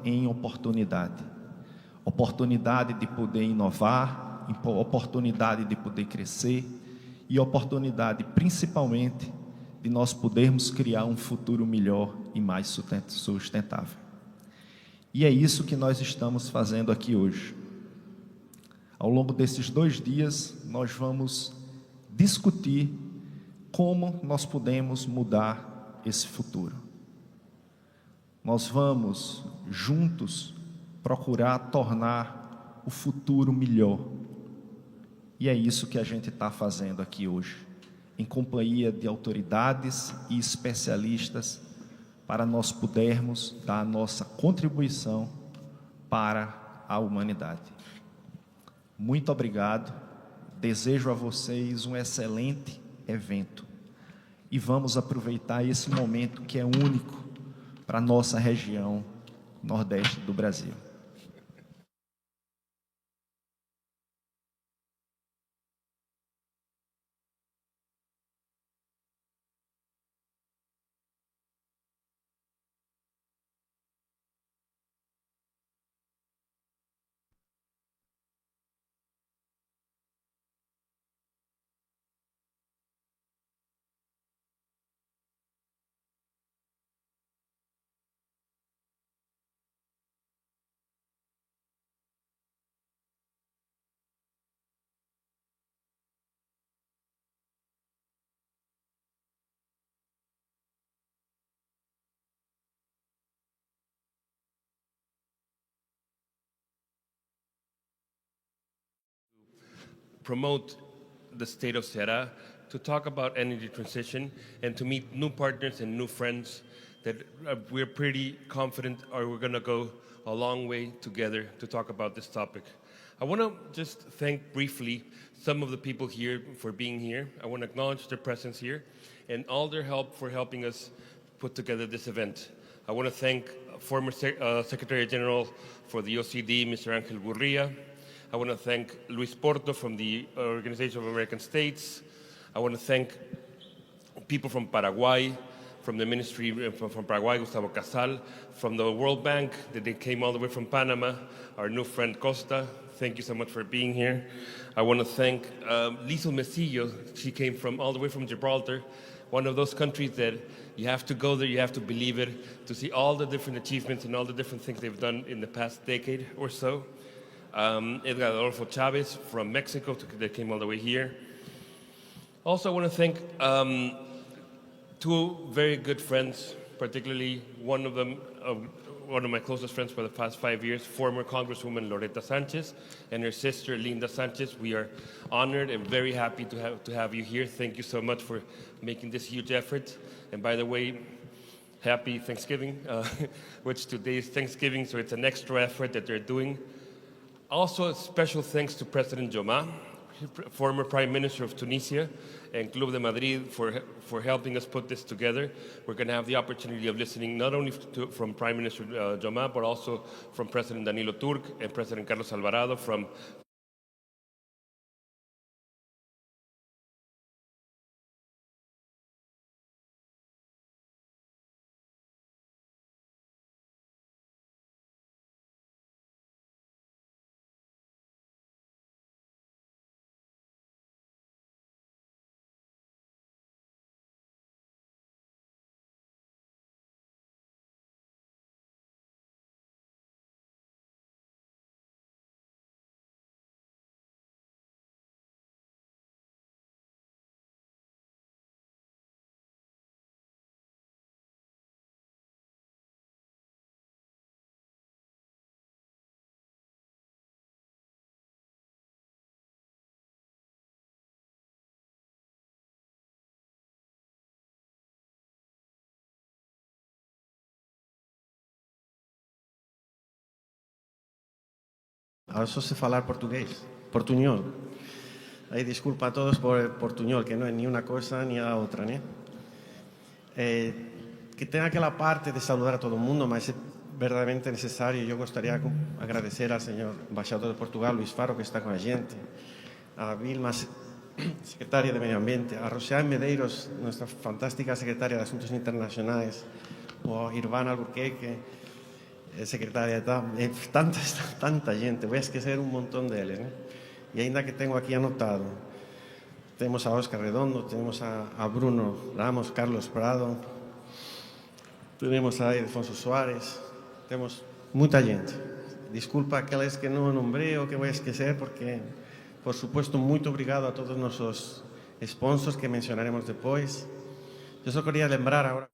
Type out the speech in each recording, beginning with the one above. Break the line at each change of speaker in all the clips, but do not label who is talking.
em oportunidade. Oportunidade de poder inovar, oportunidade de poder crescer e oportunidade, principalmente, de nós podermos criar um futuro melhor e mais sustentável. E é isso que nós estamos fazendo aqui hoje. Ao longo desses 2 dias, nós vamos discutir como nós podemos mudar esse futuro. Nós vamos, juntos, procurar tornar o futuro melhor. E é isso que a gente está fazendo aqui hoje, em companhia de autoridades e especialistas, para nós podermos dar a nossa contribuição para a humanidade. Muito obrigado, desejo a vocês um excelente evento e vamos aproveitar esse momento que é único para a nossa região Nordeste do Brasil.
Promote the state of Ceará, to talk about energy transition, and to meet new partners and new friends that we're pretty confident we're going to go a long way together to talk about this topic. I want to just thank briefly some of the people here for being here. I want to acknowledge their presence here and all their help for helping us put together this event. I want to thank former Secretary General for the OECD, Mr. Ángel Gurría. I want to thank Luis Porto from the Organization of American States. I want to thank people from Paraguay, from the ministry from Paraguay, Gustavo Casal, from the World Bank, that they came all the way from Panama, our new friend Costa. Thank you so much for being here. I want to thank Liesl Mesillo. She came all the way from Gibraltar, one of those countries that you have to go there, you have to believe it, to see all the different achievements and all the different things they've done in the past decade or so. Edgar Adolfo Chavez from Mexico that came all the way here. Also, I want to thank 2 very good friends, particularly one of them, one of my closest friends for the past 5 years, former Congresswoman Loretta Sanchez and her sister Linda Sanchez. We are honored and very happy to have you here. Thank you so much for making this huge effort. And by the way, happy Thanksgiving, which today is Thanksgiving, so it's an extra effort that they're doing. Also, a special thanks to President Joma, former Prime Minister of Tunisia, and Club de Madrid for helping us put this together. We're going to have the opportunity of listening not only from Prime Minister Joma, but also from President Danilo Turk and President Carlos Alvarado from
Ahora só sé falar portugués, portuñol. Aí disculpa a todos por el portuñol, que no es ni una cosa ni a otra, ¿no? Que tenga aquela parte de saludar a todo el mundo, mas es verdaderamente necesario. Yo gostaria de agradecer al señor embaixador de Portugal, Luis Faro, que está con a gente, a Vilma, secretaria de Medio Ambiente, a Roxane Medeiros, nuestra fantástica secretaria de Asuntos Internacionales, o a Irvana Albuquerque, secretaria, tanta gente, voy a esquecer un montón de ellos, ¿no? Y ainda que tengo aquí anotado, tenemos a Óscar Redondo, tenemos a Bruno Ramos, Carlos Prado, tenemos a Alfonso Suárez, tenemos mucha gente. Desculpa aqueles que não nombrei ou que vou esquecer, porque, por supuesto, muito obrigado a todos os nossos sponsors que mencionaremos depois. Eu só queria lembrar agora.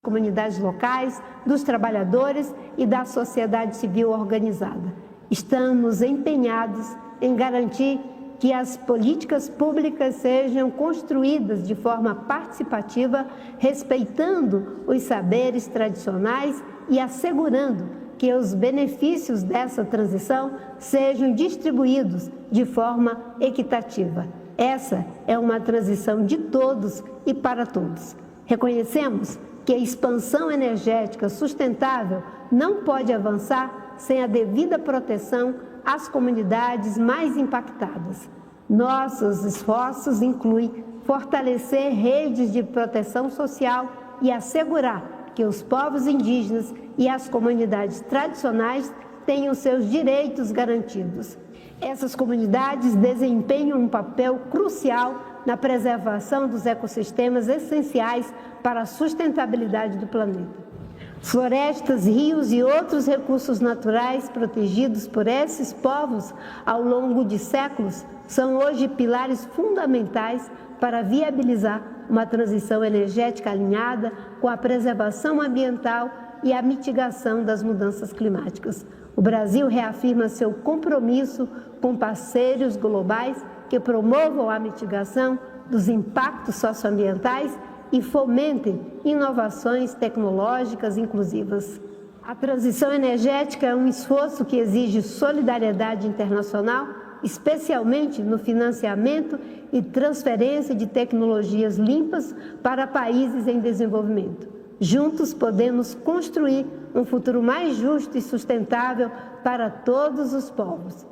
comunidades locais, dos trabalhadores e da sociedade civil organizada. Estamos empenhados em garantir que as políticas públicas sejam construídas de forma participativa, respeitando os saberes tradicionais e assegurando que os benefícios dessa transição sejam distribuídos de forma equitativa. Essa é uma transição de todos e para todos. Reconhecemos que a expansão energética sustentável não pode avançar sem a devida proteção às comunidades mais impactadas. Nossos esforços incluem fortalecer redes de proteção social e assegurar que os povos indígenas e as comunidades tradicionais tenham seus direitos garantidos. Essas comunidades desempenham um papel crucial na preservação dos ecossistemas essenciais para a sustentabilidade do planeta. Florestas, rios e outros recursos naturais protegidos por esses povos ao longo de séculos são hoje pilares fundamentais para viabilizar uma transição energética alinhada com a preservação ambiental e a mitigação das mudanças climáticas. O Brasil reafirma seu compromisso com parceiros globais que promovam a mitigação dos impactos socioambientais e fomentem inovações tecnológicas inclusivas. A transição energética é um esforço que exige solidariedade internacional, especialmente no financiamento e transferência de tecnologias limpas para países em desenvolvimento. Juntos podemos construir um futuro mais justo e sustentável para todos os povos.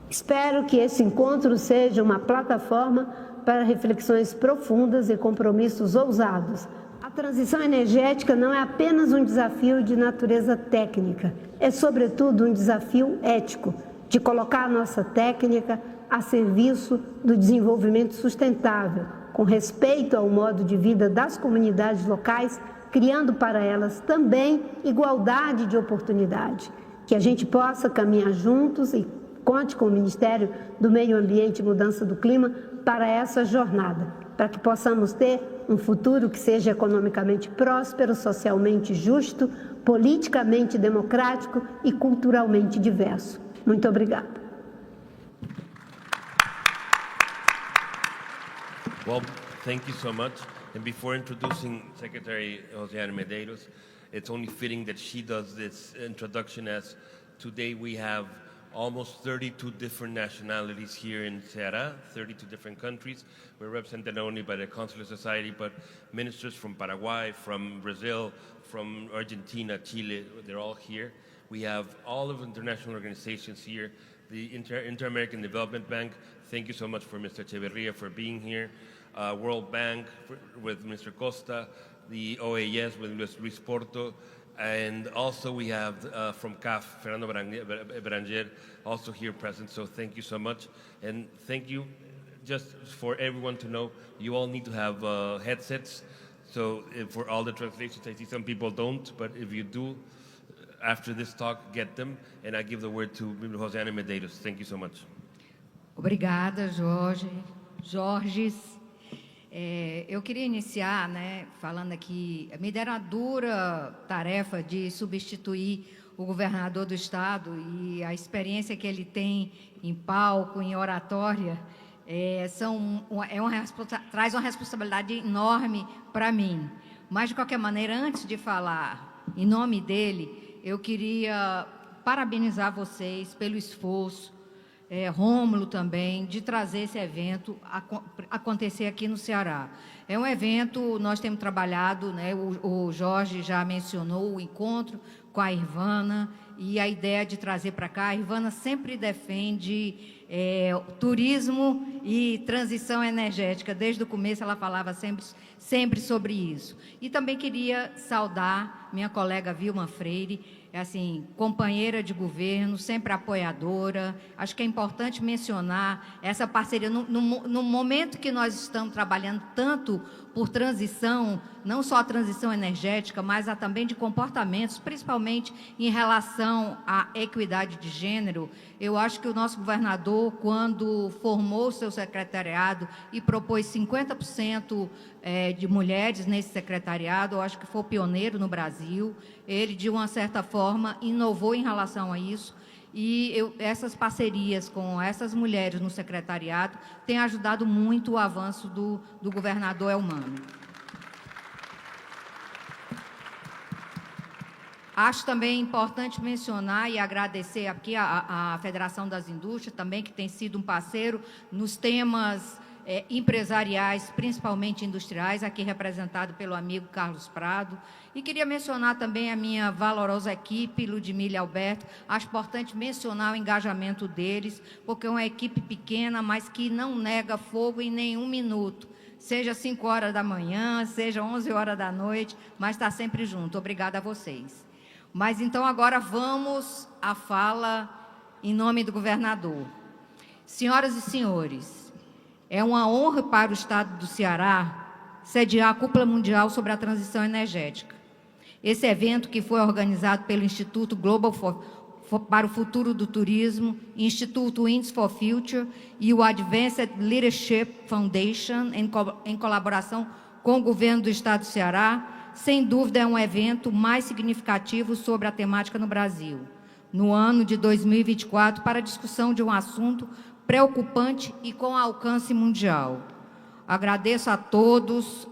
Espero que esse encontro seja uma plataforma para reflexões profundas e compromissos ousados. A transição energética não é apenas um desafio de natureza técnica, é sobretudo um desafio ético, de colocar a nossa técnica a serviço do desenvolvimento sustentável, com respeito ao modo de vida das comunidades locais, criando para elas também igualdade de oportunidade. Que a gente possa caminhar juntos e conte com o Ministério do Meio Ambiente e Mudança do Clima para essa jornada, para que possamos ter um futuro que seja economicamente próspero, socialmente justo, politicamente democrático e culturalmente diverso. Muito obrigada.
Well, thank you so much. And before introducing Secretary Josiane Medeiros, it's only fitting that she does this introduction, as today we have almost 32 different nationalities here in Ceará, 32 different countries. We're represented not only by the Consular Society, but ministers from Paraguay, from Brazil, from Argentina, Chile, they're all here. We have all of the international organizations here. The Inter-American Development Bank, thank you so much for Mr. Echeverria for being here. World Bank with Mr. Costa, the OAS with Luis Porto, and also we have from CAF, Fernando Beranger, also here present. So thank you so much. And thank you, just for everyone to know, you all need to have headsets. So for all the translations, I see some people don't, but if you do, after this talk, get them. And I give the word to Josiane Medeiros. Thank you so much.
Obrigada, Jorges. Eu queria iniciar, falando aqui, me deram a dura tarefa de substituir o governador do Estado, e a experiência que ele tem em palco, em oratória, traz uma responsabilidade enorme para mim. Mas, de qualquer maneira, antes de falar em nome dele, eu queria parabenizar vocês pelo esforço, Rômulo também, de trazer esse evento acontecer aqui no Ceará. É um evento, nós temos trabalhado, o Jorge já mencionou o encontro com a Irvana, e a ideia de trazer para cá, a Irvana sempre defende turismo e transição energética. Desde o começo ela falava sempre sobre isso. E também queria saudar minha colega Vilma Freire, companheira de governo, sempre apoiadora. Acho que é importante mencionar essa parceria no momento que nós estamos trabalhando tanto por transição, não só a transição energética, mas também de comportamentos, principalmente em relação à equidade de gênero. Eu acho que o nosso governador governador, quando formou o seu secretariado e propôs 50% de mulheres nesse secretariado. Eu acho que foi o pioneiro no Brasil. Ele, de uma certa forma, inovou em relação a isso. E essas parcerias com essas mulheres no secretariado têm ajudado muito o avanço do governador Elmano. Acho também importante mencionar e agradecer aqui a Federação das Indústrias também, que tem sido um parceiro nos temas empresariais, principalmente industriais, aqui representado pelo amigo Carlos Prado. E queria mencionar também a minha valorosa equipe, Ludmila e Alberto. Acho importante mencionar o engajamento deles, porque é uma equipe pequena, mas que não nega fogo em nenhum minuto. Seja 5 horas da manhã, seja 11 horas da noite, mas está sempre junto. Obrigada a vocês. Mas, então, agora vamos à fala em nome do governador. Senhoras e senhores, é uma honra para o Estado do Ceará sediar a Cúpula Mundial sobre a Transição Energética. Esse evento, que foi organizado pelo Instituto Global para o Futuro do Turismo, Instituto Winds for Future e o Advanced Leadership Foundation, em colaboração com o Governo do Estado do Ceará, sem dúvida é um evento mais significativo sobre a temática no Brasil, no ano de 2024, para a discussão de um assunto preocupante e com alcance mundial. Agradeço a todos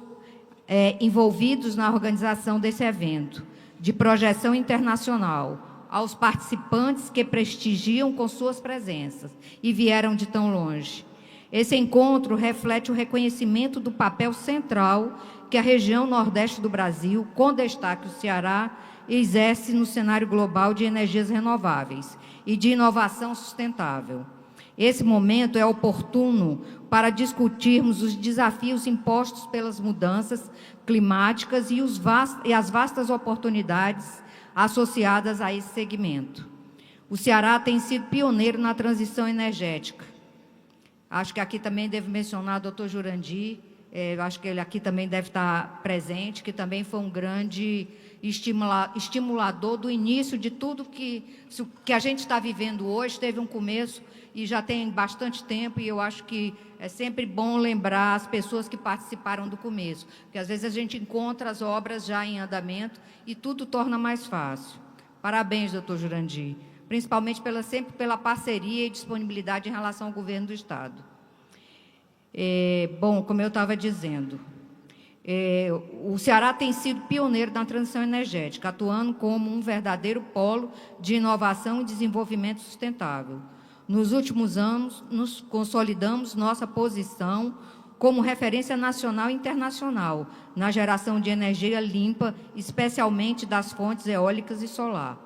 envolvidos na organização desse evento, de projeção internacional, aos participantes que prestigiam com suas presenças e vieram de tão longe. Esse encontro reflete o reconhecimento do papel central que a região Nordeste do Brasil, com destaque o Ceará, exerce no cenário global de energias renováveis e de inovação sustentável. Esse momento é oportuno para discutirmos os desafios impostos pelas mudanças climáticas e as vastas oportunidades associadas a esse segmento. O Ceará tem sido pioneiro na transição energética. Acho que aqui também devo mencionar o doutor Jurandir, acho que ele aqui também deve estar presente, que também foi um grande estimulador do início de tudo que a gente está vivendo hoje. Teve um começo e já tem bastante tempo, e eu acho que é sempre bom lembrar as pessoas que participaram do começo, porque às vezes a gente encontra as obras já em andamento e tudo torna mais fácil. Parabéns, doutor Jurandir, principalmente sempre pela parceria e disponibilidade em relação ao Governo do Estado. Bom, como eu estava dizendo, o Ceará tem sido pioneiro na transição energética, atuando como um verdadeiro polo de inovação e desenvolvimento sustentável. Nos últimos anos, nos consolidamos nossa posição como referência nacional e internacional na geração de energia limpa, especialmente das fontes eólicas e solar.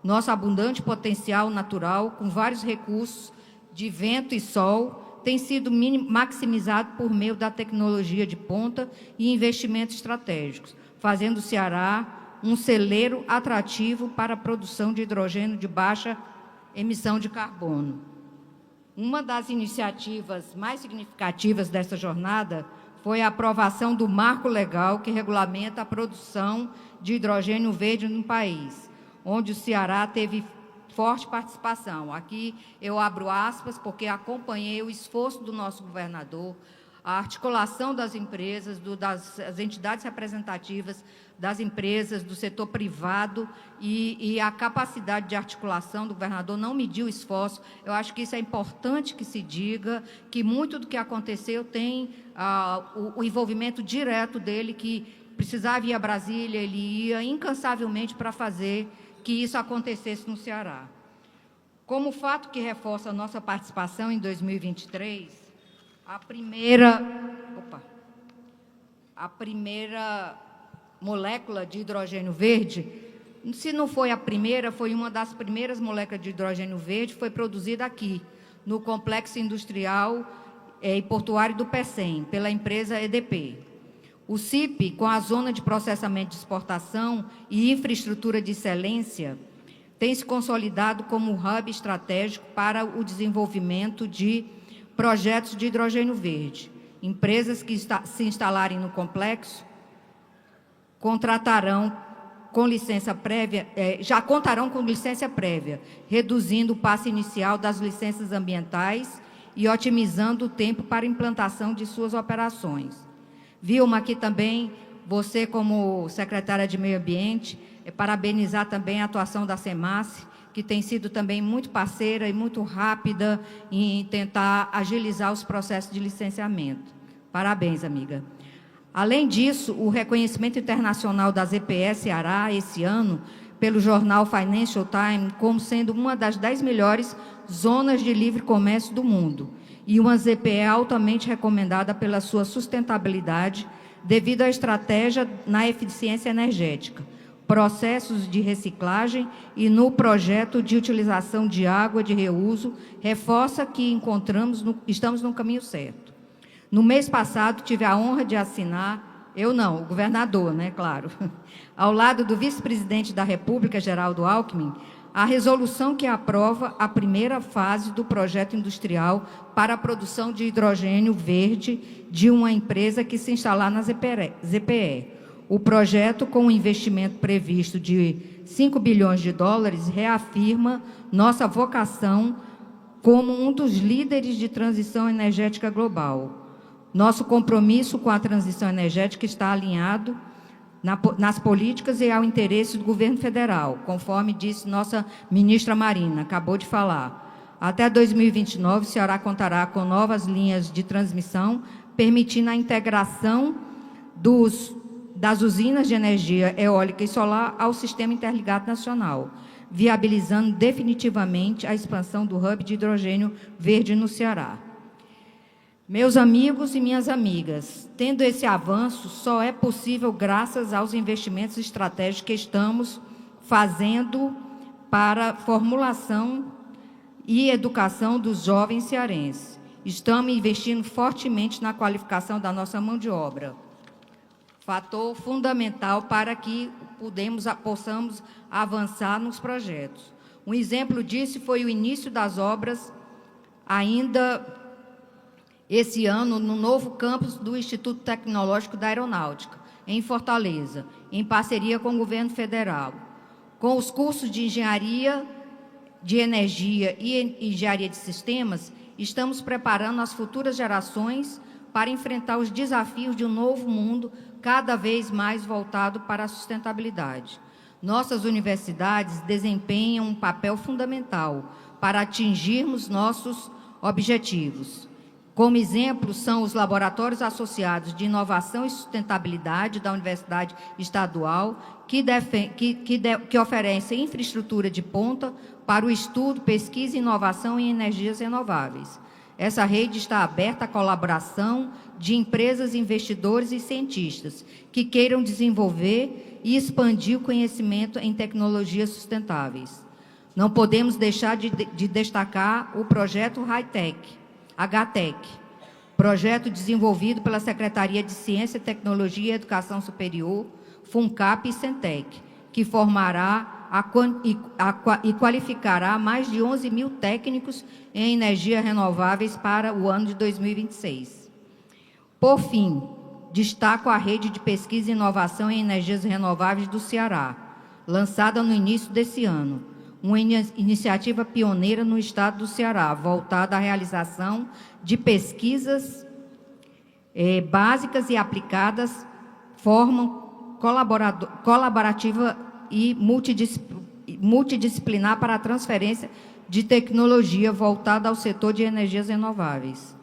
Nosso abundante potencial natural, com vários recursos de vento e sol, tem sido maximizado por meio da tecnologia de ponta e investimentos estratégicos, fazendo o Ceará um celeiro atrativo para a produção de hidrogênio de baixa emissão de carbono. Uma das iniciativas mais significativas dessa jornada foi a aprovação do marco legal que regulamenta a produção de hidrogênio verde no país, onde o Ceará teve forte participação. Aqui eu abro aspas, porque acompanhei o esforço do nosso governador, a articulação das empresas, das entidades representativas das empresas, do setor privado e a capacidade de articulação do governador não mediu esforço. Eu acho que isso é importante que se diga, que muito do que aconteceu tem o envolvimento direto dele, que precisava ir a Brasília, ele ia incansavelmente para fazer que isso acontecesse no Ceará. Como fato que reforça a nossa participação em 2023, a primeira molécula de hidrogênio verde, se não foi a primeira, foi uma das primeiras moléculas de hidrogênio verde, foi produzida aqui, no Complexo Industrial e Portuário do Pecém, pela empresa EDP. O CIP, com a Zona de Processamento de Exportação e Infraestrutura de Excelência, tem se consolidado como um hub estratégico para o desenvolvimento de projetos de hidrogênio verde. Empresas que se instalarem no complexo contratarão com licença prévia, já contarão com licença prévia, reduzindo o passe inicial das licenças ambientais e otimizando o tempo para implantação de suas operações. Vilma, aqui também, você como secretária de Meio Ambiente, parabenizar também a atuação da SEMASSE, que tem sido também muito parceira e muito rápida em tentar agilizar os processos de licenciamento. Parabéns, amiga. Além disso, o reconhecimento internacional da ZPE Ceará, esse ano, pelo jornal Financial Times, como sendo uma das 10 melhores zonas de livre comércio do mundo, e uma ZPE altamente recomendada pela sua sustentabilidade, devido à estratégia na eficiência energética, processos de reciclagem e no projeto de utilização de água de reuso, reforça que estamos no caminho certo. No mês passado, tive a honra de assinar, eu não, o governador, né, claro, ao lado do vice-presidente da República, Geraldo Alckmin, a resolução que aprova a primeira fase do projeto industrial para a produção de hidrogênio verde de uma empresa que se instalar na ZPE. O projeto, com um investimento previsto de 5 bilhões de dólares, reafirma nossa vocação como um dos líderes de transição energética global. Nosso compromisso com a transição energética está alinhado nas políticas e ao interesse do governo federal, conforme disse nossa ministra Marina, acabou de falar. Até 2029, o Ceará contará com novas linhas de transmissão, permitindo a integração das usinas de energia eólica e solar ao Sistema Interligado Nacional, viabilizando definitivamente a expansão do hub de hidrogênio verde no Ceará. Meus amigos e minhas amigas, tendo esse avanço, só é possível graças aos investimentos estratégicos que estamos fazendo para a formulação e educação dos jovens cearenses. Estamos investindo fortemente na qualificação da nossa mão de obra, fator fundamental para que possamos avançar nos projetos. Um exemplo disso foi o início das obras ainda esse ano, no novo campus do Instituto Tecnológico da Aeronáutica, em Fortaleza, em parceria com o Governo Federal. Com os cursos de Engenharia de Energia e Engenharia de Sistemas, estamos preparando as futuras gerações para enfrentar os desafios de um novo mundo cada vez mais voltado para a sustentabilidade. Nossas universidades desempenham um papel fundamental para atingirmos nossos objetivos. Como exemplo, são os laboratórios associados de inovação e sustentabilidade da Universidade Estadual, que oferecem infraestrutura de ponta para o estudo, pesquisa e inovação em energias renováveis. Essa rede está aberta à colaboração de empresas, investidores e cientistas que queiram desenvolver e expandir o conhecimento em tecnologias sustentáveis. Não podemos deixar de destacar o projeto ArrayTech, HTech, projeto desenvolvido pela Secretaria de Ciência, Tecnologia e Educação Superior, FUNCAP e SENTEC, que formará e qualificará mais de 11 mil técnicos em energias renováveis para o ano de 2026. Por fim, destaco a Rede de Pesquisa e Inovação em Energias Renováveis do Ceará, lançada no início desse ano, uma iniciativa pioneira no estado do Ceará, voltada à realização de pesquisas básicas e aplicadas, forma colaborativa e multidisciplinar para a transferência de tecnologia voltada ao setor de energias renováveis.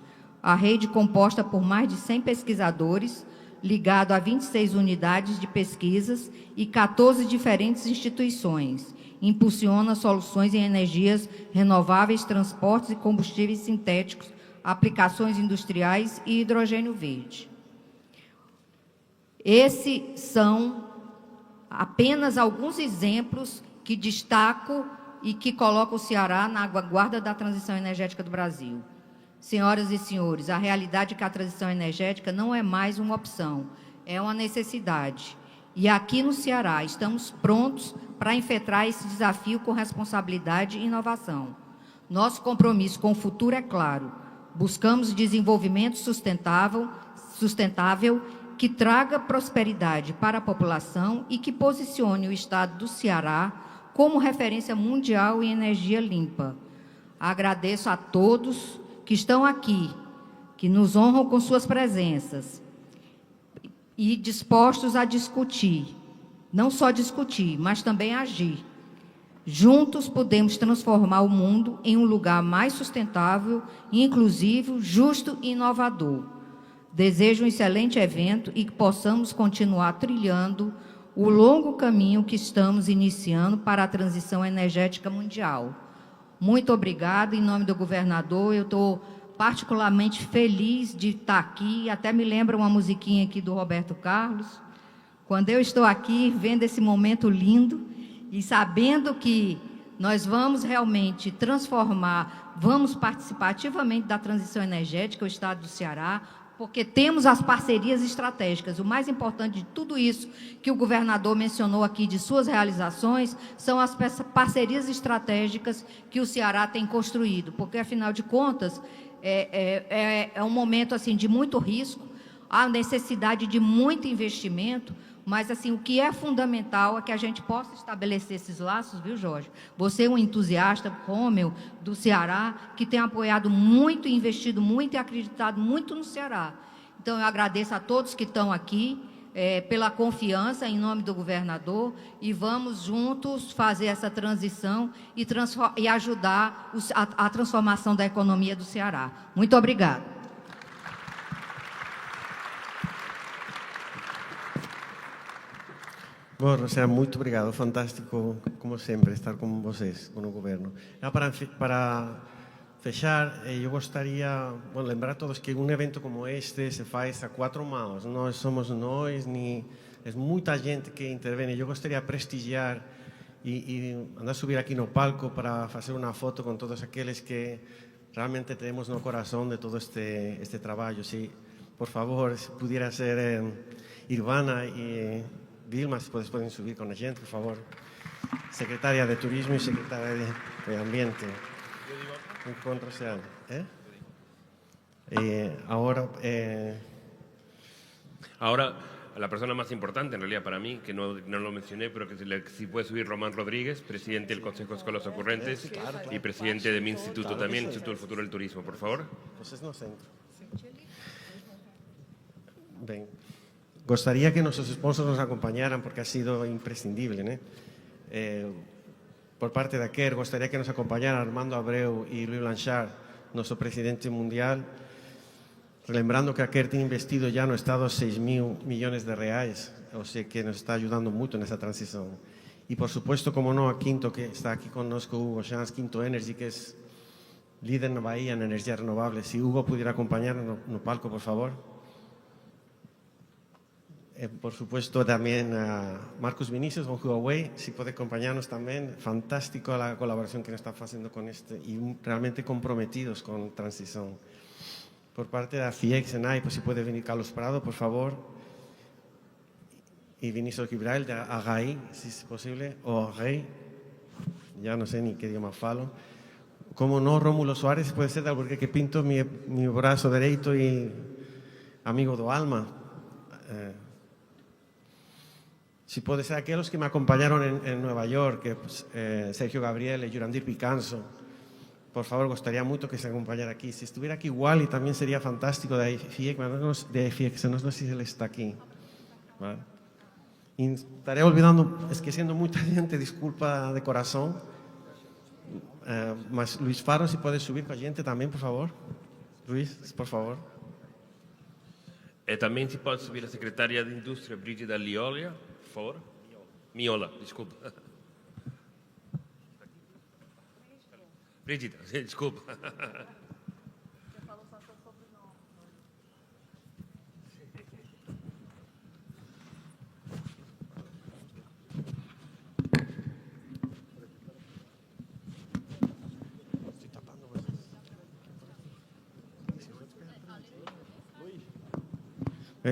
A rede, composta por mais de 100 pesquisadores, ligado a 26 unidades de pesquisas e 14 diferentes instituições, impulsiona soluções em energias renováveis, transportes e combustíveis sintéticos, aplicações industriais e hidrogênio verde. Esses são apenas alguns exemplos que destaco e que colocam o Ceará na vanguarda da transição energética do Brasil. Senhoras e senhores, a realidade é que a transição energética não é mais uma opção, é uma necessidade. E aqui no Ceará estamos prontos para enfrentar esse desafio com responsabilidade e inovação. Nosso compromisso com o futuro é claro. Buscamos desenvolvimento sustentável que traga prosperidade para a população e que posicione o Estado do Ceará como referência mundial em energia limpa. Agradeço a todos que estão aqui, que nos honram com suas presenças e dispostos a discutir, não só discutir, mas também agir. Juntos podemos transformar o mundo em um lugar mais sustentável, inclusivo, justo e inovador. Desejo um excelente evento e que possamos continuar trilhando o longo caminho que estamos iniciando para a transição energética mundial. Muito obrigada. Em nome do governador, eu estou particularmente feliz de estar aqui. Até me lembra uma musiquinha aqui do Roberto Carlos. Quando eu estou aqui, vendo esse momento lindo e sabendo que nós vamos realmente transformar, vamos participar ativamente da transição energética, o Estado do Ceará, porque temos as parcerias estratégicas. O mais importante de tudo isso que o governador mencionou aqui de suas realizações são as parcerias estratégicas que o Ceará tem construído, porque, afinal de contas, é um momento assim, de muito risco, há necessidade de muito investimento, mas assim, o que é fundamental é que a gente possa estabelecer esses laços, viu, Jorge? Você é um entusiasta, Rômel, do Ceará, que tem apoiado muito, investido muito e acreditado muito no Ceará. Então, eu agradeço a todos que estão aqui, pela confiança em nome do governador, e vamos juntos fazer essa transição e ajudar a transformação da economia do Ceará. Muito obrigada.
Bom, Rosa, muito obrigado. Fantástico, como sempre, estar com vocês, com o governo. Para fechar, eu gostaria de lembrar a todos que um evento como este se faz a quatro mãos. Não somos nós, nem é muita gente que intervém. Eu gostaria de prestigiar e andar a subir aqui no palco para fazer uma foto com todos aqueles que realmente temos no coração de todo este trabalho. Se, por favor, se pudiera ser Ivana e Vilma, se pueden subir con la gente, por favor. Secretaria de Turismo y Secretaria de Ambiente. Encuentro social.
Ahora, la persona más importante, en realidad, para mí, que no lo mencioné, pero que si puede subir, Román Rodríguez, presidente del Consejo de Escuelas Ocurrentes y presidente de mi instituto también, el Instituto del Futuro del Turismo, por favor.
Entonces no centro. Ven. Gostaria que nuestros sponsors nos acompañaran porque ha sido imprescindible, ¿no? Por parte de Qair, gostaria que nos acompañaran Armando Abreu y Luis Blanchard, nuestro presidente mundial, lembrando que Qair tiene investido ya no Estado 6.000 millones de reais, o sea que nos está ayudando mucho en esa transición. Y por supuesto, como no, a Quinto, que está aquí con nosotros, Hugo Chance, Quinto Energy, que es líder en Bahía en energías renovables. Si Hugo pudiera acompañarnos no palco, por favor. Por supuesto, también a Marcos Vinicius con Huawei, si puede acompañarnos también. Fantástico la colaboración que nos está haciendo con y realmente comprometidos con transición. Por parte de la FIEC, SENAI, pues si puede venir Carlos Prado, por favor. Y Vinicius Gibrail de ArrayTech, si es posible, o ArrayTech, ya no sé ni qué idioma falo. Como no, Rómulo Suárez, puede ser de Alburquerque Pinto, mi brazo derecho y amigo do alma. Si puede ser aquellos que me acompañaron en Nueva York, que, pues, Sergio Gabriel y Yurandir Picanso, por favor, gustaría mucho que se acompañara aquí. Si estuviera aquí igual, y también sería fantástico de FIEC, no sé si él está aquí. ¿Vale? Y estaré olvidando, es que siendo mucha gente, disculpa de corazón. Mas Luis Faro, si puede subir con la gente también, por favor. Luis, por favor.
Também se pode subir a secretária de Indústria, Brígida Liolia, por favor. Miola, desculpa. Brígida, desculpa.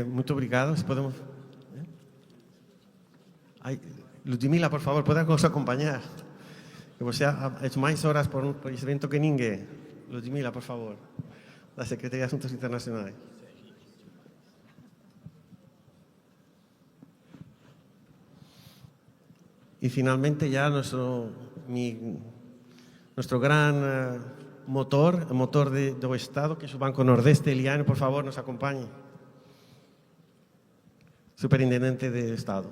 Muito obrigado. Se podemos... Ludmila, por favor, pode nos acompanhar? Que você ha hecho mais horas por esse evento que ninguém. Ludmila, por favor, da Secretaria de Assuntos Internacionais. Y finalmente ya nuestro gran motor, el motor del Estado, que es el Banco Nordeste, Eliane, por favor, nos acompañe. Superintendente del Estado.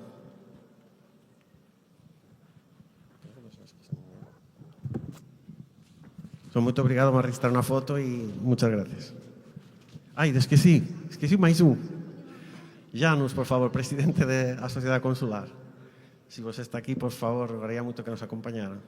Muito obrigado, vamos a registrar una foto y muchas gracias. Ay, esqueci mais um. Janus, por favor, presidente de la Sociedad Consular. Si vos está aquí, por favor, rogaría mucho que nos acompañara.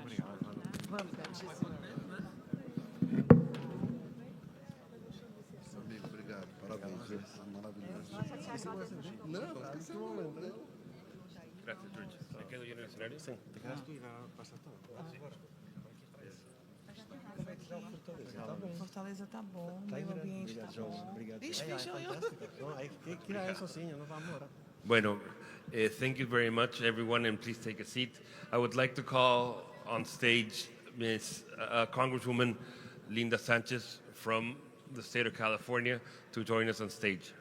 Obrigado, parabéns. Maravilhoso. Não, que momento.
Gracias, George. ¿Me quedo yo en el escenario?
Sí, te quedas tú y pasas todo.
Fortaleza tá bom, meio ambiente tá bom.
Obrigado.
Ixi, fechou eu.
Tira eso, sim, nos vamos embora.
Bueno, thank you very much, everyone, and please take a seat. I would like to call on stage Ms. Congresswoman Linda Sanchez from the state of California to join us on stage.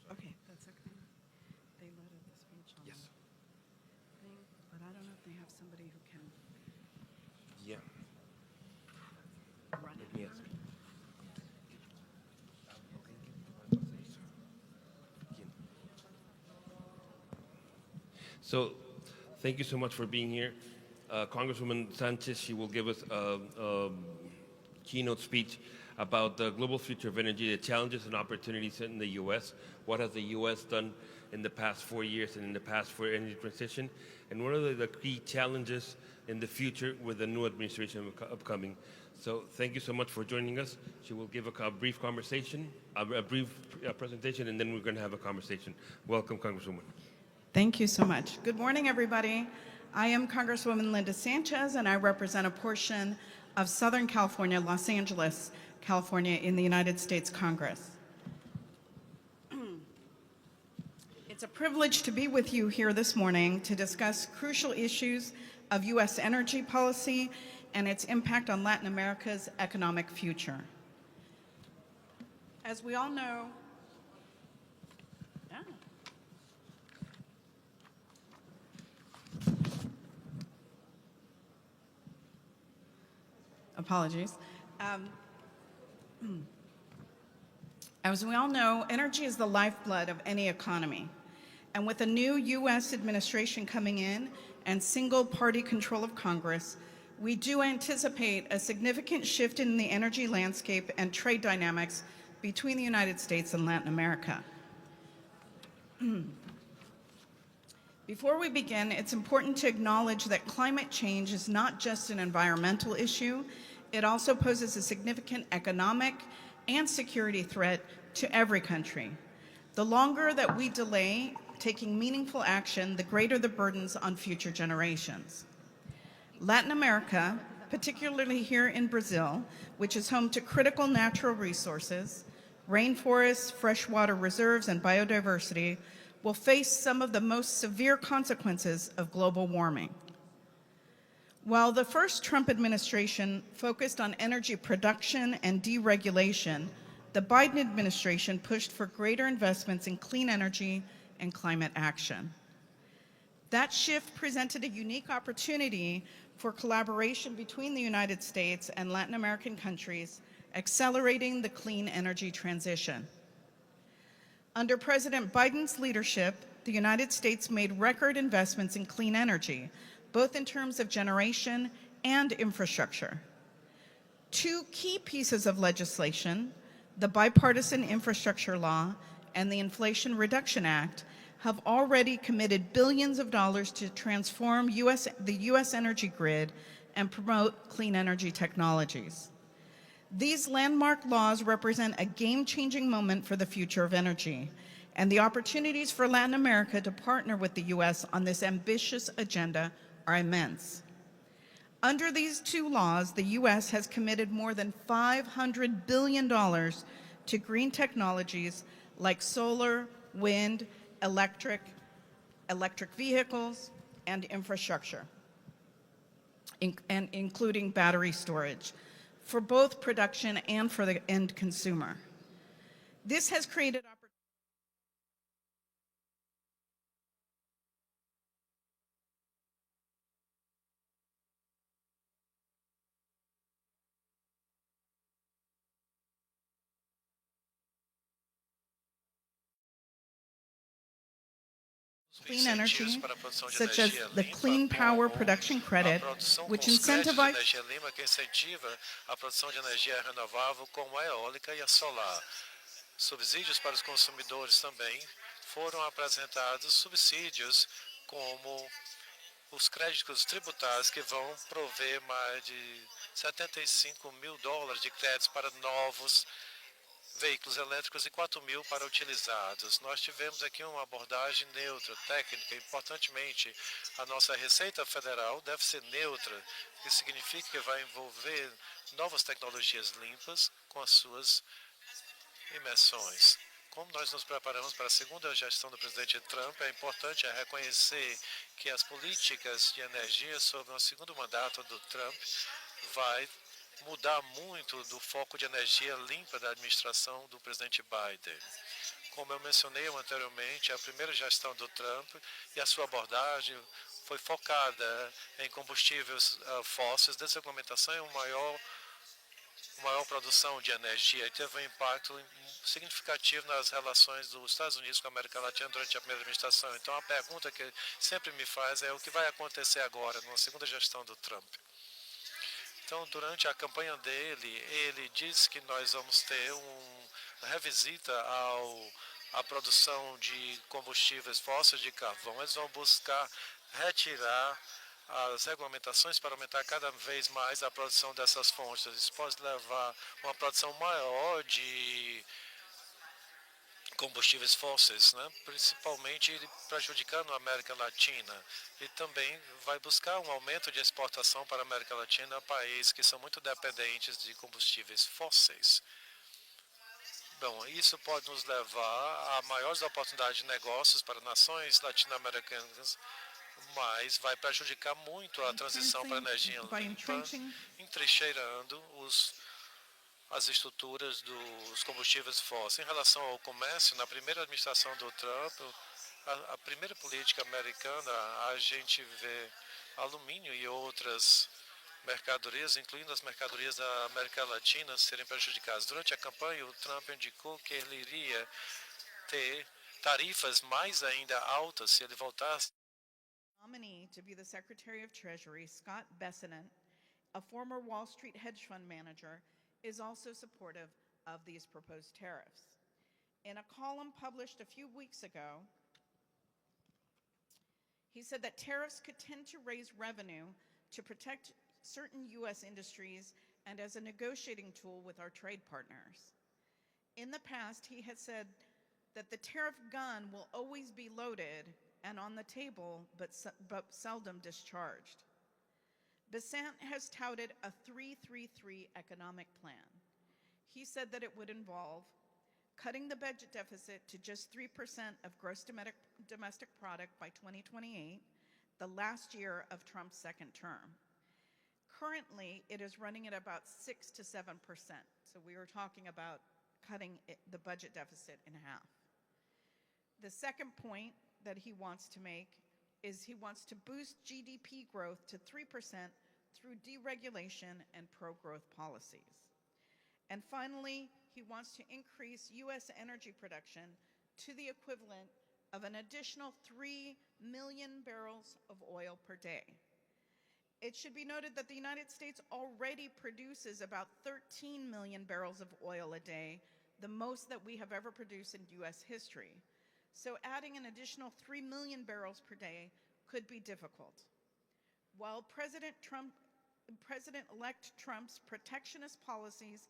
Okay, that's okay. They let it the speech on
Yes.
thing, but I don't know if they have somebody who can
Yeah.
run it.
Yes. So, thank you so much for being here. Congresswoman Sanchez, she will give us a keynote speech about the global future of energy, the challenges and opportunities in the U.S., what has the U.S. done in the past 4 years and in the past for energy transition, and what are the key challenges in the future with the new administration upcoming. So thank you so much for joining us. She will give a brief conversation, a brief presentation, and then we're going to have a conversation. Welcome, Congresswoman.
Thank you so much. Good morning, everybody. I am Congresswoman Linda Sanchez, and I represent a portion of Southern California, Los Angeles, California, in the United States Congress. It's a privilege to be with you here this morning to discuss crucial issues of U.S. energy policy and its impact on Latin America's economic future. As we all know, apologies. As we all know, energy is the lifeblood of any economy. And with a new U.S. administration coming in and single-party control of Congress, we do anticipate a significant shift in the energy landscape and trade dynamics between the United States and Latin America. Before we begin, it's important to acknowledge that climate change is not just an environmental issue, it also poses a significant economic and security threat to every country. The longer that we delay taking meaningful action, the greater the burdens on future generations. Latin America, particularly here in Brazil, which is home to critical natural resources, rainforests, freshwater reserves, and biodiversity, will face some of the most severe consequences of global warming. While the first Trump administration focused on energy production and deregulation, the Biden administration pushed for greater investments in clean energy and climate action. That shift presented a unique opportunity for collaboration between the United States and Latin American countries, accelerating the clean energy transition. Under President Biden's leadership, the United States made record investments in clean energy, both in terms of generation and infrastructure. Two key pieces of legislation, the Bipartisan Infrastructure Law and the Inflation Reduction Act, have already committed billions of dollars to transform the U.S. energy grid and promote clean energy technologies. These landmark laws represent a game-changing moment for the future of energy and the opportunities for Latin America to partner with the U.S. on this ambitious agenda are immense. Under these two laws, the U.S. has committed more than $500 billion to green technologies like solar, wind, electric vehicles, and infrastructure, including battery storage, for both production and for the end consumer. This has created opportunities. Clean energy, such as the Clean Power Production Credit, which incentivizes
energia limpa que incentiva a produção de energia renovável como a eólica e a solar. Subsídios para os consumidores também foram apresentados subsídios como os créditos tributários que vão prover mais de $75 mil de créditos para novos veículos elétricos e 4 mil para utilizados. Nós tivemos aqui uma abordagem neutra, técnica. Importantemente, a nossa Receita Federal deve ser neutra, o que significa que vai envolver novas tecnologias limpas com as suas imersões. Como nós nos preparamos para a segunda gestão do presidente Trump, é importante reconhecer que as políticas de energia sob o segundo mandato do Trump vai mudar muito do foco de energia limpa da administração do presidente Biden. Como eu mencionei anteriormente, a primeira gestão do Trump e a sua abordagem foi focada em combustíveis fósseis, desregulamentação e maior produção de energia, e teve um impacto significativo nas relações dos Estados Unidos com a América Latina durante a primeira administração. Então, a pergunta que sempre me faz é o que vai acontecer agora, na segunda gestão do Trump. Então, durante a campanha dele, ele disse que nós vamos ter uma revisita à produção de combustíveis fósseis de carvão. Eles vão buscar retirar as regulamentações para aumentar cada vez mais a produção dessas fontes. Isso pode levar a uma produção maior de combustíveis fósseis, né? Principalmente prejudicando a América Latina. E também vai buscar um aumento de exportação para a América Latina, países que são muito dependentes de combustíveis fósseis. Bom, isso pode nos levar a maiores oportunidades de negócios para nações latino-americanas, mas vai prejudicar muito a transição para a energia limpa, entrincheirando as estruturas dos combustíveis fósseis. Em relação ao comércio, na primeira administração do Trump, a primeira política americana, a gente vê alumínio e outras mercadorias, incluindo as mercadorias da América Latina, serem prejudicadas. Durante a campanha, o Trump indicou que ele iria ter tarifas mais ainda altas se ele voltasse.
Nominee to be the Secretary of Treasury, Scott Bessent, a former Wall Street hedge fund manager, is also supportive of these proposed tariffs. In a column published a few weeks ago, he said that tariffs could tend to raise revenue to protect certain U.S. industries and as a negotiating tool with our trade partners. In the past, he has said that the tariff gun will always be loaded and on the table, but seldom discharged. Besant has touted a 3-3-3 economic plan. He said that it would involve cutting the budget deficit to just 3% of gross domestic product by 2028, the last year of Trump's second term. Currently, it is running at about 6 to 7%. So we were talking about cutting the budget deficit in half. The second point that he wants to make is he wants to boost GDP growth to 3% through deregulation and pro-growth policies. And finally, he wants to increase U.S. energy production to the equivalent of an additional 3 million barrels of oil per day. It should be noted that the United States already produces about 13 million barrels of oil a day, the most that we have ever produced in U.S. history. So adding an additional 3 million barrels per day could be difficult. While President-elect Trump's protectionist policies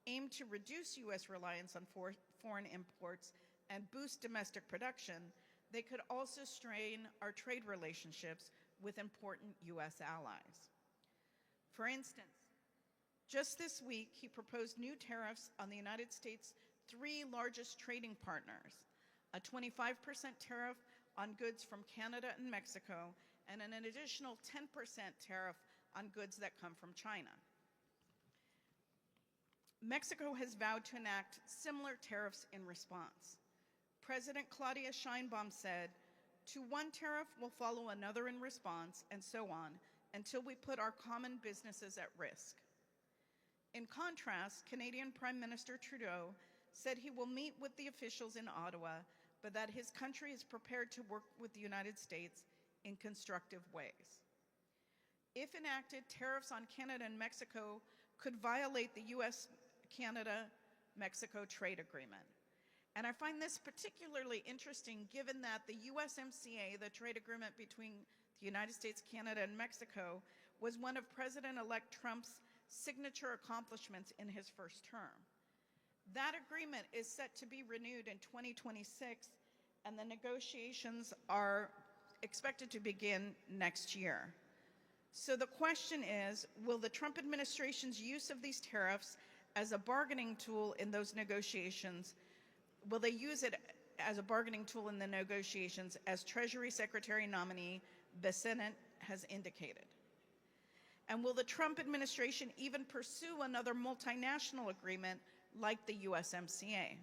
aim to reduce U.S. reliance on foreign imports and boost domestic production, they could also strain our trade relationships with important U.S. allies. For instance, just this week, he proposed new tariffs on the United States' 3 largest trading partners, a 25% tariff on goods from Canada and Mexico, and an additional 10% tariff on goods that come from China. Mexico has vowed to enact similar tariffs in response. President Claudia Sheinbaum said, "To one tariff will follow another in response, and so on, until we put our common businesses at risk." In contrast, Canadian Prime Minister Trudeau said he will meet with the officials in Ottawa, but that his country is prepared to work with the United States in constructive ways. If enacted, tariffs on Canada and Mexico could violate the U.S.-Canada-Mexico trade agreement. And I find this particularly interesting given that the USMCA, the trade agreement between the United States, Canada, and Mexico, was one of President-elect Trump's signature accomplishments in his first term. That agreement is set to be renewed in 2026, and the negotiations are expected to begin next year. So the question is, will the Trump administration's use of these tariffs as a bargaining tool in those negotiations, will they use it as a bargaining tool in the negotiations, as Treasury Secretary nominee Besant has indicated? And will the Trump administration even pursue another multinational agreement like the USMCA?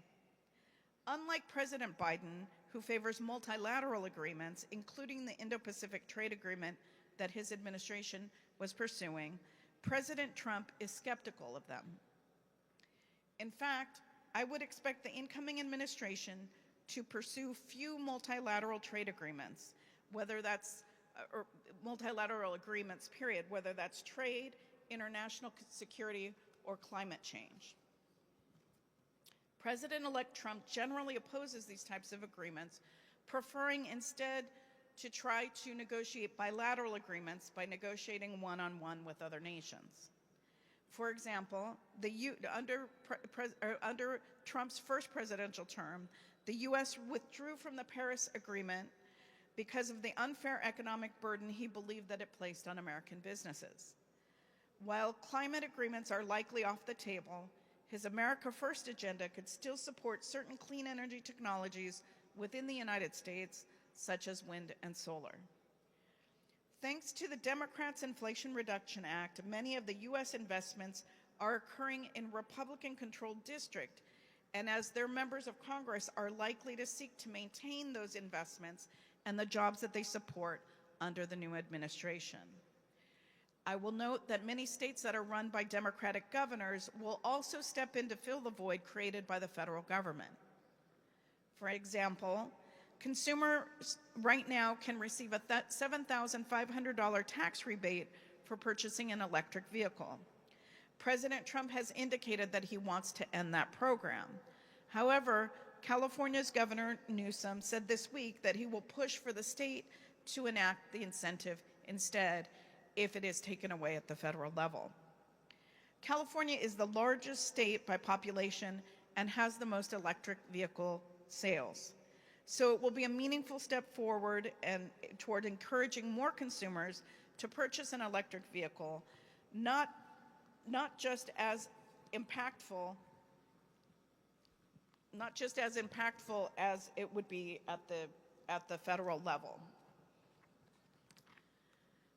Unlike President Biden, who favors multilateral agreements, including the Indo-Pacific Trade Agreement that his administration was pursuing, President Trump is skeptical of them. In fact, I would expect the incoming administration to pursue few multilateral trade agreements, whether that's or multilateral agreements, period, whether that's trade, international security, or climate change. President-elect Trump generally opposes these types of agreements, preferring instead to try to negotiate bilateral agreements by negotiating one-on-one with other nations. For example, under Trump's first presidential term, the U.S. withdrew from the Paris Agreement because of the unfair economic burden he believed that it placed on American businesses. While climate agreements are likely off the table, his America First agenda could still support certain clean energy technologies within the United States, such as wind and solar. Thanks to the Democrats' Inflation Reduction Act, many of the U.S. investments are occurring in Republican-controlled districts, and as their members of Congress are likely to seek to maintain those investments and the jobs that they support under the new administration. I will note that many states that are run by Democratic governors will also step in to fill the void created by the federal government. For example, consumers right now can receive a $7,500 tax rebate for purchasing an electric vehicle. President Trump has indicated that he wants to end that program. However, California's Governor Newsom said this week that he will push for the state to enact the incentive instead if it is taken away at the federal level. California is the largest state by population and has the most electric vehicle sales. So it will be a meaningful step forward and toward encouraging more consumers to purchase an electric vehicle, not just as impactful as it would be at the federal level.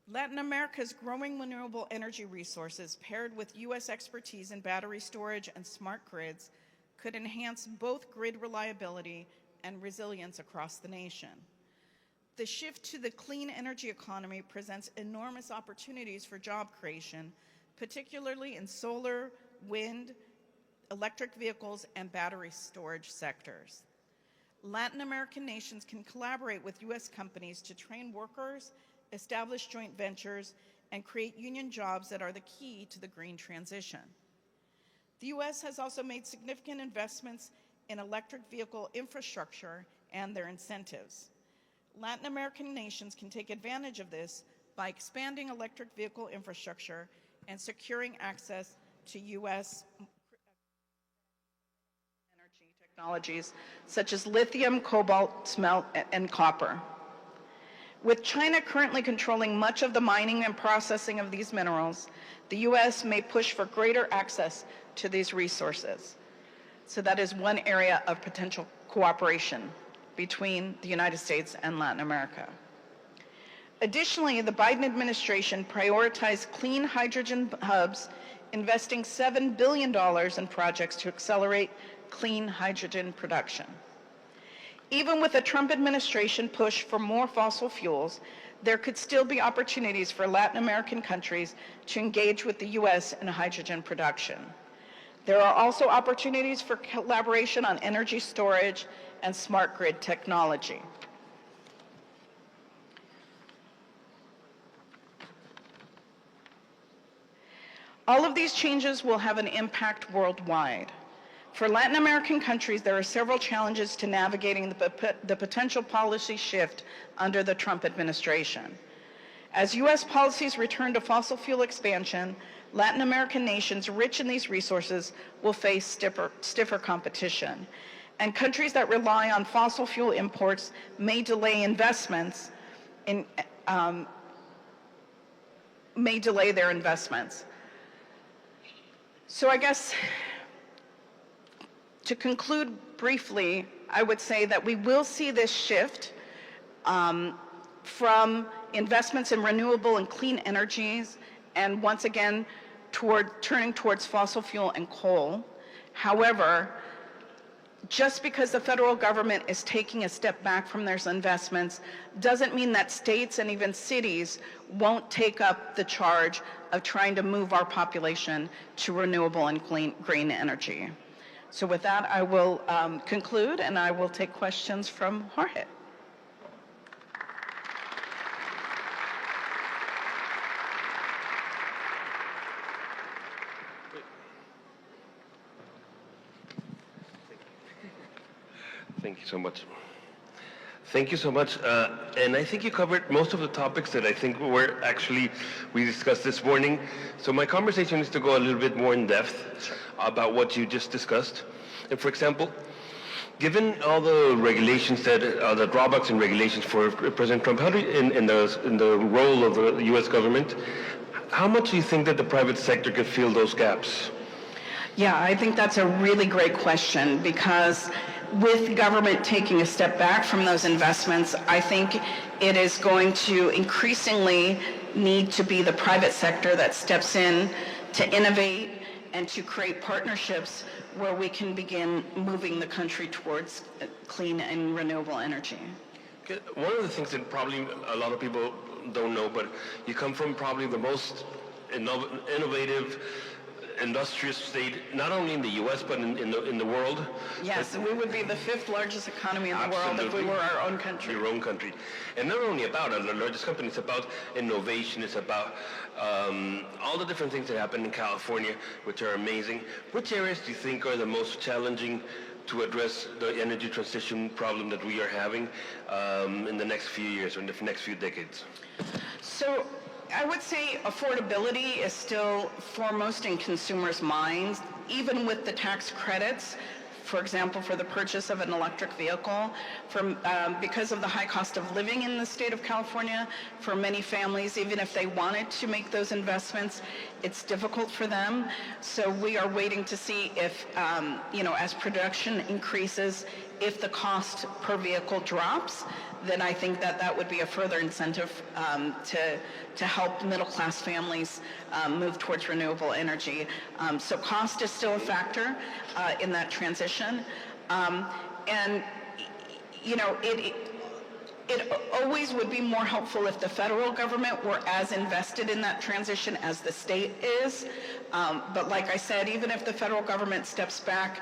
Latin America's growing renewable energy resources paired with U.S. expertise in battery storage and smart grids could enhance both grid reliability and resilience across the nation. The shift to the clean energy economy presents enormous opportunities for job creation, particularly in solar, wind, electric vehicles, and battery storage sectors. Latin American nations can collaborate with U.S. companies to train workers, establish joint ventures, and create union jobs that are the key to the green transition. The U.S. has also made significant investments in electric vehicle infrastructure and their incentives. Latin American nations can take advantage of this by expanding electric vehicle infrastructure and securing access to U.S. energy technologies such as lithium, cobalt, smelt, and copper. With China currently controlling much of the mining and processing of these minerals, the U.S. may push for greater access to these resources. So that is one area of potential cooperation between the United States and Latin America. Additionally, the Biden administration prioritized clean hydrogen hubs, investing $7 billion in projects to accelerate clean hydrogen production. Even with the Trump administration push for more fossil fuels, there could still be opportunities for Latin American countries to engage with the U.S. in hydrogen production. There are also opportunities for collaboration on energy storage and smart grid technology. All of these changes will have an impact worldwide. For Latin American countries, there are several challenges to navigating the potential policy shift under the Trump administration. As U.S. policies return to fossil fuel expansion, Latin American nations rich in these resources will face stiffer competition. And countries that rely on fossil fuel imports may delay investments may delay their investments. So I guess to conclude briefly, I would say that we will see this shift from investments in renewable and clean energies and once again turning towards fossil fuel and coal. However, just because the federal government is taking a step back from those investments doesn't mean that states and even cities won't take up the charge of trying to move our population to renewable and green energy. So with that, I will conclude, and I will take questions from Jorge.
Thank you so much. Thank you so much. And I think you covered most of the topics that I think we discussed this morning. So my conversation is to go a little bit more in depth about what you just discussed. And for example, given all the regulations the drawbacks and regulations for President Trump, how do you, in the role of the U.S. government, how much do you think that the private sector could fill those gaps?
Yeah, I think that's a really great question, because with government taking a step back from those investments, I think it is going to increasingly need to be the private sector that steps in to innovate and to create partnerships where we can begin moving the country towards clean and renewable energy.
One of the things that probably a lot of people don't know, but you come from probably the most innovative, industrious state, not only in the U.S., but in the world.
Yes, and we would be the 5th largest economy in the world if we were our own country.
Your own country. And not only about the largest company, it's about innovation, it's about all the different things that happen in California, which are amazing. Which areas do you think are the most challenging to address the energy transition problem that we are having in the next few years or in the next few decades?
So I would say affordability is still foremost in consumers' minds. Even with the tax credits for example, for the purchase of an electric vehicle. Because of the high cost of living in the state of California, for many families, even if they wanted to make those investments, it's difficult for them. So we are waiting to see if, as production increases, if the cost per vehicle drops, then I think that would be a further incentive to help middle-class families move towards renewable energy. So cost is still a factor in that transition. It always would be more helpful if the federal government were as invested in that transition as the state is. But like I said, even if the federal government steps back,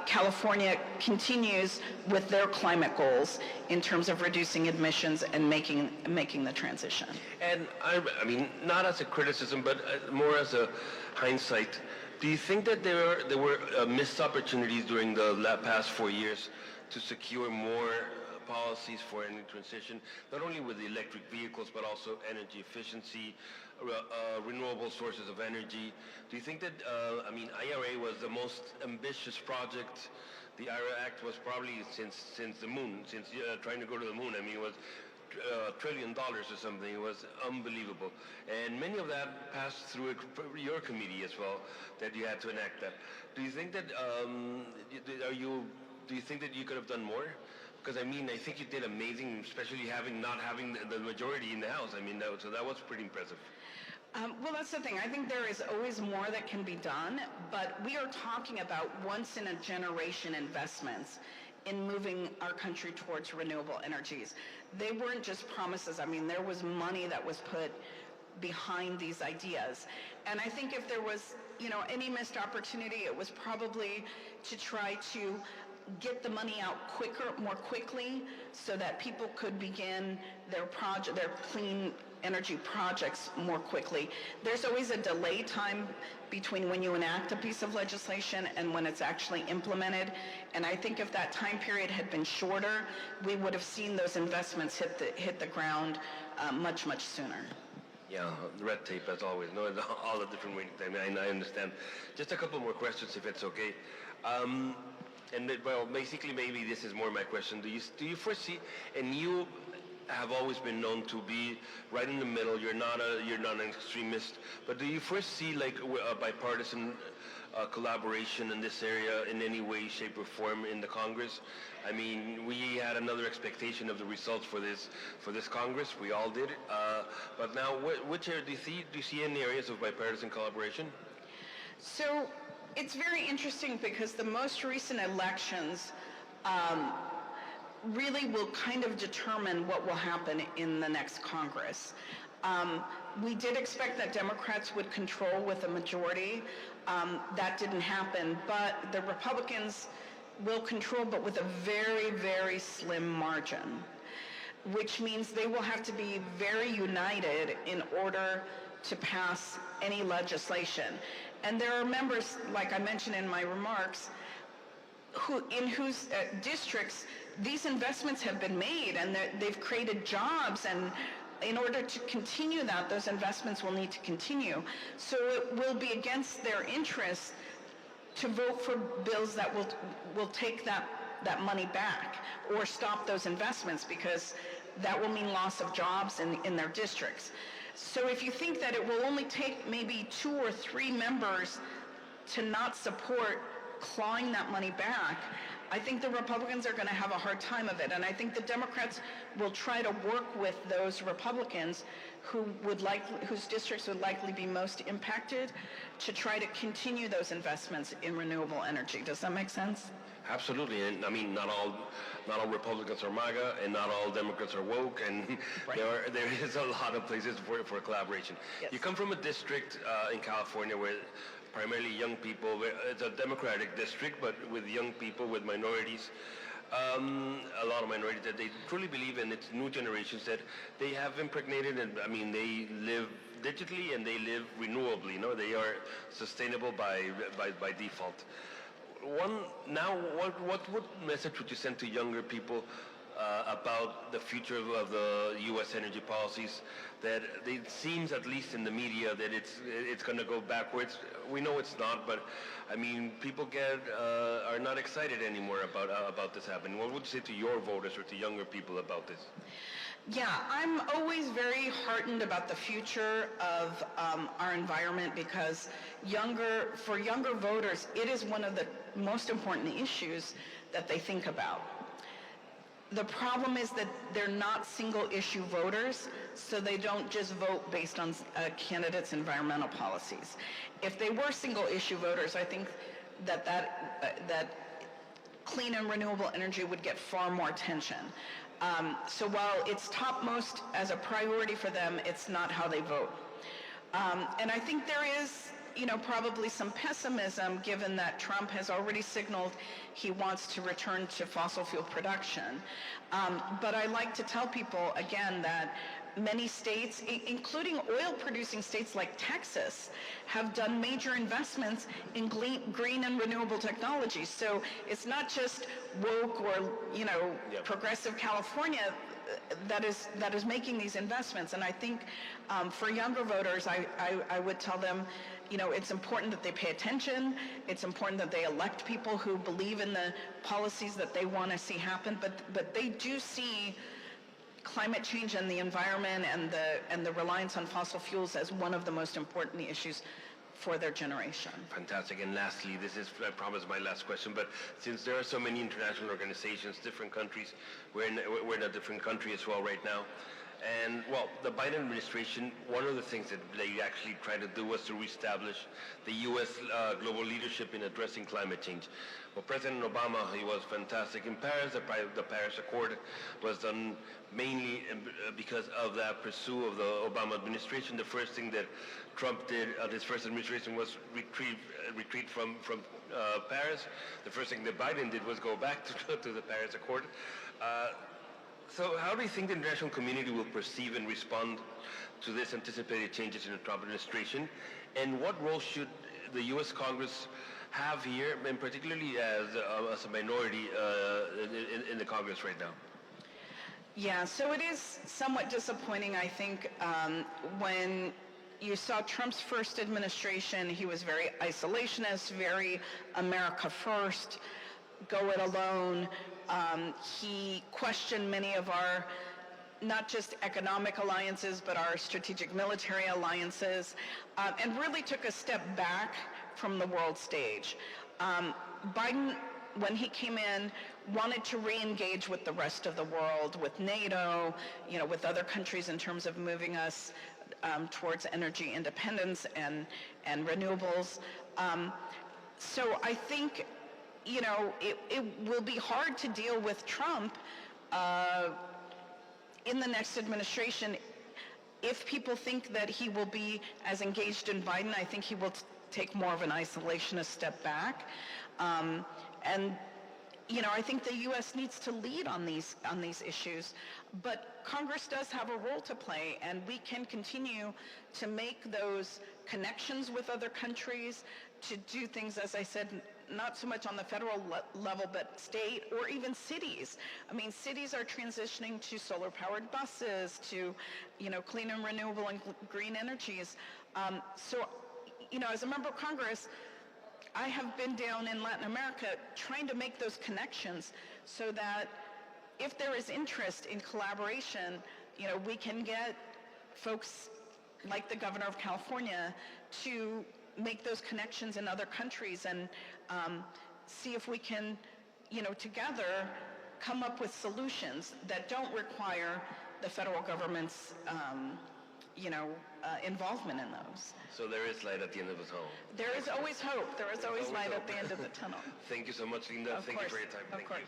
California continues with their climate goals in terms of reducing emissions and making the transition.
And I mean, not as a criticism, but more as a hindsight, do you think that there were missed opportunities during the past 4 years to secure more policies for energy transition, not only with the electric vehicles, but also energy efficiency, renewable sources of energy? Do you think that, IRA was the most ambitious project? The IRA Act was probably since the moon, since trying to go to the moon. I mean, it was $1 trillion or something. It was unbelievable. And many of that passed through your committee as well, that you had to enact that. Do you think that, do you think that you could have done more? Because I think you did amazing, especially not having the majority in the House. So that was pretty impressive.
Well, that's the thing. I think there is always more that can be done, but we are talking about once-in-a-generation investments in moving our country towards renewable energies. They weren't just promises. There was money that was put behind these ideas. And I think if there was, any missed opportunity, it was probably to try to get the money out more quickly, so that people could begin their clean energy projects more quickly. There's always a delay time between when you enact a piece of legislation and when it's actually implemented. And I think if that time period had been shorter, we would have seen those investments hit the ground much, much sooner.
Yeah, red tape as always. No, all the different ways. I understand. Just a couple more questions, if it's okay. Basically, maybe this is more my question. Do you foresee, and you have always been known to be right in the middle. You're not an extremist, but do you foresee a bipartisan collaboration in this area in any way, shape, or form in the Congress? We had another expectation of the results for this Congress. We all did. But now, which area do you see any areas of bipartisan collaboration?
So it's very interesting because the most recent elections really will kind of determine what will happen in the next Congress. We did expect that Democrats would control with a majority. That didn't happen, but the Republicans will control, but with a very, very slim margin, which means they will have to be very united in order to pass any legislation. And there are members, like I mentioned in my remarks, in whose districts these investments have been made, and they've created jobs, and in order to continue that, those investments will need to continue. So it will be against their interests to vote for bills that will take that money back or stop those investments, because that will mean loss of jobs in their districts. So if you think that it will only take maybe 2 or 3 members to not support clawing that money back, I think the Republicans are going to have a hard time of it. And I think the Democrats will try to work with those Republicans whose districts would likely be most impacted to try to continue those investments in renewable energy. Does that make sense?
Absolutely, and not all Republicans are MAGA, and not all Democrats are woke, and right. there is a lot of places for collaboration. Yes. You come from a district in California where primarily young people. It's a Democratic district, but with young people, with minorities. A lot of minorities that they truly believe in. It's new generations that they have impregnated, and they live digitally and they live renewably. They are sustainable by default. What message would you send to younger people about the future of the U.S. energy policies, that it seems, at least in the media, that it's going to go backwards. We know it's not, but I mean, people are not excited anymore about this happening. What would you say to your voters or to younger people about this?
Yeah, I'm always very heartened about the future of our environment, because for younger voters, it is one of the most important issues that they think about. The problem is that they're not single-issue voters, so they don't just vote based on a candidate's environmental policies. If they were single-issue voters, I think that clean and renewable energy would get far more attention. So while it's topmost as a priority for them, it's not how they vote. And I think there is, probably some pessimism, given that Trump has already signaled he wants to return to fossil fuel production. But I like to tell people, again, that many states, including oil-producing states like Texas, have done major investments in green and renewable technologies. So it's not just woke or, progressive California that is making these investments. And I think for younger voters, I would tell them, it's important that they pay attention. It's important that they elect people who believe in the policies that they want to see happen. But they do see climate change and the environment and the reliance on fossil fuels as one of the most important issues for their generation.
Fantastic. And lastly, this is, I promise, my last question, but since there are so many international organizations, different countries, we're in a different country as well right now. And, well, the Biden administration, one of the things that they actually tried to do was to reestablish the U.S. Global leadership in addressing climate change. Well, President Obama, he was fantastic in Paris. The Paris Accord was done mainly because of that pursuit of the Obama administration. The first thing that Trump did at his first administration was retreat from Paris. The first thing that Biden did was go back to the Paris Accord. So how do you think the international community will perceive and respond to this anticipated changes in the Trump administration? And what role should the U.S. Congress have here, and particularly as a minority in the Congress right now?
Yeah, so it is somewhat disappointing, I think, when you saw Trump's first administration. He was very isolationist, very America first, go it alone. He questioned many of our, not just economic alliances, but our strategic military alliances, and really took a step back from the world stage. Biden, when he came in, wanted to re-engage with the rest of the world, with NATO, with other countries in terms of moving us towards energy independence and renewables. So I think, it will be hard to deal with Trump in the next administration. If people think that he will be as engaged in Biden, I think he will take more of an isolationist step back. And I think the U.S. needs to lead on these issues, but Congress does have a role to play, and we can continue to make those connections with other countries, to do things, as I said, not so much on the federal level, but state or even cities. I mean, cities are transitioning to solar-powered buses, to, clean and renewable and green energies. So, as a member of Congress, I have been down in Latin America trying to make those connections so that if there is interest in collaboration, we can get folks like the governor of California to make those connections in other countries and see if we can, together come up with solutions that don't require the federal government's, involvement in those.
So there is light at the end of the tunnel.
There is always hope. There is always light at the end of the tunnel.
Thank you so much, Linda. Thank you for your time.
Of course.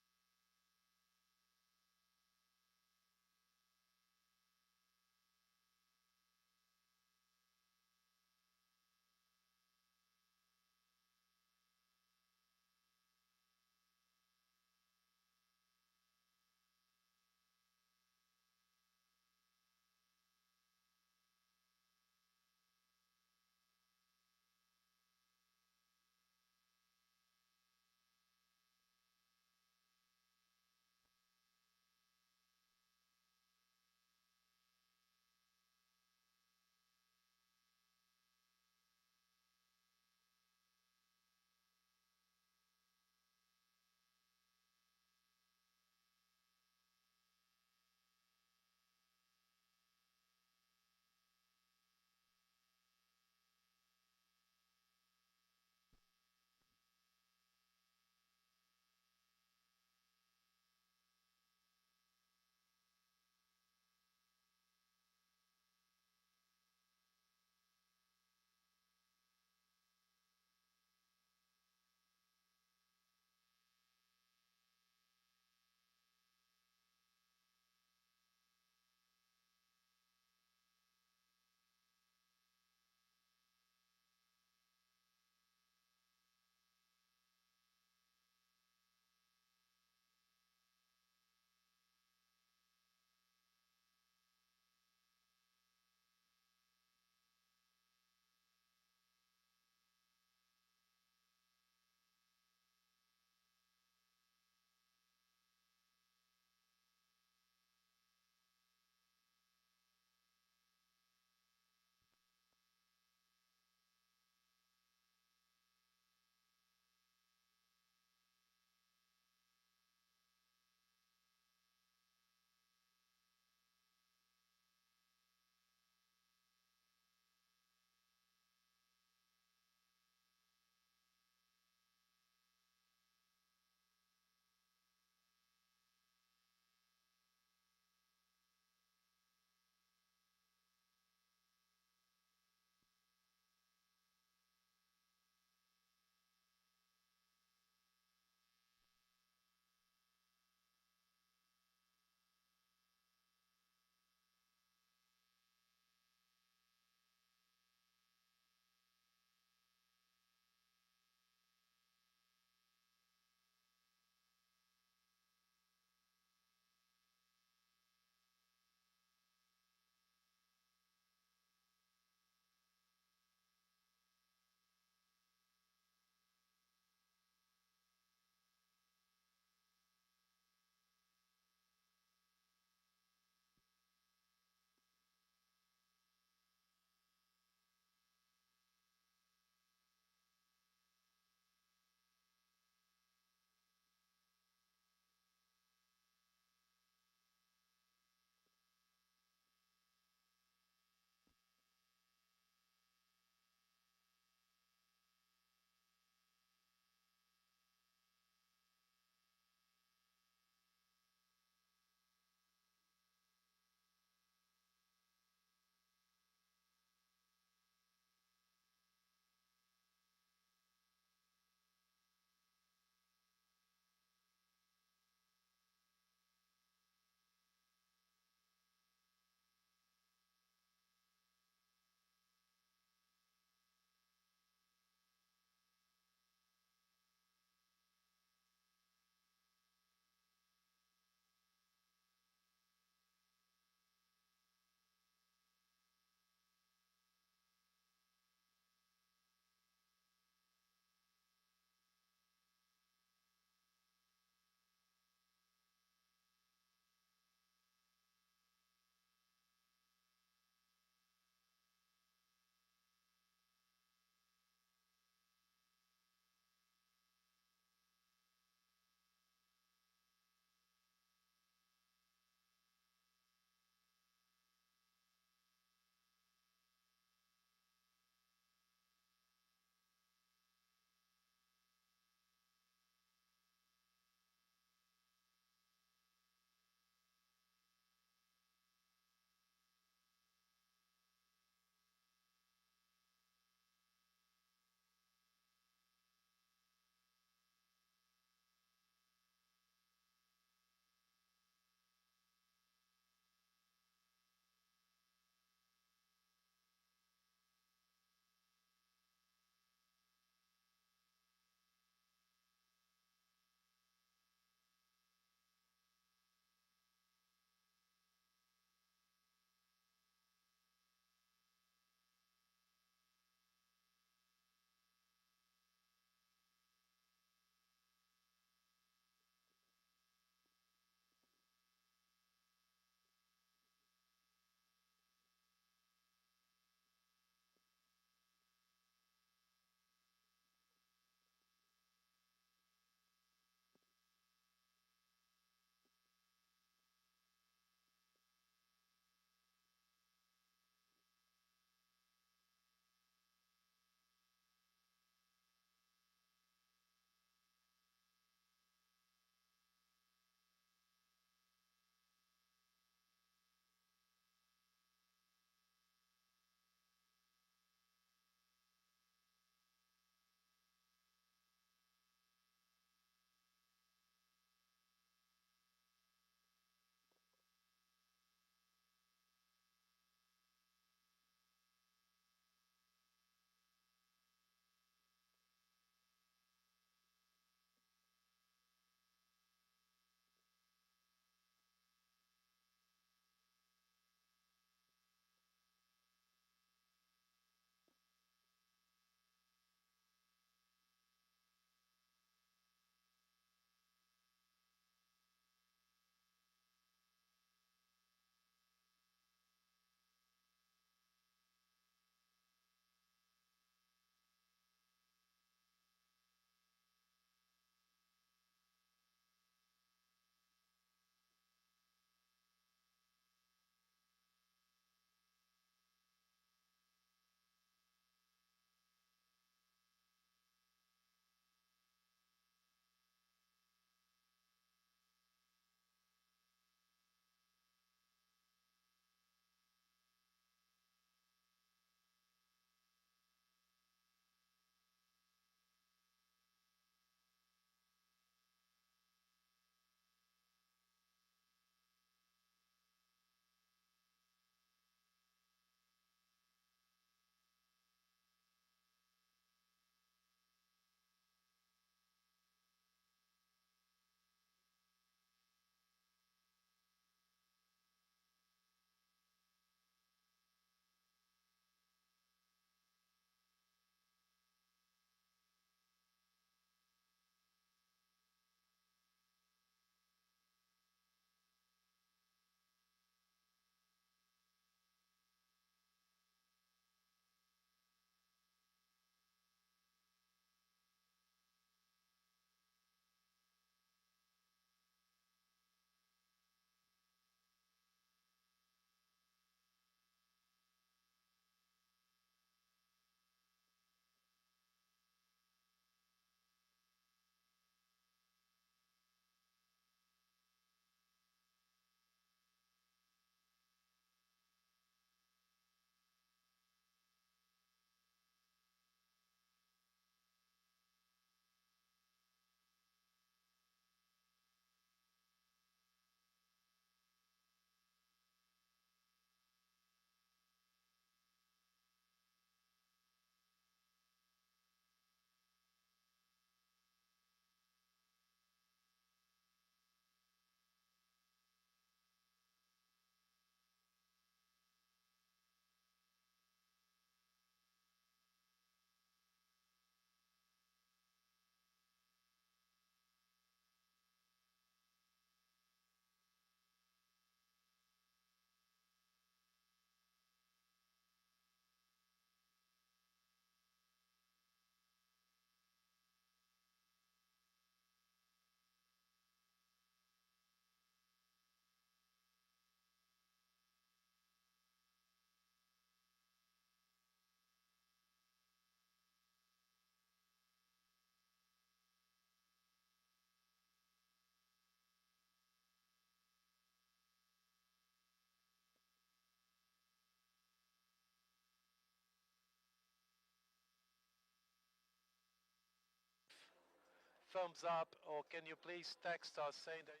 thumbs up, or can you please text us saying that.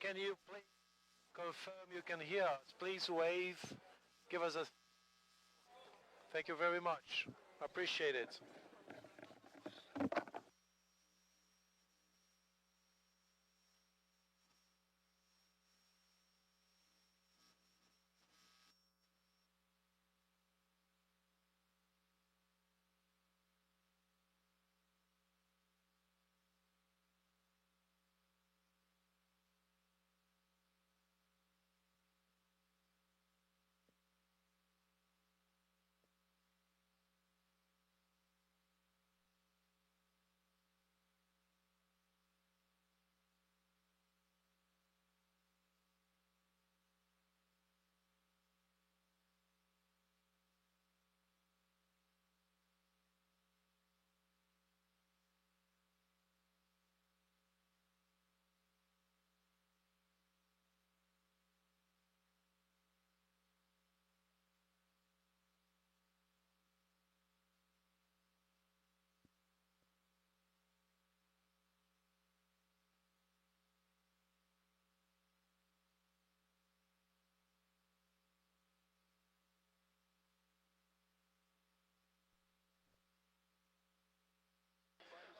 Can you please confirm you can hear us? Please wave. Give us a. Thank you very much. Appreciate it.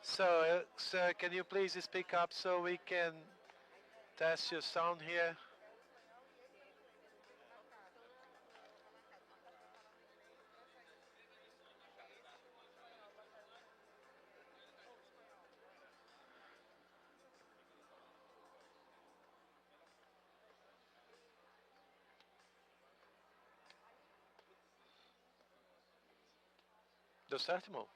So, sir, can you please speak up so we can test your sound here? Deu certo, irmão?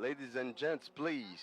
Ladies and gents, please.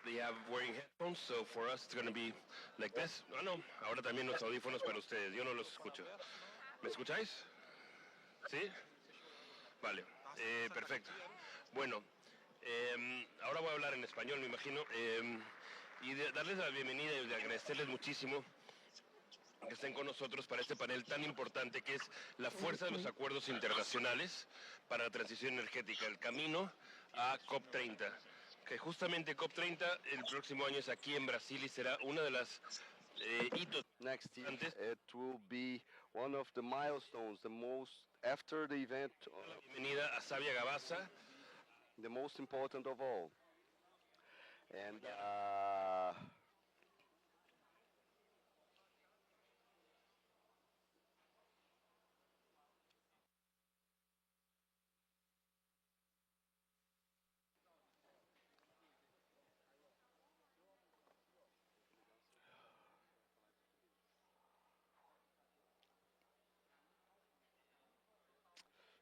they have wearing headphones, so for us it's going to be like this. No, ahora también los audífonos para ustedes, yo no los escucho. ¿Me escucháis? ¿Sí? Vale, perfecto. Bueno, ahora voy a hablar en español, me imagino, y darles la bienvenida y de agradecerles muchísimo que estén con nosotros para este panel tan importante que es la fuerza de los acuerdos internacionales para la transición energética, el camino a COP30. Que justamente COP30 el próximo año es aquí en Brasil y será una de las hitos.
Next year, it will be one of the milestones, the most, after the event,
Bienvenida a Sabia Gabasa,
the most important of all. And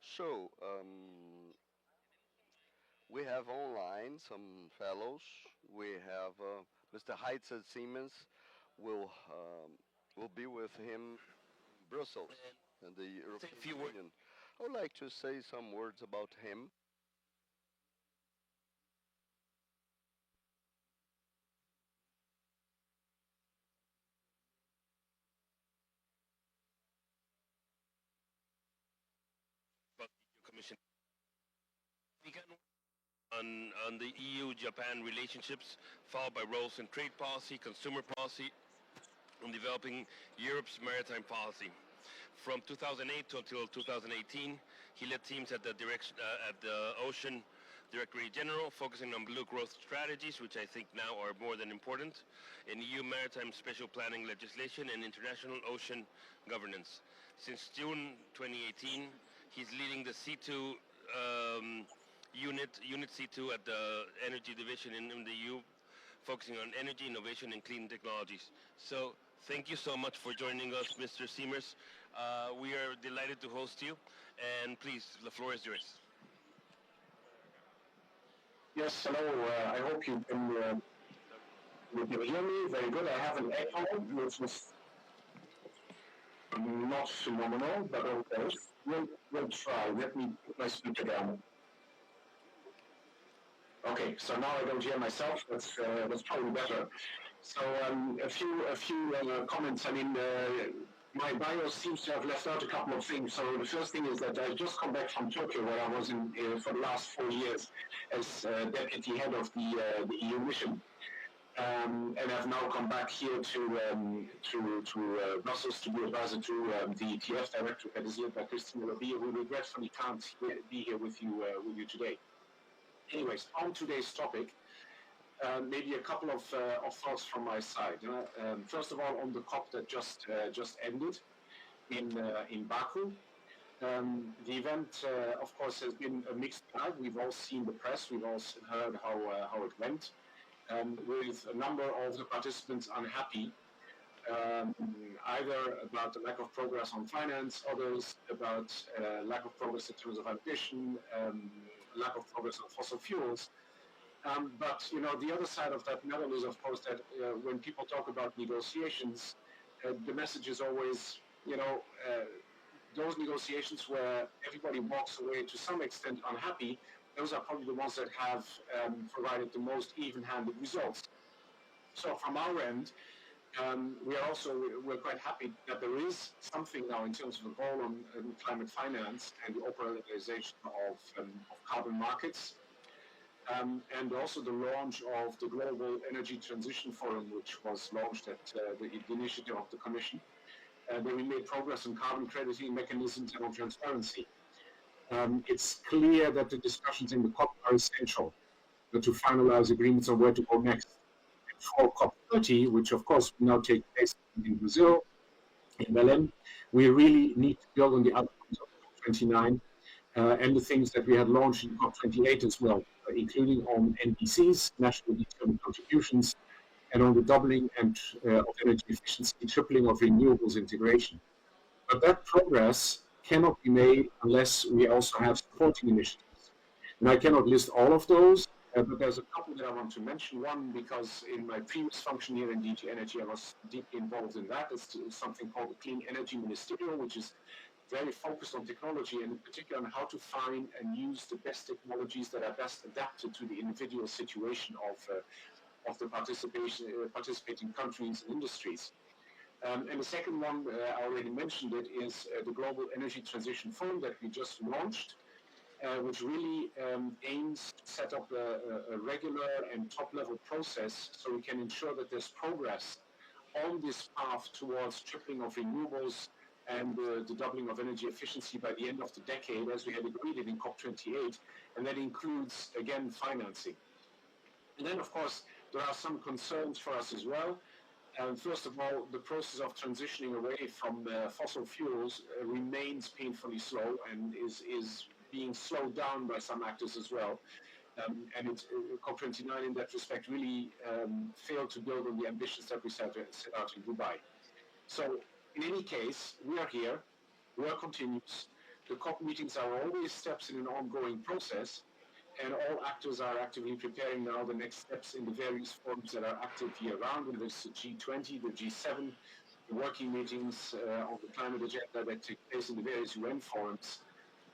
so, we have online some fellows. We have Mr. Heitz at Siemens will be with him in Brussels and the European Union. I would like to say some words about him.
Commission on the EU-Japan relationships, followed by roles in trade policy, consumer policy, and developing Europe's maritime policy. From 2008 until 2018, he led teams at the Ocean Directorate General, focusing on blue growth strategies, which I think now are more than important, in EU maritime special planning legislation and international ocean governance. Since June 2018, he's leading the C2 Unit C2 at the Energy Division in the EU, focusing on energy, innovation, and clean technologies. So thank you so much for joining us, Mr. Siemers. We are delighted to host you, and please, the floor is yours.
Yes, hello. I hope you can hear me very good. I have an echo, which is not phenomenal, but okay. We'll try. Let me put my speaker down. Okay, so now I don't hear myself. That's probably better. So a few comments. I mean, my bio seems to have left out a couple of things. So the first thing is that I just come back from Tokyo, where I was in for the last 4 years as deputy head of the EU mission. And I've now come back here to Brussels to be advisor to the ETF director that is led by Christine Labia, who regretfully can't be here with you today. Anyways, on today's topic, maybe a couple of thoughts from my side. First of all, on the COP that just ended in Baku. The event, of course, has been a mixed bag. We've all seen the press. We've all heard how it went. With a number of the participants unhappy, either about the lack of progress on finance, others about lack of progress in terms of ambition, lack of progress on fossil fuels. But, the other side of that medal is, of course, that when people talk about negotiations, the message is always, those negotiations where everybody walks away to some extent unhappy, those are probably the ones that have provided the most even-handed results. So from our end, we're quite happy that there is something now in terms of a goal on climate finance and the operationalization of carbon markets, and also the launch of the Global Energy Transition Forum, which was launched at the initiative of the Commission, where we made progress on carbon crediting mechanisms and on transparency. It's clear that the discussions in the COP are essential to finalize agreements on where to go next. And for COP30, which of course will now take place in Brazil, in Belém, we really need to build on the outcomes of COP29 and the things that we had launched in COP28 as well, including on NDCs, national determined contributions, and on the doubling of energy efficiency, tripling of renewables integration. But that progress cannot be made unless we also have supporting initiatives. And I cannot list all of those, But there's a couple that I want to mention. One, because in my previous function here in DG Energy, I was deeply involved in that. It's something called the Clean Energy Ministerial, which is very focused on technology and in particular on how to find and use the best technologies that are best adapted to the individual situation of the participating countries and industries. And the second one, I already mentioned it, is the Global Energy Transition Fund that we just launched, which really aims to set up a regular and top-level process so we can ensure that there's progress on this path towards tripling of renewables and the doubling of energy efficiency by the end of the decade, as we had agreed in COP28, and that includes, again, financing. And then, of course, there are some concerns for us as well. First of all, the process of transitioning away from fossil fuels remains painfully slow and is being slowed down by some actors as well. And COP29 in that respect really failed to build on the ambitions that we set out in Dubai. So in any case, we are here, work continues. The COP meetings are always steps in an ongoing process, and all actors are actively preparing now the next steps in the various forums that are active year-round, whether it's the G20, the G7, the working meetings on the climate agenda that take place in the various UN forums,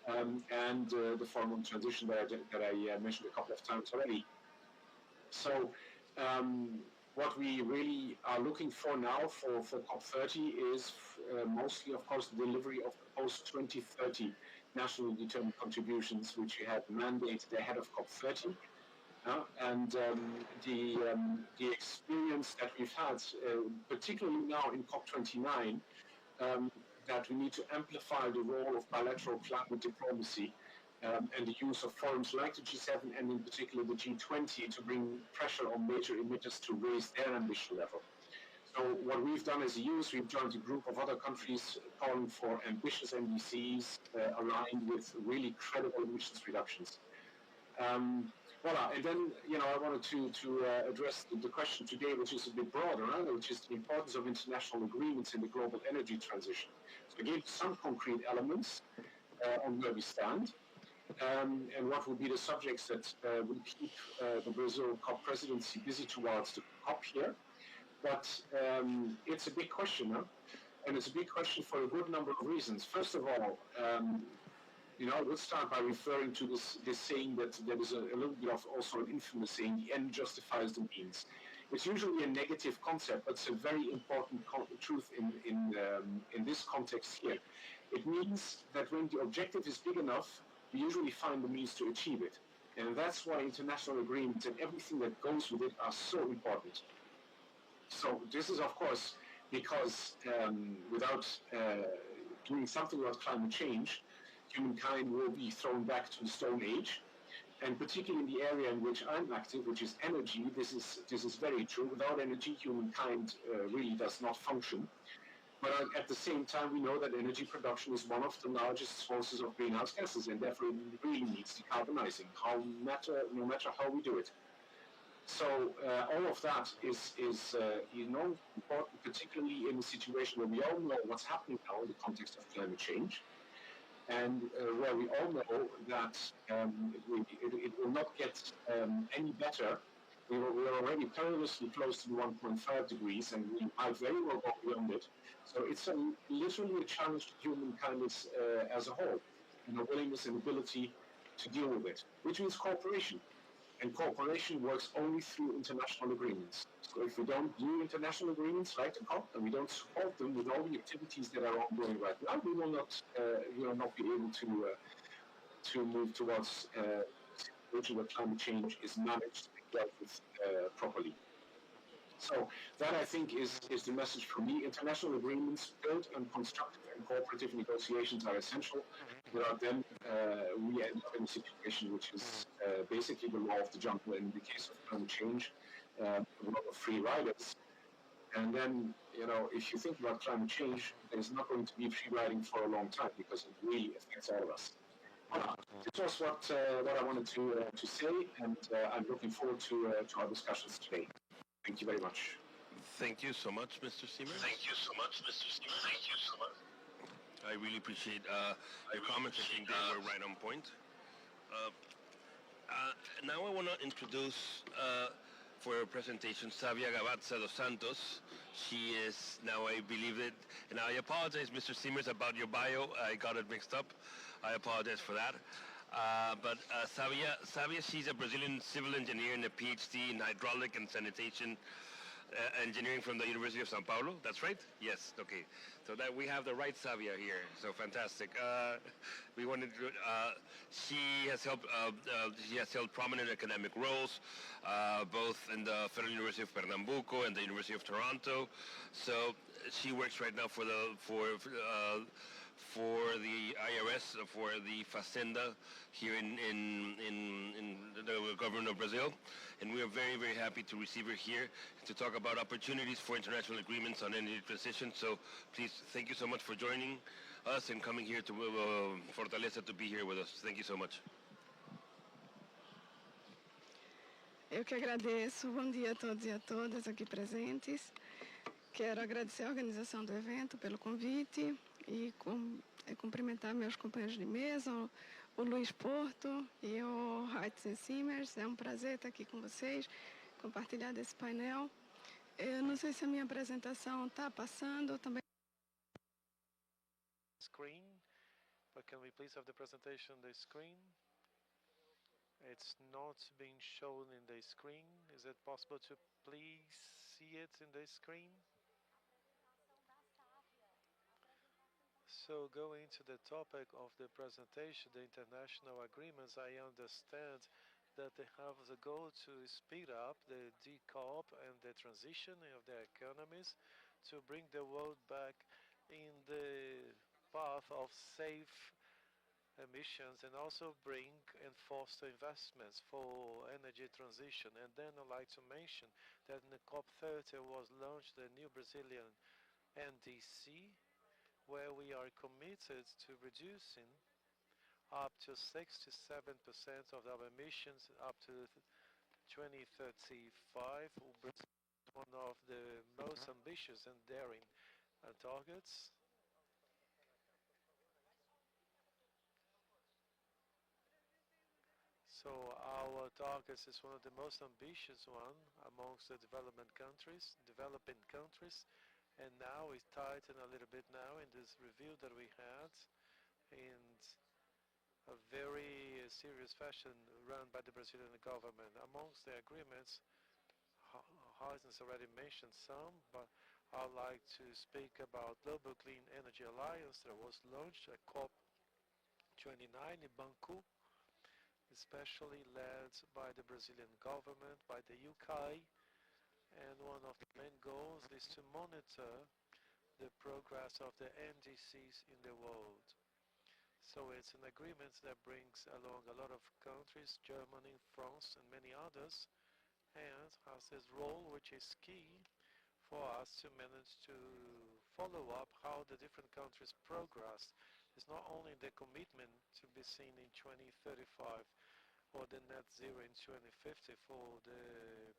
and the forum on transition that I mentioned a couple of times already. So what we really are looking for now for COP30 is mostly, of course, the delivery of the post-2030 nationally determined contributions, which we had mandated ahead of COP30. And the experience that we've had, particularly now in COP29, that we need to amplify the role of bilateral climate diplomacy and the use of forums like the G7 and in particular the G20 to bring pressure on major emitters to raise their ambition level. So what we've done as a EU is we've joined a group of other countries calling for ambitious NDCs aligned with really credible emissions reductions. Voila, and then, I wanted to address the question today, which is a bit broader, which is the importance of international agreements in the global energy transition. So I gave some concrete elements on where we stand, and what will be the subjects that will keep the Brazil COP presidency busy towards the COP here. But it's a big question, and it's a big question for a good number of reasons. First of all, we'll start by referring to this saying that there is a little bit of also an infamous saying, the end justifies the means. It's usually a negative concept, but it's a very important truth in this context here. It means that when the objective is big enough, we usually find the means to achieve it. And that's why international agreements and everything that goes with it are so important. So this is, of course, because without doing something about climate change, humankind will be thrown back to the Stone Age, and particularly in the area in which I'm active, which is energy, this is very true. Without energy, humankind really does not function. But at the same time, we know that energy production is one of the largest sources of greenhouse gases, and therefore it really needs decarbonizing, no matter how we do it. So all of that is important, particularly in a situation where we all know what's happening now in the context of climate change, and where we all know that it will not get any better. We are already perilously close to the 1.5 degrees, and we might very well go beyond it. So it's literally a challenge to humankind as a whole, and a willingness and ability to deal with it, which means cooperation. And cooperation works only through international agreements. So if we don't do international agreements like the COP, and we don't support them with all the activities that are ongoing right now, we will not be able to move towards a situation where climate change is managed and dealt with properly. So that, I think, is the message for me. International agreements built on constructive and cooperative negotiations are essential. Without them, we end up in a situation which is basically the law of the jungle. In the case of climate change, a lot of free riders. And then, if you think about climate change, there's not going to be free riding for a long time because it really affects all of us. This was what I wanted to say, and I'm looking forward to our discussions today. Thank you very much.
Thank you so much, Mr. Siemens.
Thank you so much, Mr. Stevens. Thank you so much.
I really appreciate your comments. I think they were right on point. Now I want to introduce for her presentation Savia Gavazza dos Santos. She is now, I believe it, and I apologize, Mr. Siemers, about your bio. I got it mixed up. I apologize for that. But Savia, she's a Brazilian civil engineer and a PhD in hydraulic and sanitation engineering from the University of São Paulo. That's right? Yes. Okay. So that we have the right Savia here. So fantastic. We wanted to. She has held prominent academic roles, both in the Federal University of Pernambuco and the University of Toronto. So she works right now for the IRS, for the Fazenda here in the Government of Brazil. And we are very, very happy to receive her here to talk about opportunities for international agreements on energy transition. So please, thank you so much for joining us and coming here to Fortaleza to be here with us. Thank you so much.
Eu que agradeço. Bom dia a todos e a todas aqui presentes. Quero agradecer a organização do evento pelo convite e cumprimentar meus companheiros de mesa, o Luiz Porto e o Heitz Siemers. É um prazer estar aqui com vocês, compartilhar desse painel. Eu não sei se a minha apresentação está passando também.
Screen, but can we please have the presentation on the screen? It's not being shown in the screen. Is it possible to please see it in the screen? So going to the topic of the presentation, the international agreements, I understand that they have the goal to speed up the decarb and the transition of their economies to bring the world back in the path of safe emissions and also bring and foster investments for energy transition. And then I'd like to mention that in the COP30 was launched the new Brazilian NDC, where we are committed to reducing up to 67% of our emissions up to 2035. Brazil is one of the most ambitious and daring targets. So our targets is one of the most ambitious one amongst the developing countries, and now it's tightened a little bit now in this review that we had in a very serious fashion run by the Brazilian government. Amongst the agreements, Heisens already mentioned some, but I'd like to speak about Global Clean Energy Alliance that was launched at COP29 in Banco, especially led by the Brazilian government, by the UK, and one of the main goals is to monitor the progress of the NDCs in the world. So it's an agreement that brings along a lot of countries, Germany, France, and many others, and has this role which is key for us to manage to follow up how the different countries progress. It's not only the commitment to be seen in 2035 or the net zero in 2050 for the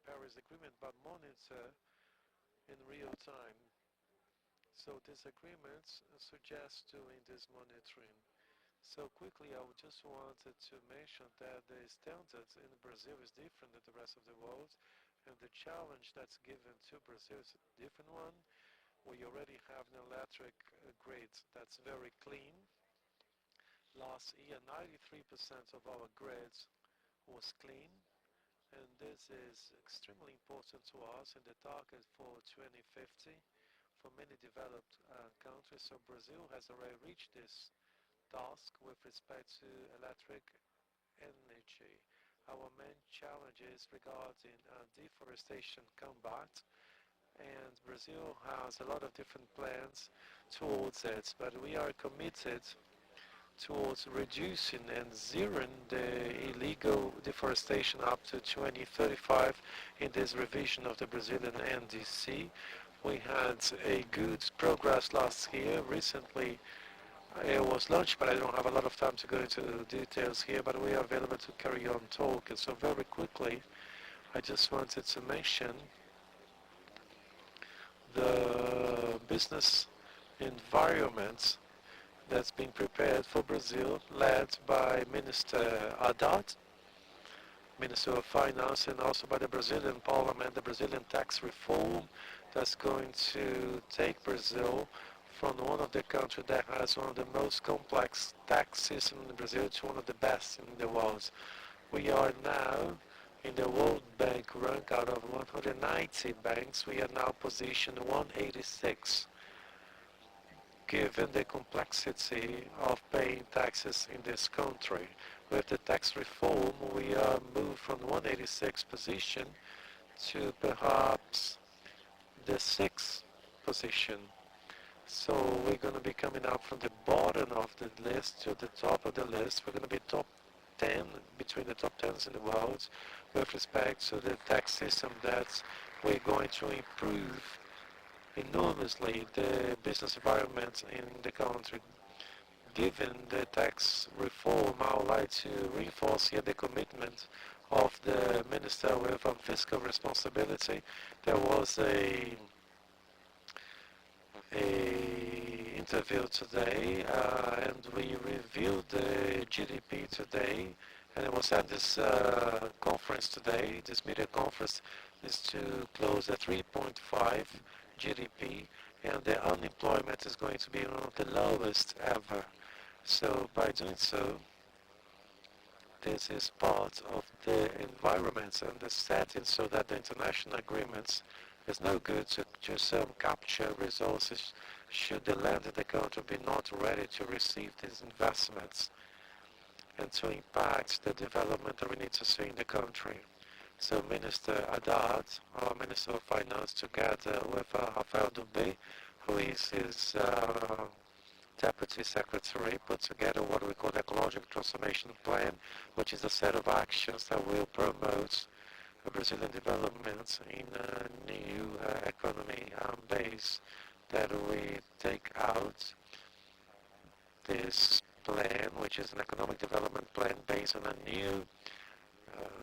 Paris Agreement, but monitor in real time. So these agreements suggest doing this monitoring. So quickly, I just wanted to mention that the standards in Brazil is different than the rest of the world, and the challenge that's given to Brazil is a different one. We already have an electric grid that's very clean. Last year, 93% of our grids was clean, and this is extremely important to us in the target for 2050 for many developed countries. So Brazil has already reached this task with respect to electric energy. Our main challenges regarding deforestation combat, and Brazil has a lot of different plans towards it, but we are committed towards reducing and zeroing the illegal deforestation up to 2035 in this revision of the Brazilian NDC. We had a good progress last year. Recently it was launched, but I don't have a lot of time to go into the details here, but we are available to carry on talk. And so very quickly, I just wanted to mention the business environment that's being prepared for Brazil, led by Minister Haddad. Minister of Finance and also by the Brazilian Parliament, the Brazilian tax reform that's going to take Brazil from one of the countries that has one of the most complex tax systems in Brazil to one of the best in the world. We are now in the World Bank rank out of 190 banks. We are now positioned 186, given the complexity of paying taxes in this country. With the tax reform, we are moved from 186 position to perhaps the 6th position. So we're going to be coming up from the bottom of the list to the top of the list. We're going to be top 10, between the top 10s in the world with respect to the tax system that we're going to improve enormously the business environment in the country. Given the tax reform, I would like to reinforce here the commitment of the minister with fiscal responsibility. There was a interview today, and we reviewed the GDP today, and it was at this conference today. This media conference is to close at 3.5 GDP, and the unemployment is going to be one of the lowest ever. So by doing so, this is part of the environment and the setting so that the international agreements is no good to just capture resources should the land in the country be not ready to receive these investments and to impact the development that we need to see in the country. So Minister Haddad, our Minister of Finance, together with Rafael Dubé, who is his Deputy Secretary, put together what we call the Ecological Transformation Plan, which is a set of actions that will promote Brazilian development in a new economy base, that we take out this plan, which is an economic development plan based on a new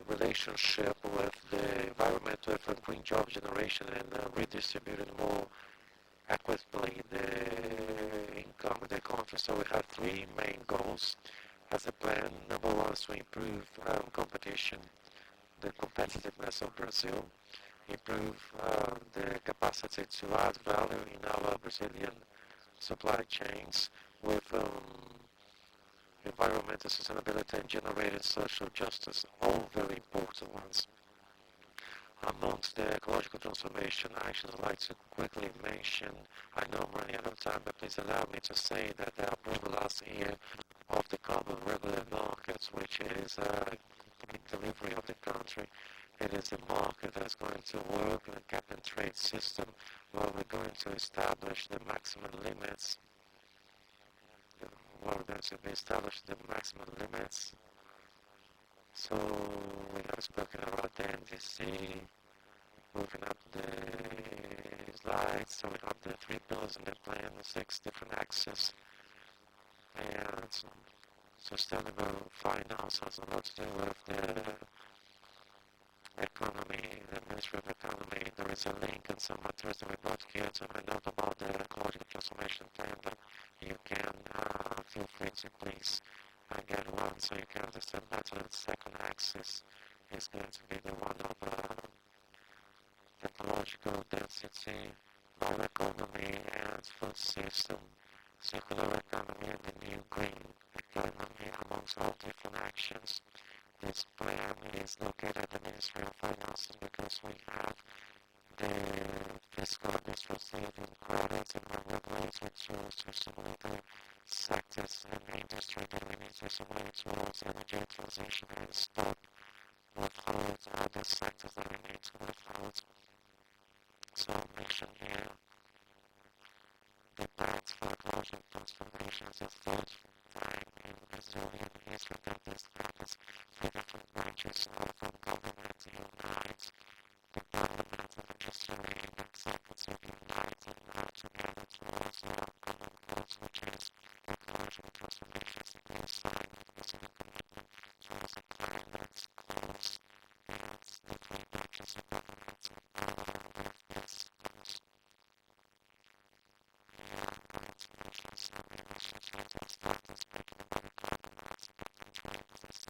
relationship with the environment, with a green job generation and redistributing more equitably the income in the country. So we have three main goals as a plan. Number one is to improve competition, the competitiveness of Brazil, improve the capacity to add value in our Brazilian supply chains with environmental sustainability and generated social justice, all very important ones. Amongst the ecological transformation actions, I'd like to quickly mention, I know I'm running out of time, but please allow me to say that the approval last year of the carbon regular markets, which is a delivery of the country, it is a market that's going to work in a cap and trade system where we're going to establish the maximum limits. So we have spoken about the NDC, moving up the slides. So we have the 3 pillars in the plan, the 6 different axes, and sustainable finance has a lot to do with the economy, the Ministry of Economy. There is a link in some materials that we brought here to find out about the ecological transformation plan, but you can feel free to please get one so you can understand better. The second axis is going to be the one of technological density, bioeconomy and food system, circular economy and the new green economy amongst all different actions. This plan is located at the Ministry of Finances because we have the fiscal administrative credits and regulatory tools to stimulate the sectors and industry that we need to stimulate towards energy transition and stop withhold other sectors that we need to withhold. So I'll mention here the Pact for Ecological Transformation is the third time in Brazilian history that this happens. 3 different branches of government unite, the parliament, the judiciary, and the executive unite and work together towards our common goals, which is ecological transformation. So they sign the Brazilian commitment towards the climate goals, and the 3 branches of government with this goals. Great solutions and relationships that started speaking about the carbon rights, but the trade is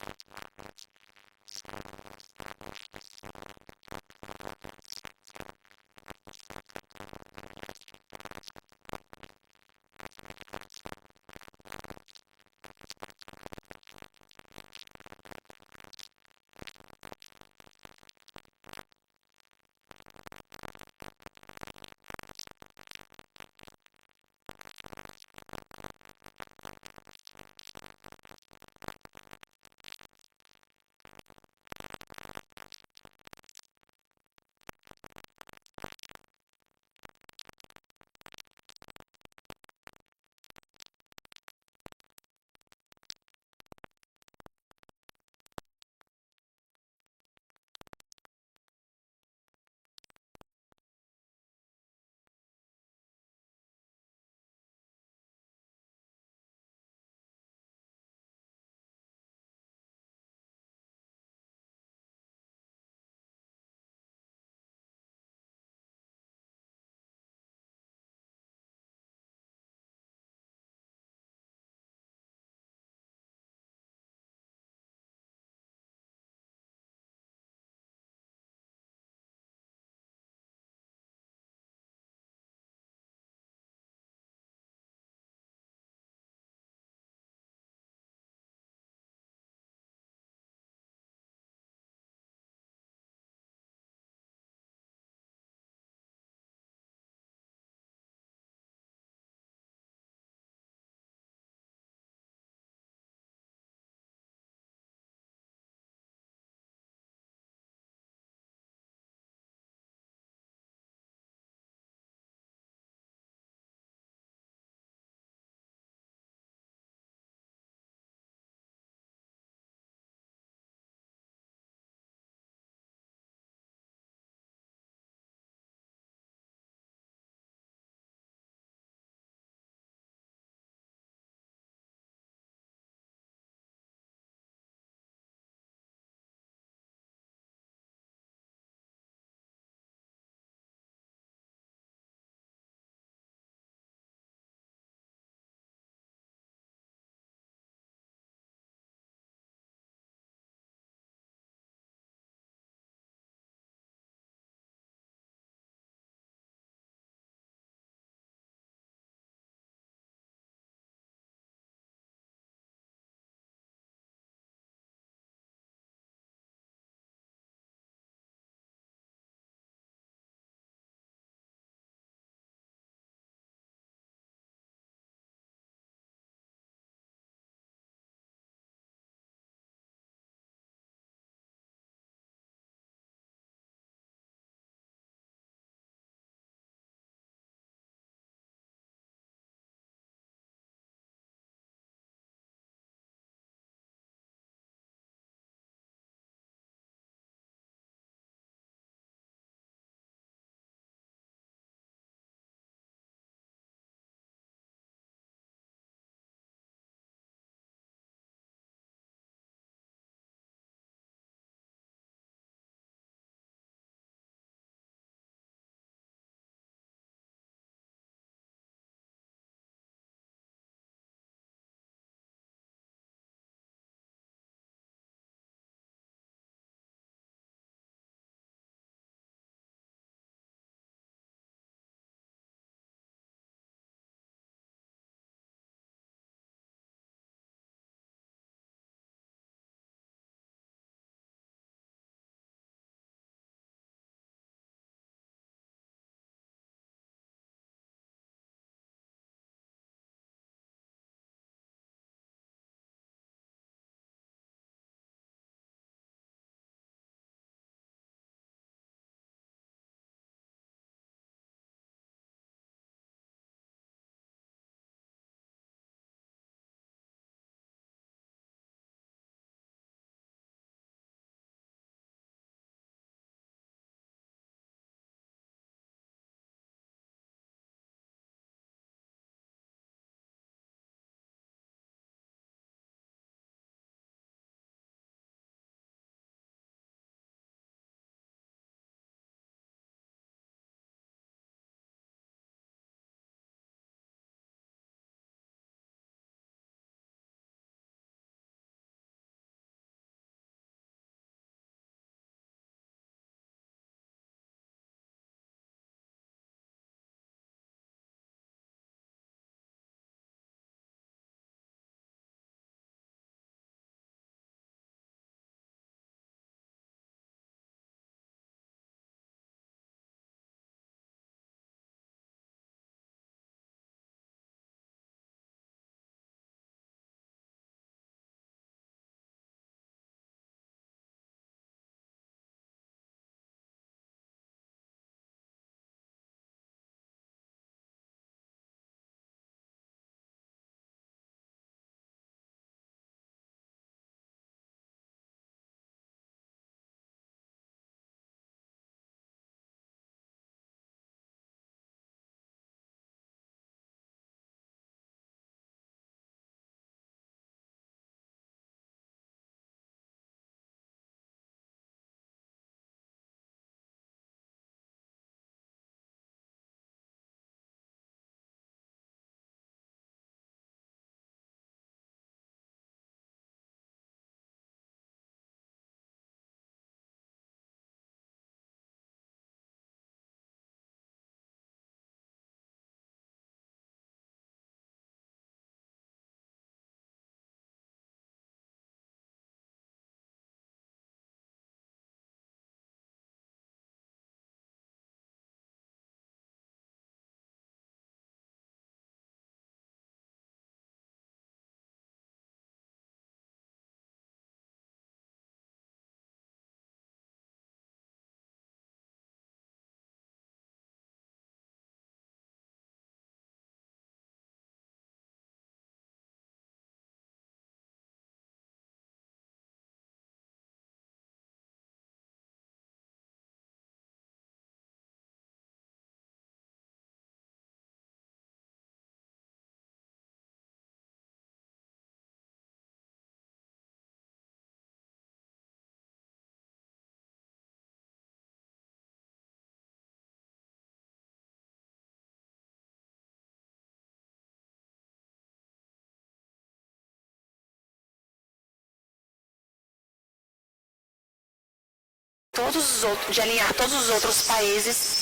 de alinhar todos os outros países.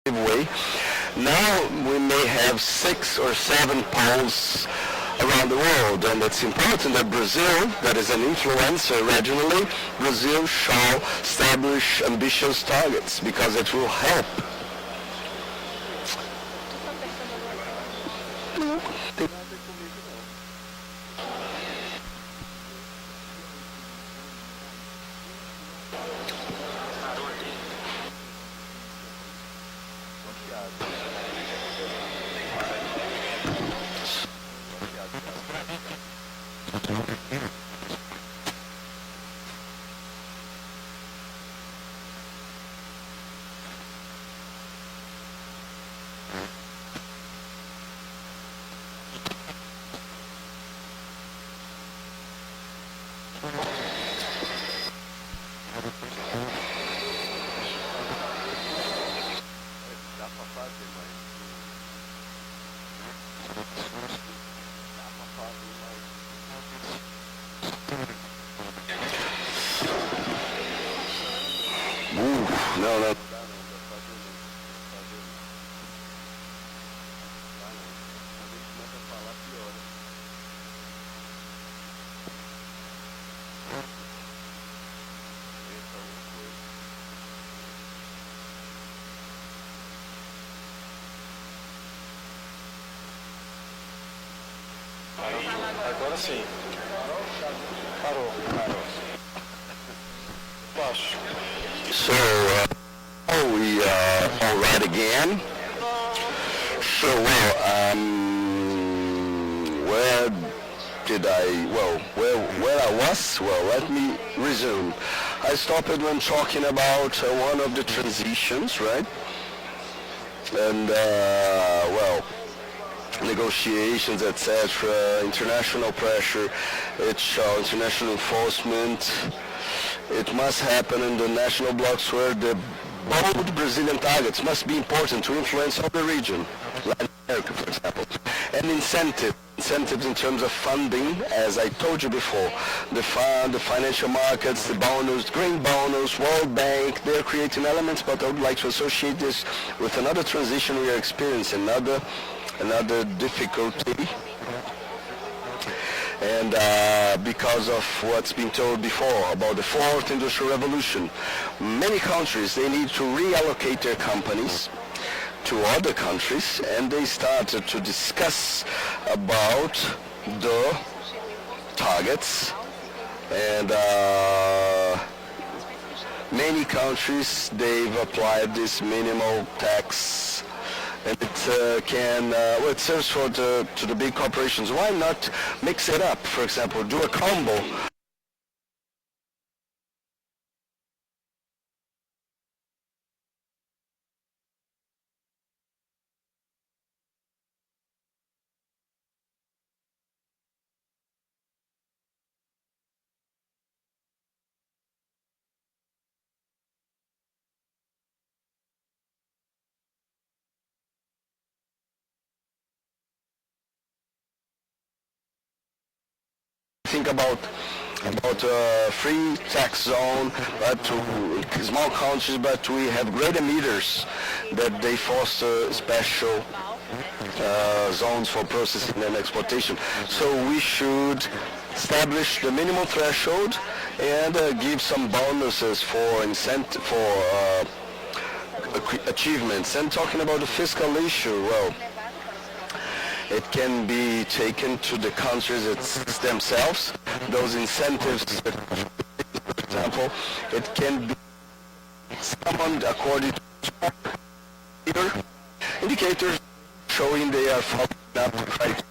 Way. Now we may have 6 or 7 poles around the world, and it's important that Brazil, that is an influencer regionally, Brazil shall establish ambitious targets because it will help. No.
Agora sim. Parou. Baixo.
So, we are all right again. So, where did I, where I was? Well, let me resume. I stopped when talking about one of the transitions, right? And, negotiations, etc., international pressure, international enforcement. It must happen in the national blocks where the bold Brazilian targets must be important to influence other region, Latin America, for example. And incentives in terms of funding, as I told you before, the financial markets, the bonus, green bonus, World Bank, they're creating elements, but I would like to associate this with another transition we are experiencing, another difficulty. And because of what's been told before about the fourth industrial revolution, many countries, they need to reallocate their companies to other countries, and they started to discuss about the targets. And many countries, they've applied this minimal tax, and it serves to the big corporations. Why not mix it up? For example, do a combo. think about free tax zone, but to small countries, but we have great emitters that they foster special zones for processing and exportation. So we should establish the minimum threshold and give some bonuses for incentive for achievements. And talking about the fiscal issue, well, it can be taken to the countries themselves. Those incentives, for example, it can be summoned according to indicators showing they are following up the criteria.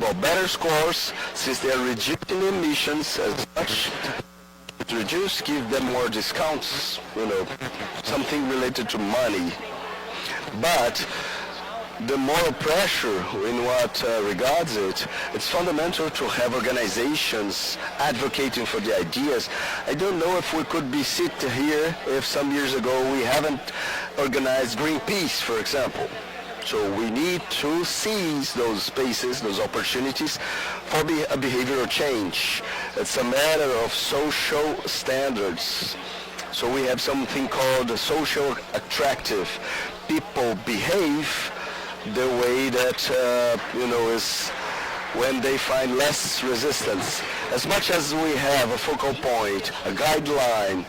Well, better scores, since they are reducing emissions as much, to reduce, give them more discounts, something related to money. But the moral pressure in what regards it, it's fundamental to have organizations advocating for the ideas. I don't know if we could be sitting here if some years ago we haven't organized Greenpeace, for example. So we need to seize those spaces, those opportunities for a behavioral change. It's a matter of social standards. So we have something called social attractive. People behave the way that, is when they find less resistance. As much as we have a focal point, a guideline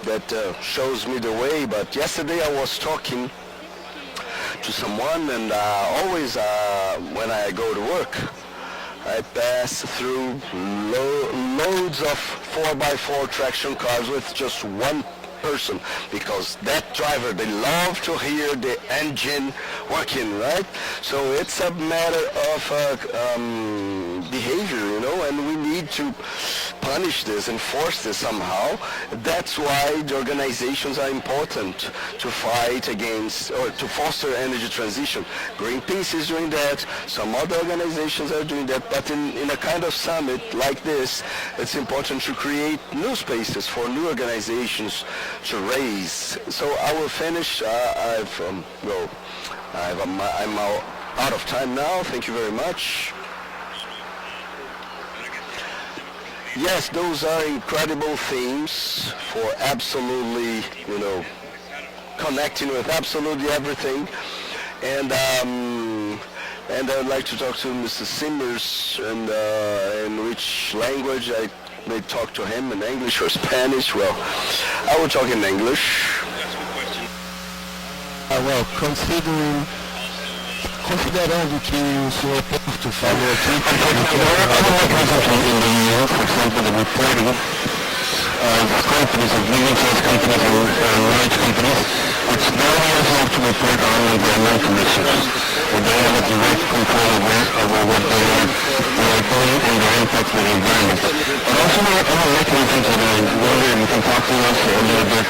that shows me the way, but yesterday I was talking to someone, and always when I go to work, I pass through loads of 4x4 traction cars with just one person, because that driver, they love to hear the engine working, right? So it's a matter of behavior, and we need to punish this, enforce this somehow. That's why the organizations are important to fight against or to foster energy transition. Greenpeace is doing that, some other organizations are doing that, but in a kind of summit like this, it's important to create new spaces for new organizations to raise. So I will finish. I'm out of time now. Thank you very much. Yes, those are incredible themes for absolutely, connecting with absolutely everything. And I'd like to talk to Mr. Simmers, and in which language I may talk to him, in English or Spanish. Well, I will talk in English.
Considerando que o senhor Porto falou aqui, for example, the reporting of companies, of medium-sized companies and large companies, it's not enough to report only their non-commissions. They have a direct control over what they are doing and their impact on the environment. But also other mechanisms that I wonder if you can talk to us a little bit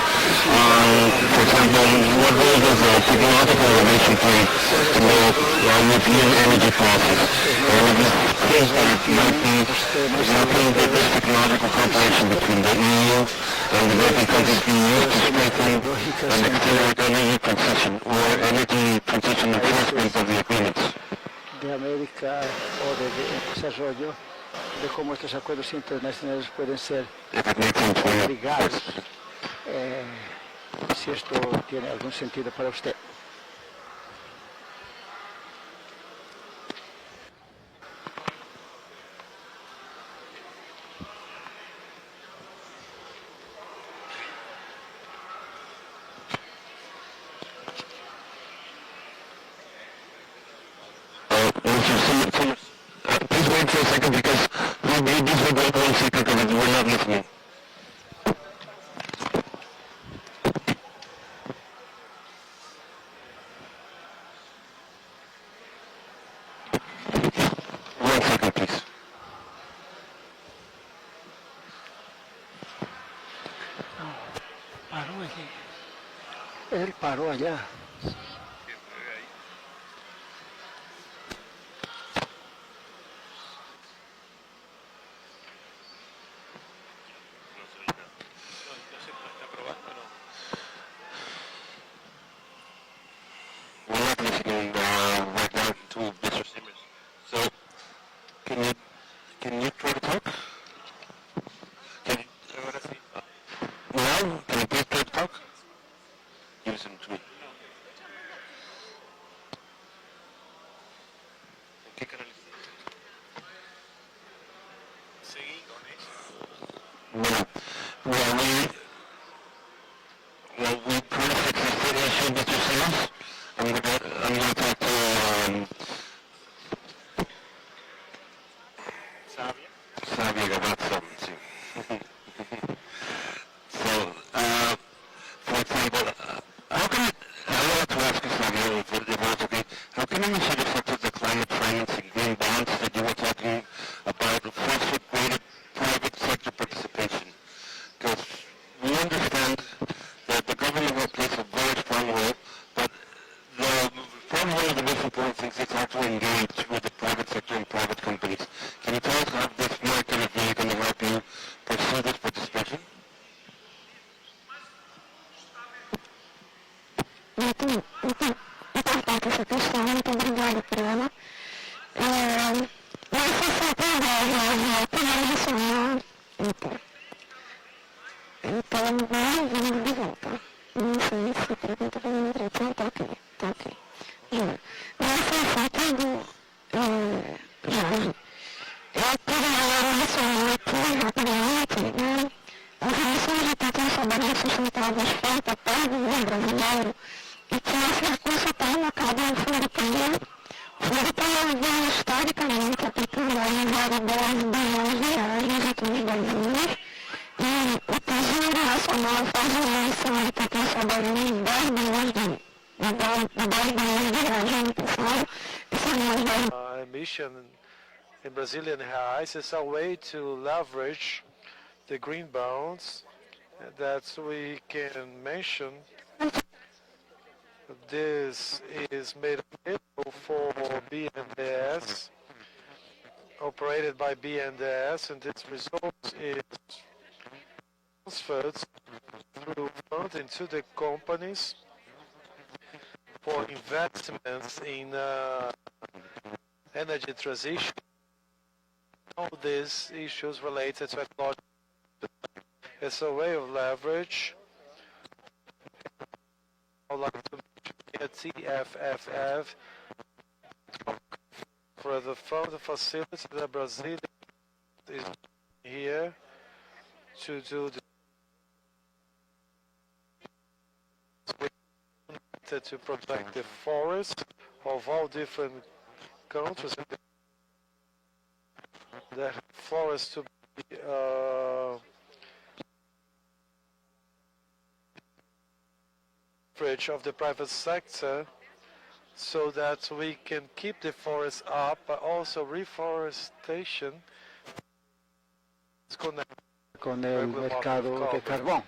on, for example, what role does a technological innovation play to make European energy process? And it is clear that it might be developing this technological cooperation between the EU and developing countries being used to strengthen an accelerated energy transition or energy transition enforcement of the agreements.
De América o de desarrollo, de cómo estos acuerdos internacionales pueden ser obligados, si esto tiene algún sentido para usted.
Please wait for a second, because these were going on secret and we're not listening. One second, please.
Paró aquí. Él paró allá.
We're not listening right now to Mr. Simmers. So, can you try to talk? Huawei, well, we press existed issue with yourselves. I'm going to talk to Xavier about something. So, for example, how can I want to ask you, Xavier, if it's okay, how can you see the effect of the climate finance and green bonds that you were talking about, foster greater private sector participation? Because we understand that the government will play a very strong role, but probably one of the most important things is how to engage with the private sector and private companies. Can you tell us how this market is really going to help you pursue this participation?
Importante essa questão, muito obrigada por ela. Nessa estratégia primeiro nacional, então vamos de volta. Não sei se a pergunta foi na direita, tá ok. Nessa estratégia, eu primeiro nacional aqui, rapidamente, né? As emissões de patentes soberanamente sustentáveis feitas pelo governo brasileiro e que esse recurso está alocado no Fundo Qair. O Fundo Qair vem historicamente aplicando aí 0,2 bilhões de reais nos últimos 10 anos e o Tesouro Nacional faz uma emissão de patentes soberanamente de 10 bilhões de reais no ano passado. Esse é mais 10
emission in Brazilian reais is a way to leverage the green bonds that we can mention. This is made available for BNDES, operated by BNDES, and this result is transferred through funds into the companies for investments in energy transition. All these issues related to ecological. It's a way of leverage. I'd like to mention TFFF for the fund facility that Brazil is here to do to protect the forests of all different countries. The forest to be of the private sector so that we can keep the forests up, but also reforestation is connected
con el mercado de carbón.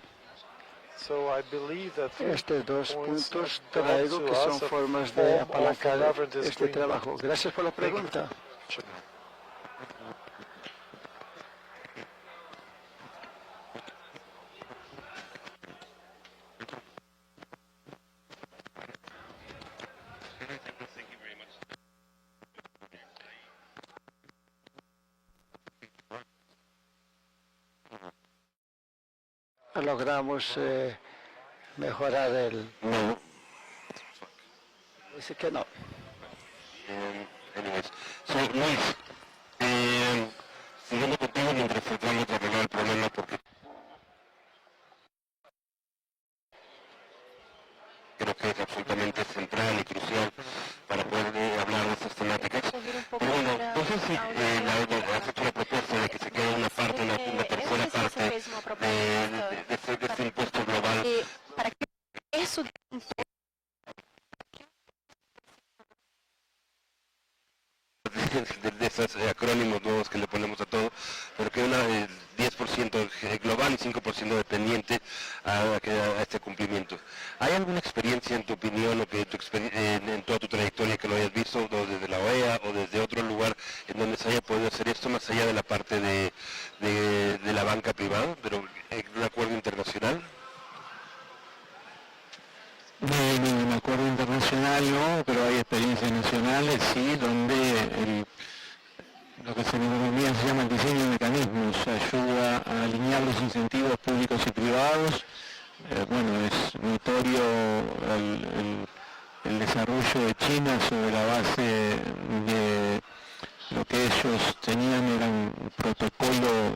So I believe that
Estos dos puntos traigo que son formas de apalancar este trabajo. Gracias por la pregunta. Logramos mejorar el...
No.
Dice que no.
Anyways, so Luis, siguiendo contigo mientras tratamos de arreglar el problema porque creo que es absolutamente central y crucial para poder hablar de estas temáticas. Pero bueno, no sé si has hecho la propuesta de que se quede una parte, una tercera parte de este impuesto global.
Para que eso
de esos acrónimos nuevos que le ponemos a todo, pero que una 10% global y 5% dependiente a este cumplimiento. ¿Hay alguna experiencia en tu opinión o que en toda tu trayectoria que lo hayas visto, o desde la OEA o desde otro lugar en donde se haya podido hacer esto más allá de la parte de la banca privada, pero en un acuerdo internacional?
En un acuerdo internacional no, pero hay experiencias nacionales, sí, donde lo que en economía se llama el diseño de mecanismos ayuda a alinear los incentivos públicos y privados. Bueno, es notorio el desarrollo de China sobre la base de lo que ellos tenían, era un protocolo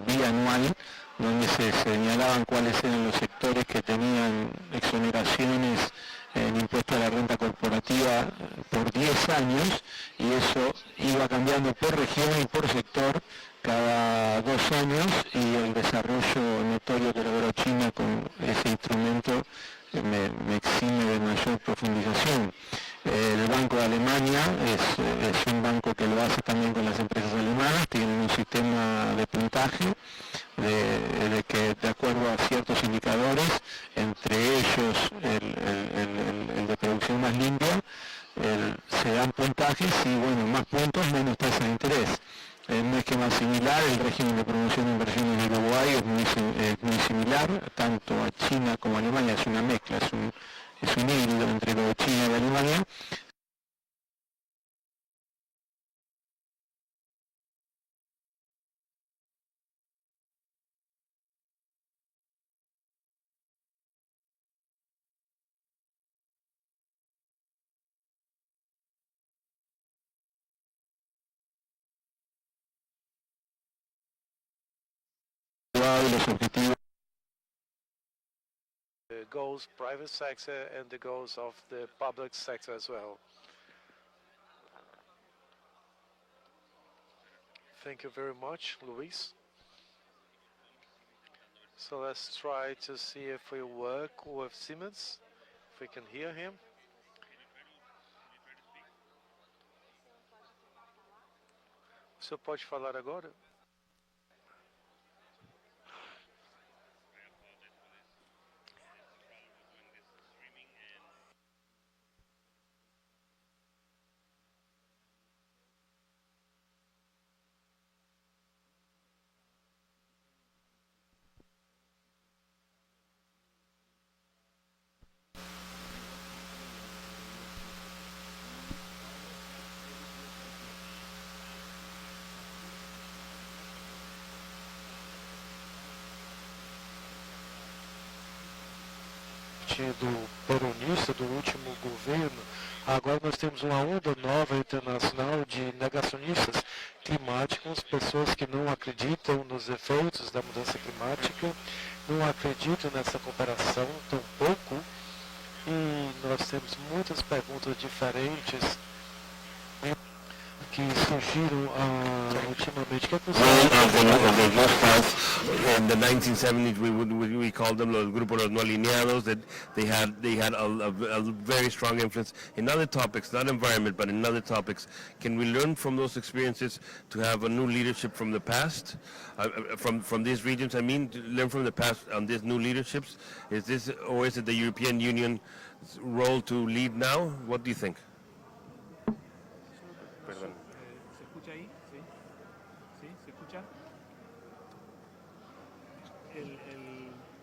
bianual donde se señalaban cuáles eran los sectores que tenían exoneraciones en impuesto a la renta corporativa por 10 años, y eso iba cambiando por región y por sector cada 2 años, y el desarrollo notorio que logró China con ese instrumento me exime de mayor profundización. El Banco de Alemania es un banco que lo hace también con las empresas alemanas, tienen un sistema de puntaje de que, de acuerdo a ciertos indicadores, entre ellos el de producción más limpia, se dan puntajes y, bueno, más puntos, menos tasa de interés. En un esquema similar, el régimen de promoción de inversiones de Uruguay es muy similar, tanto a China como a Alemania. Es una mezcla, es un híbrido entre lo de China y de Alemania. Los objetivos.
The goals private sector and the goals of the public sector as well. Thank you very much, Luis. So let's try to see if we work with Siemens, if we can hear him. Você pode falar agora? Do peronista, do último governo, agora nós temos uma onda nova internacional de negacionistas climáticos, pessoas que não acreditam nos efeitos da mudança climática, não acreditam nessa cooperação tão pouco, e nós temos muitas perguntas diferentes que surgiram ultimamente.
In the 1970s, we called them los grupos no alineados. That they had a very strong influence in other topics, not environment, but in other topics. Can we learn from those experiences to have a new leadership from the past, from these regions? I mean, to learn from the past on these new leaderships. Is this, or is it the European Union's role to lead now? What do you think? Perdón.
¿Se escucha ahí? ¿Sí? ¿Sí? ¿Se escucha?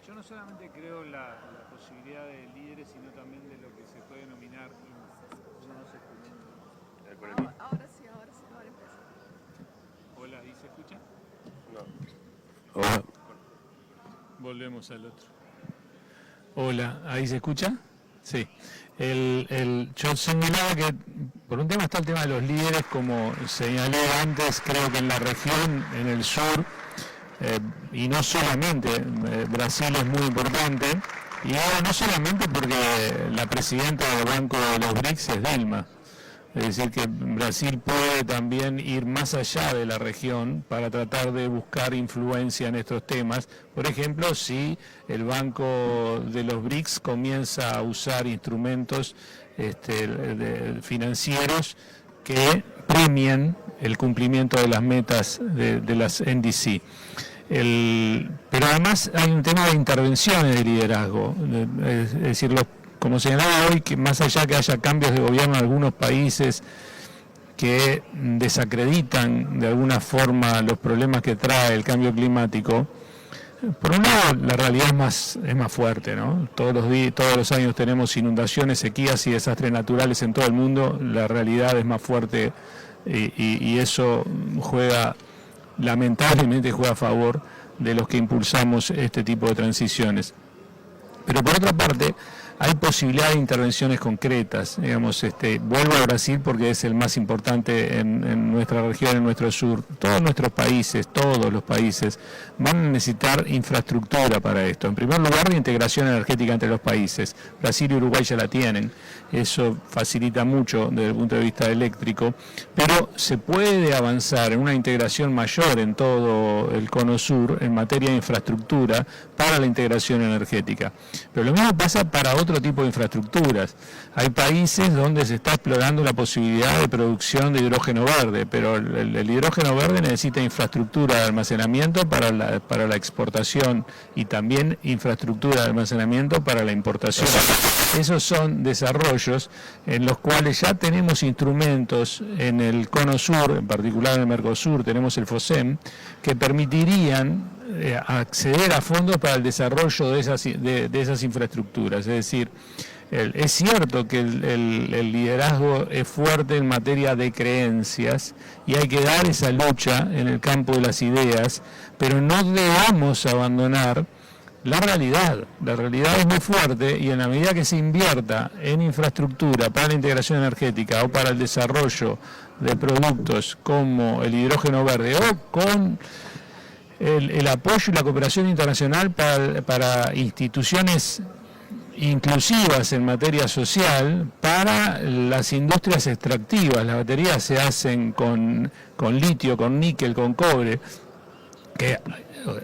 Yo no solamente creo la posibilidad de líderes, sino también de lo que se puede denominar...
Ahora sí, ahora empieza.
Hola, ¿y se escucha?
No. Hola.
Volvemos al otro. Hola, ¿ahí se escucha? Sí. Yo señalaba que por un tema está el tema de los líderes, como señalé antes, creo que en la región, en el sur, y no solamente, Brasil es muy importante, y ahora no solamente porque la presidenta del Banco de los BRICS es Dilma, es decir que Brasil puede también ir más allá de la región para tratar de buscar influencia en estos temas. Por ejemplo, si el Banco de los BRICS comienza a usar instrumentos financieros que premien el cumplimiento de las metas de las NDC. Pero además hay un tema de intervenciones de liderazgo, es decir, como señalaba hoy, que más allá que haya cambios de gobierno en algunos países que desacreditan de alguna forma los problemas que trae el cambio climático, por un lado la realidad es más fuerte, ¿no? Todos los años tenemos inundaciones, sequías y desastres naturales en todo el mundo, la realidad es más fuerte y eso lamentablemente juega a favor de los que impulsamos este tipo de transiciones. Pero por otra parte, hay posibilidad de intervenciones concretas. Digamos, vuelvo a Brasil porque es el más importante en nuestra región, en nuestro sur. Todos los países van a necesitar infraestructura para esto. En primer lugar, de integración energética entre los países. Brasil y Uruguay ya la tienen. Eso facilita mucho desde el punto de vista eléctrico, pero se puede avanzar en una integración mayor en todo el cono sur en materia de infraestructura para la integración energética. Pero lo mismo pasa para otro tipo de infraestructuras. Hay países donde se está explorando la posibilidad de producción de hidrógeno verde, pero el hidrógeno verde necesita infraestructura de almacenamiento para la exportación y también infraestructura de almacenamiento para la importación. Esos son desarrollos en los cuales ya tenemos instrumentos en el cono sur, en particular en el Mercosur, tenemos el FOSEM, que permitirían acceder a fondos para el desarrollo de esas infraestructuras. Es decir, es cierto que el liderazgo es fuerte en materia de creencias y hay que dar esa lucha en el campo de las ideas, pero no debamos abandonar la realidad. La realidad es muy fuerte y en la medida que se invierta en infraestructura para la integración energética o para el desarrollo de productos como el hidrógeno verde o con el apoyo y la cooperación internacional para instituciones inclusivas en materia social para las industrias extractivas. Las baterías se hacen con litio, con níquel, con cobre, que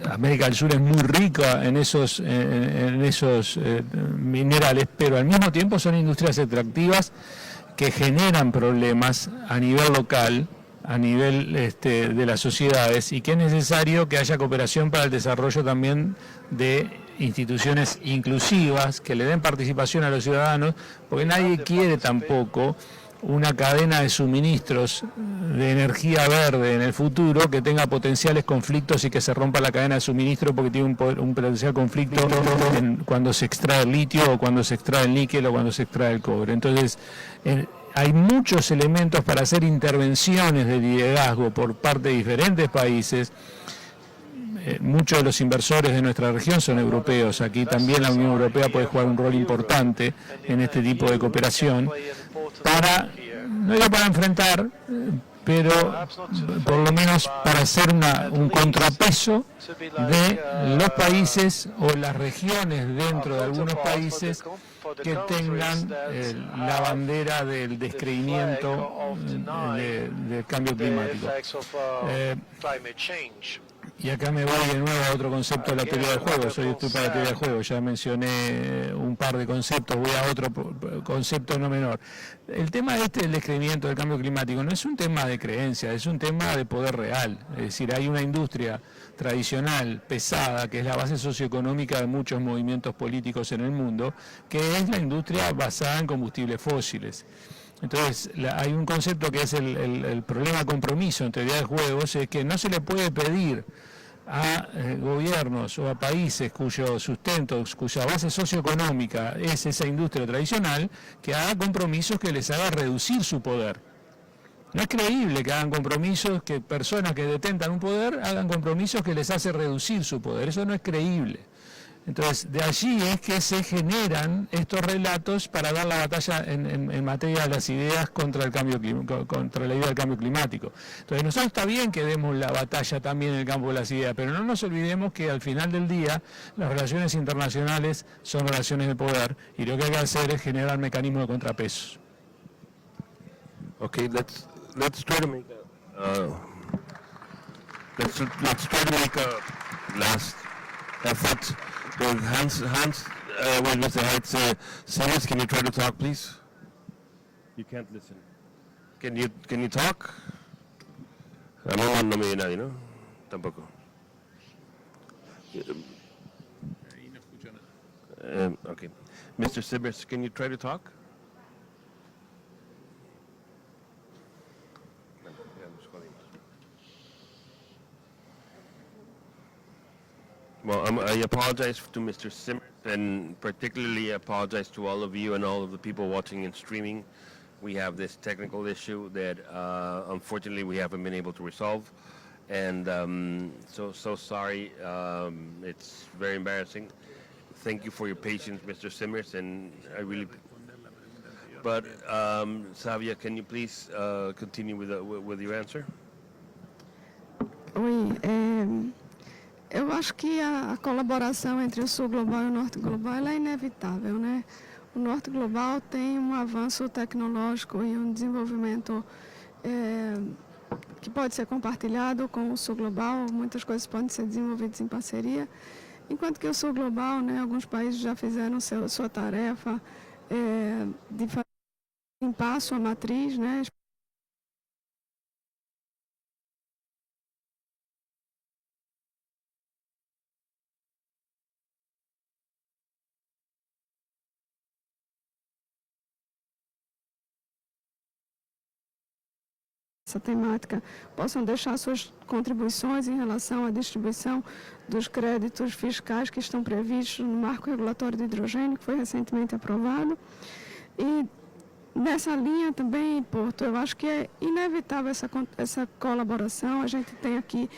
América del Sur es muy rica en esos minerales, pero al mismo tiempo son industrias extractivas que generan problemas a nivel local, a nivel de las sociedades, y que es necesario que haya cooperación para el desarrollo también de instituciones inclusivas que le den participación a los ciudadanos, porque nadie quiere tampoco una cadena de suministros de energía verde en el futuro que tenga potenciales conflictos y que se rompa la cadena de suministro porque tiene un potencial conflicto cuando se extrae el litio o cuando se extrae el níquel o cuando se extrae el cobre. Entonces, hay muchos elementos para hacer intervenciones de liderazgo por parte de diferentes países. Muchos de los inversores de nuestra región son europeos. Aquí también la Unión Europea puede jugar un rol importante en este tipo de cooperación no digo para enfrentar, pero por lo menos para hacer un contrapeso de los países o las regiones dentro de algunos países que tengan la bandera del descreimiento del cambio climático. Y acá me voy de nuevo a otro concepto de la teoría del juego. Estoy para la teoría del juego, ya mencioné un par de conceptos, voy a otro concepto no menor. El tema del descreimiento del cambio climático no es un tema de creencia, es un tema de poder real. Es decir, hay una industria tradicional, pesada, que es la base socioeconómica de muchos movimientos políticos en el mundo, que es la industria basada en combustibles fósiles. Entonces, hay un concepto que es el problema de compromiso en teoría de juegos, es que no se le puede pedir a gobiernos o a países cuyo sustento, cuya base socioeconómica es esa industria tradicional, que haga compromisos que les haga reducir su poder. No es creíble que hagan compromisos, que personas que detentan un poder hagan compromisos que les hace reducir su poder. Eso no es creíble. Entonces, de allí es que se generan estos relatos para dar la batalla en materia de las ideas contra la idea del cambio climático. Entonces, nosotros está bien que demos la batalla también en el campo de las ideas, pero no nos olvidemos que al final del día las relaciones internacionales son relaciones de poder y lo que hay que hacer es generar mecanismos de contrapesos.
Okay, let's try to make a last effort. Hans, wait, Mr. Heitz, Simmons, can you try to talk, please? You can't listen. Can you talk? No me oye nadie, ¿no? Tampoco. Okay. Mr. Simmons, can you try to talk? Well, I apologize to Mr. Simmons, and particularly apologize to all of you and all of the people watching and streaming. We have this technical issue that unfortunately we haven't been able to resolve, and so sorry. It's very embarrassing. thank you for your patience, Mr. Simmers, and I really. But Savia, can you please continue with your answer?
Oi, eu acho que a colaboração entre o Sul Global e o Norte Global ela é inevitável, né? O Norte Global tem um avanço tecnológico e um desenvolvimento que pode ser compartilhado com o Sul Global, muitas coisas podem ser desenvolvidas em parceria, enquanto que o Sul Global, né, alguns países já fizeram sua tarefa de limpar a sua matriz, né? Essa temática, possam deixar suas contribuições em relação à distribuição dos créditos fiscais que estão previstos no marco regulatório de hidrogênio, que foi recentemente aprovado. E nessa linha também, Porto, eu acho que é inevitável essa colaboração. A gente tem aqui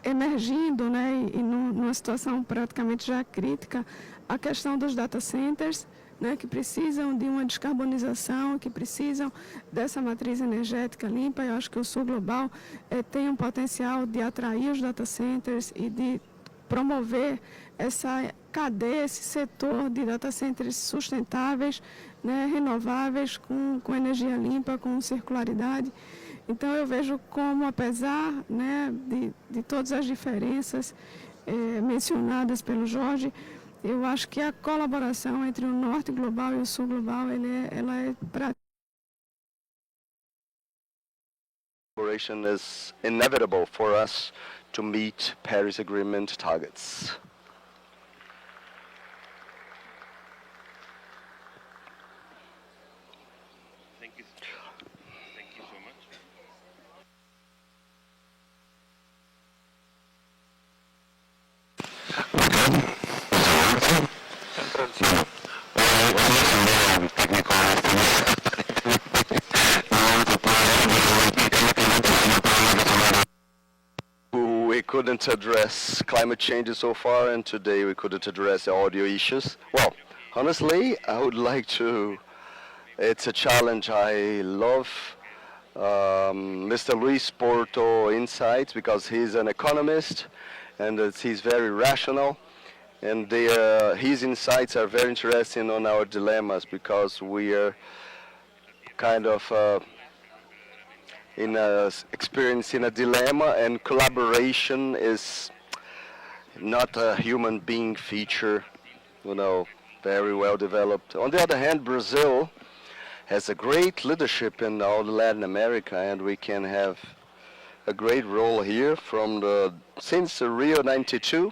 emergindo, né, e numa situação praticamente já crítica, a questão dos data centers, né, que precisam de uma descarbonização, que precisam dessa matriz energética limpa. Eu acho que o Sul Global tem um potencial de atrair os data centers e de promover essa cadeia, esse setor de data centers sustentáveis, né, renováveis, com energia limpa, com circularidade. Então, eu vejo como, apesar, né, de todas as diferenças mencionadas pelo Jorge, eu acho que a colaboração entre o Norte Global e o Sul Global, ela é prática.
Collaboration is inevitable for us to meet Paris Agreement targets.
Thank you. Thank you so much.
We couldn't address climate change so far, and today we couldn't address the audio issues. Well, honestly, I would like to. It's a challenge. I love Mr. Luis Porto insights because he's an economist and he's very rational, and his insights are very interesting on our dilemmas because we are kind of experiencing a dilemma, and collaboration is not a human being feature, very well developed. On the other hand, Brazil has a great leadership in all Latin America, and we can have a great role here since Rio 92,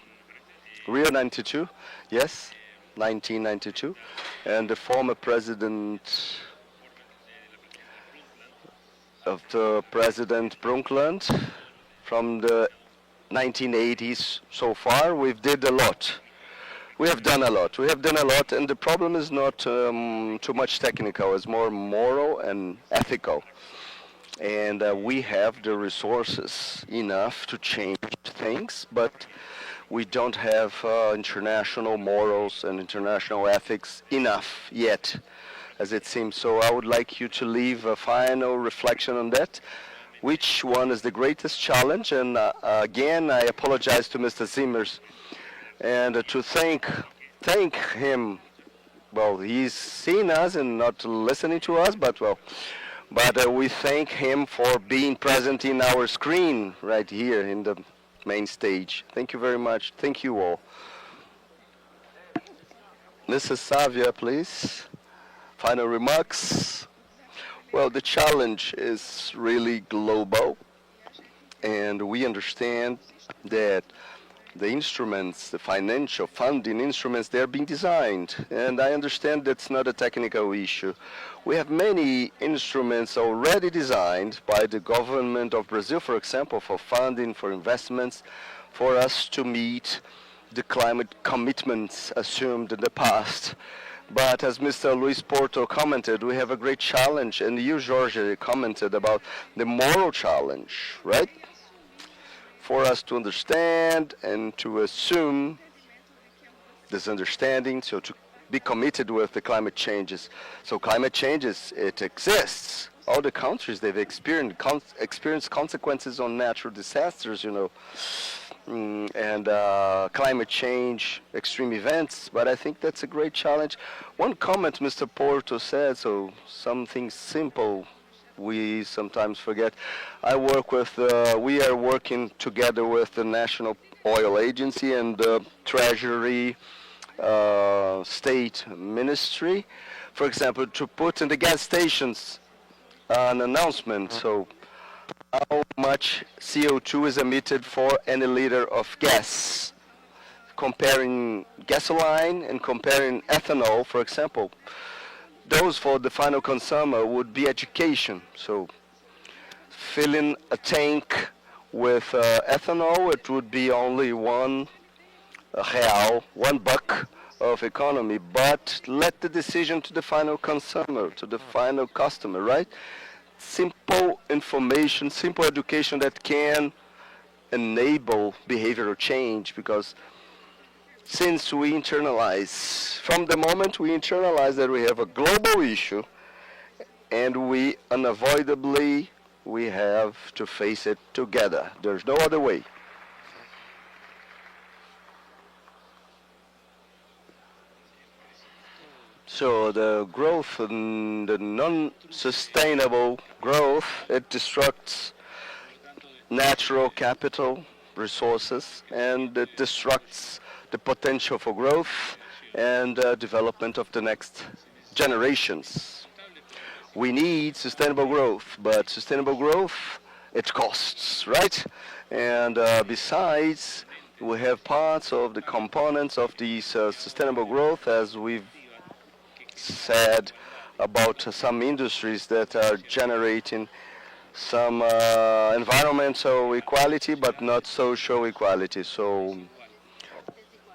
yes, 1992, and the former president of the President Brundtland from the 1980s so far. We did a lot. We have done a lot, and the problem is not too much technical, it's more moral and ethical. And we have the resources enough to change things, but we don't have international morals and international ethics enough yet, as it seems. So I would like you to leave a final reflection on that. Which one is the greatest challenge? And again, I apologize to Mr. Zimmers, and to thank him. Well, he's seeing us and not listening to us, but we thank him for being present in our screen right here in the main stage. Thank you very much. Thank you all. Mrs. Savia, please. Final remarks. Well, the challenge is really global, and we understand that the instruments, the financial funding instruments, they're being designed, and I understand that's not a technical issue. We have many instruments already designed by the government of Brazil, for example, for funding, for investments, for us to meet the climate commitments assumed in the past. But as Mr. Luis Porto commented, we have a great challenge, and you, Jorge, commented about the moral challenge, right? For us to understand and to assume this understanding, so to be committed with the climate changes. So climate changes, it exists. All the countries, they've experienced consequences on natural disasters, you know, and climate change, extreme events, but I think that's a great challenge. One comment Mr. Porto said, so something simple we sometimes forget. We are working together with the National Oil Agency and the Treasury State Ministry, for example, to put in the gas stations an announcement, so how much CO2 is emitted for any liter of gas, comparing gasoline and comparing ethanol, for example. Those for the final consumer would be education. So filling a tank with ethanol, it would be only $1 of economy, but let the decision to the final consumer, to the final customer, right? Simple information, simple education that can enable behavioral change, because since we internalize, from the moment we internalize that we have a global issue and we unavoidably, we have to face it together. There's no other way. So the growth, the non-sustainable growth, it destructs natural capital resources, and it destructs the potential for growth and development of the next generations. We need sustainable growth, but sustainable growth, it costs, right? And besides, we have parts of the components of these sustainable growth, as we've said, about some industries that are generating some environmental equality but not social equality. So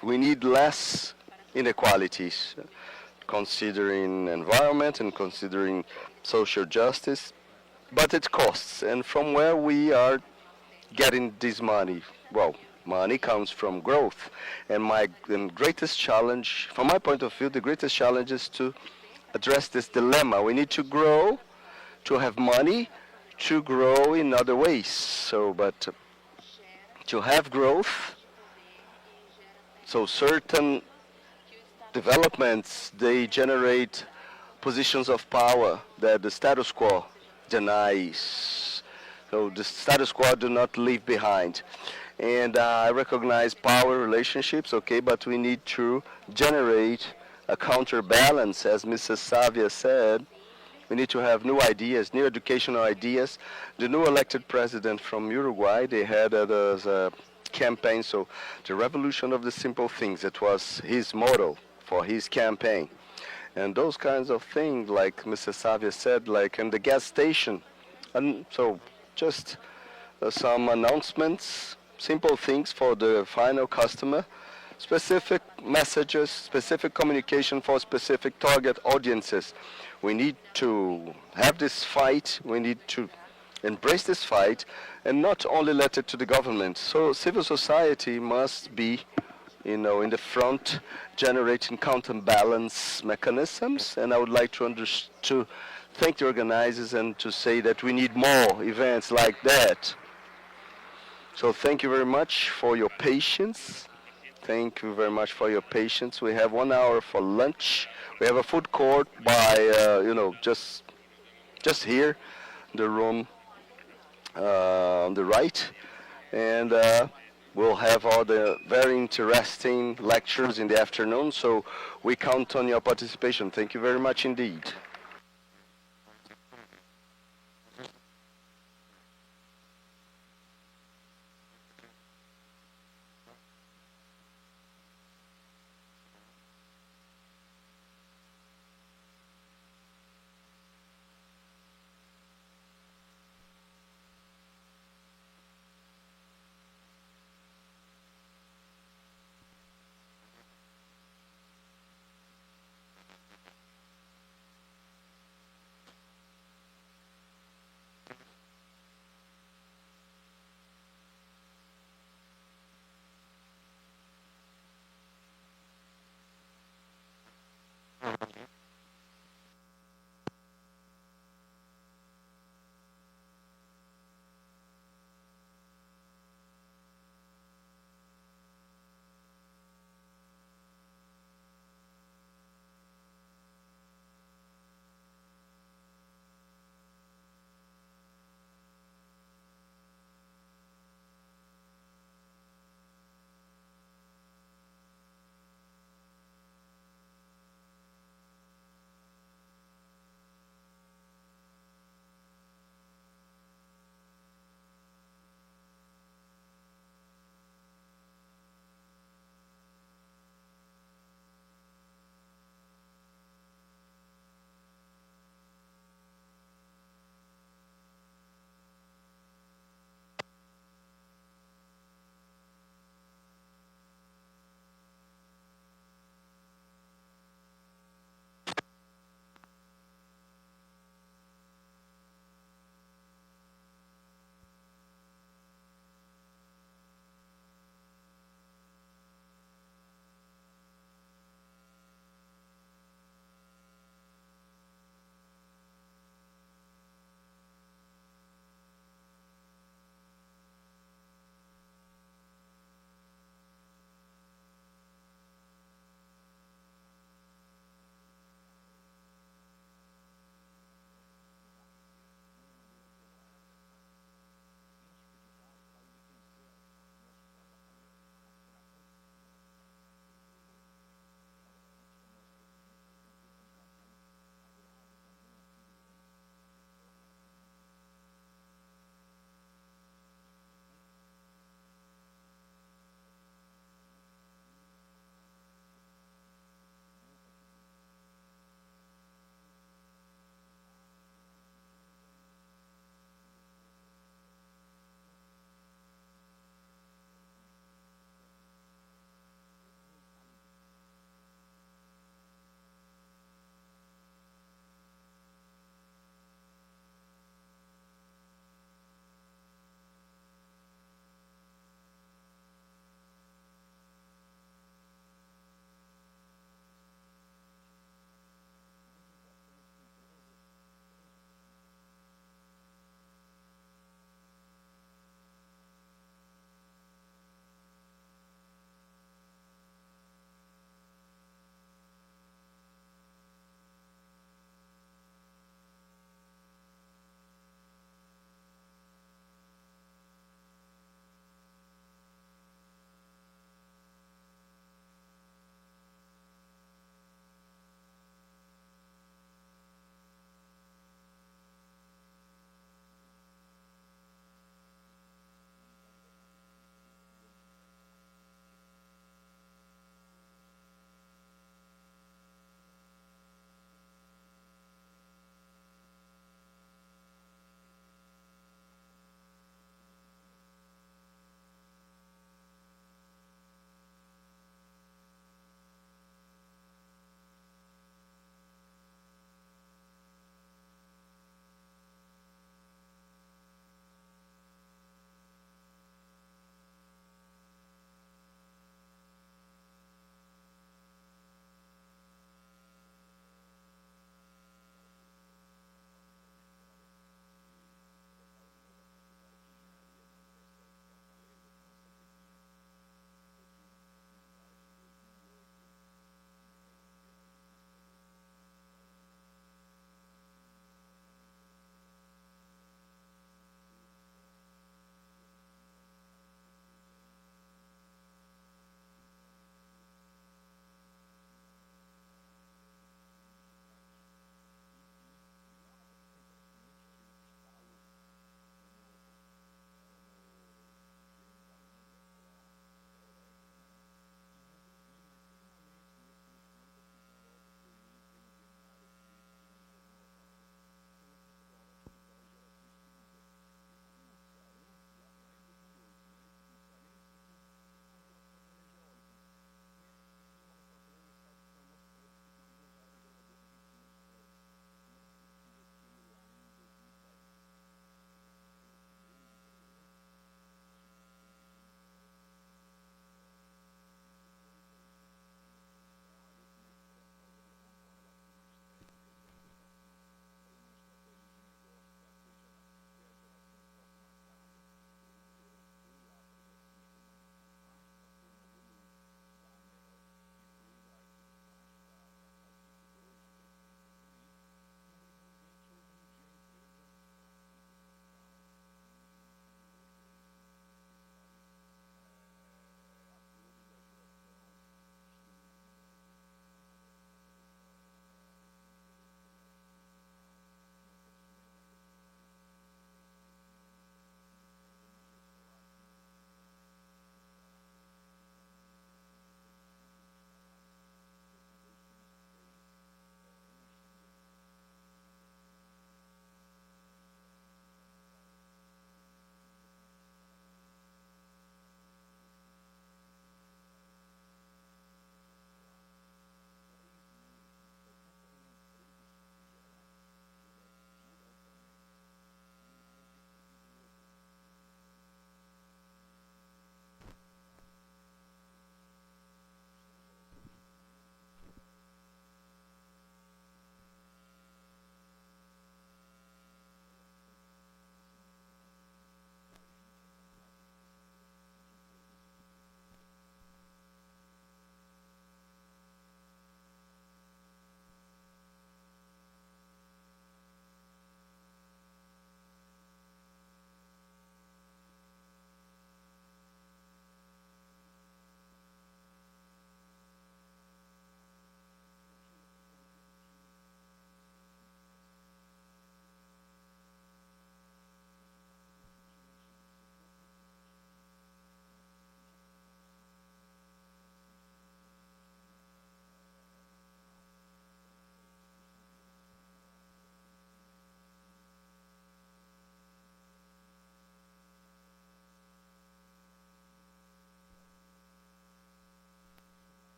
we need less inequalities, considering environment and considering social justice, but it costs. And from where we are getting this money? Well, money comes from growth. And the greatest challenge, from my point of view, the greatest challenge is to address this dilemma. We need to grow, to have money, to grow in other ways. So, but to have growth, so certain developments, they generate positions of power that the status quo denies. So the status quo do not leave behind. And I recognize power relationships, okay, but we need to generate a counterbalance, as Mrs. Savia said. We need to have new ideas, new educational ideas. The new elected president from Uruguay, they had a campaign, so the revolution of the simple things, it was his motto for his campaign. And those kinds of things, like Mrs. Savia said, like in the gas station. And so just some announcements, simple things for the final customer, specific messages, specific communication for specific target audiences. We need to have this fight, we need to embrace this fight, and not only let it to the government. So civil society must be, in the front, generating counterbalance mechanisms, and I would like to thank the organizers and to say that we need more events like that. So thank you very much for your patience. Thank you very much for your patience. We have 1 hour for lunch. We have a food court by, just here, the room on the right. And we'll have all the very interesting lectures in the afternoon. So we count on your participation. Thank you very much indeed.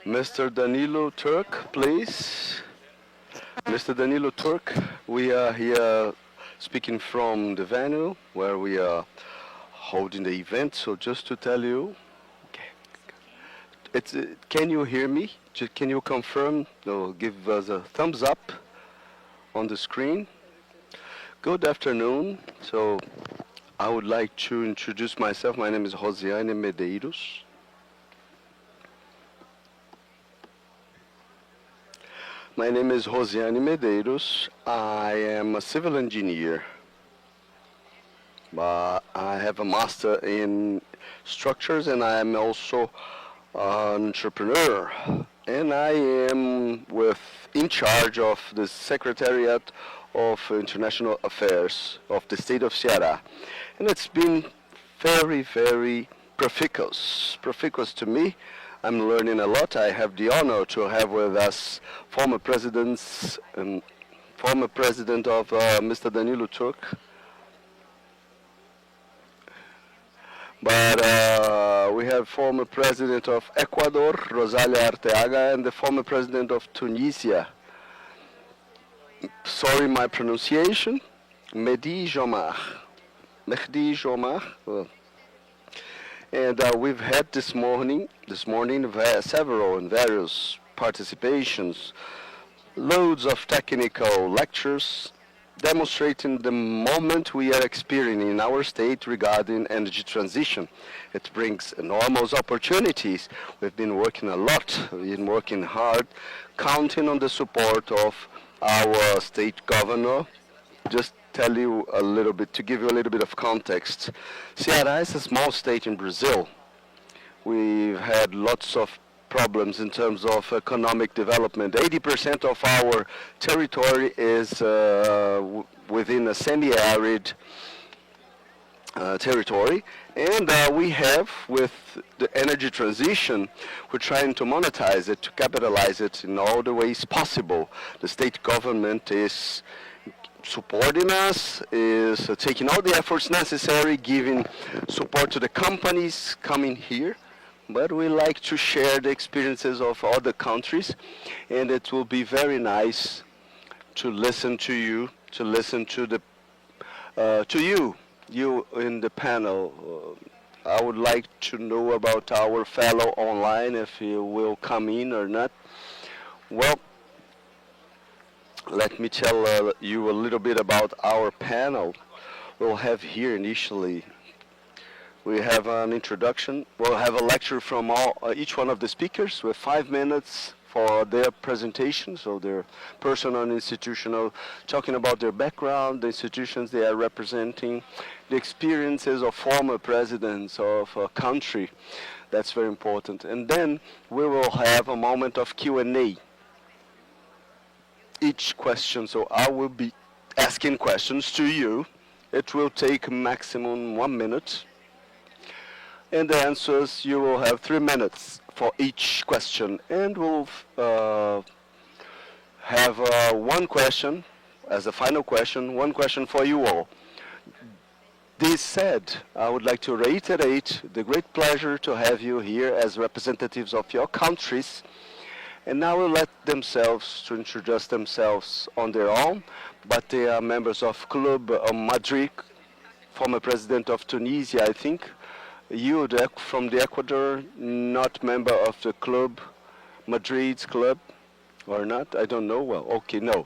Mr. Danilo Turk, please. Mr. Danilo Turk, we are here speaking from the venue where we are holding the event. So just to tell you, can you hear me? Can you confirm or give us a thumbs up on the screen? Good afternoon. So I would like to introduce myself. My name is Rosiane Medeiros. My name is Rosiane Medeiros. I am a civil engineer. I have a master in structures, and I am also an entrepreneur. And I am in charge of the Secretariat of International Affairs of the state of Ceará. And it's been very, very profitous to me. I'm learning a lot. I have the honor to have with us former president of Mr. Danilo Turk. But we have former president of Ecuador, Rosalia Arteaga, and the former president of Tunisia. Sorry my pronunciation, Mehdi Jomar. Well, and we've had this morning several and various participations, loads of technical lectures demonstrating the moment we are experiencing in our state regarding energy transition. It brings enormous opportunities. We've been working a lot, we've been working hard, counting on the support of our state governor. Just tell you a little bit, to give you a little bit of context. Ceará is a small state in Brazil. We've had lots of problems in terms of economic development. 80% of our territory is within a semi-arid territory, and we have, with the energy transition, we're trying to monetize it, to capitalize it in all the ways possible. The state government is supporting us, is taking all the efforts necessary, giving support to the companies coming here, but we like to share the experiences of other countries, and it will be very nice to listen to you, to listen to you in the panel. I would like to know about our fellow online, if you will come in or not. Well, let me tell you a little bit about our panel. We'll have here initially, we have an introduction. We'll have a lecture from each one of the speakers with 5 minutes for their presentation, so their personal and institutional, talking about their background, the institutions they are representing, the experiences of former presidents of a country. That's very important. And then we will have a moment of Q&A. Each question, so I will be asking questions to you. It will take maximum 1 minute. And the answers, you will have 3 minutes for each question. And we'll have one question as a final question, one question for you all. This said, I would like to reiterate the great pleasure to have you here as representatives of your countries. And now we'll let themselves to introduce themselves on their own, but they are members of Club Madrid, former president of Tunisia, I think. You from the Ecuador, not member of the Club, Madrid's club, or not? I don't know. Well, okay, no.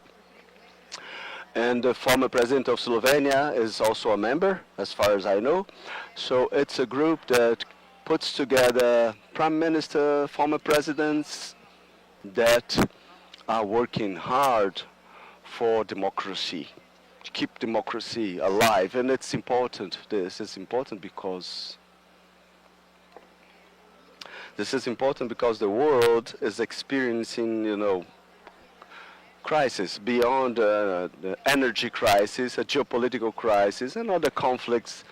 And the former president of Slovenia is also a member, as far as I know. So it's a group that puts together prime minister, former presidents, that are working hard for democracy, to keep democracy alive. And it's important. This is important because the world is experiencing, crisis beyond the energy crisis, a geopolitical crisis, and other conflicts.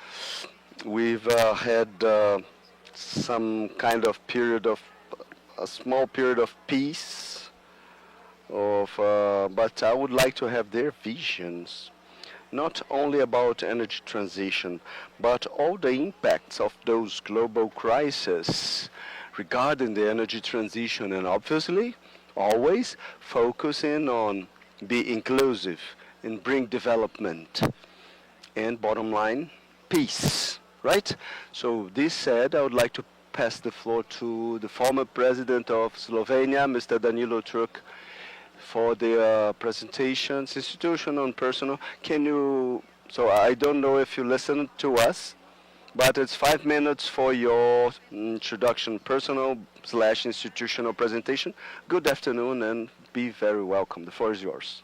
We've had some kind of a small period of peace, but I would like to have their visions, not only about energy transition, but all the impacts of those global crises regarding the energy transition, and obviously always focusing on be inclusive and bring development and bottom line, peace, right? So this said, I would like to pass the floor to the former president of Slovenia, Mr. Danilo Turk, for the presentations, institutional and personal. Can you, so I don't know if you listened to us, but it's 5 minutes for your introduction, personal / institutional presentation. Good afternoon and be very welcome. The floor is yours.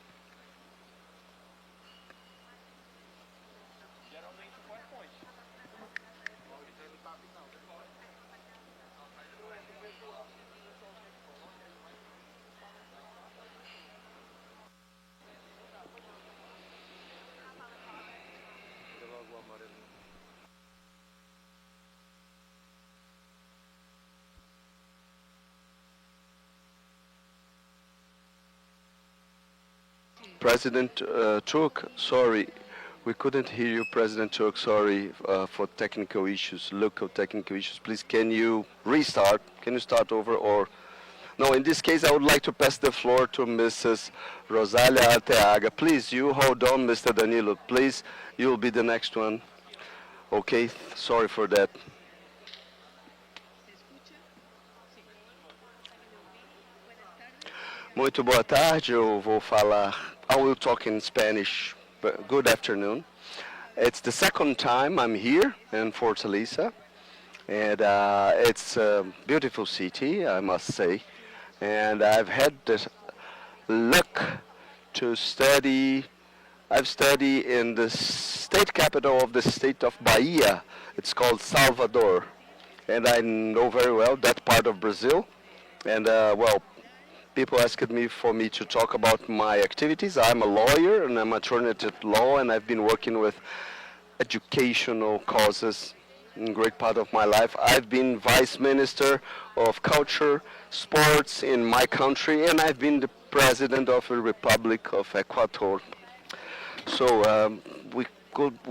President Turk, sorry, we couldn't hear you, President Turk, sorry for technical issues, local technical issues. Please, can you restart? Can you start over? Or no, in this case, I would like to pass the floor to Mrs. Rosalia Arteaga. Please, you hold on, Mr. Danilo. Please, you'll be the next one. Okay, sorry for that. Muito boa tarde, eu vou falar, I will talk in Spanish, but good afternoon. It's the second time I'm here in Fortaleza, and it's a beautiful city, I must say, and I've had the luck to study, I've studied in the state capital of the state of Bahia, it's called Salvador, and I know very well that part of Brazil, and well, people asked me to talk about my activities. I'm a lawyer and I'm attorney at law, and I've been working with educational causes in great part of my life. I've been Vice Minister of Culture, Sports in my country, and I've been the President of the Republic of Ecuador. So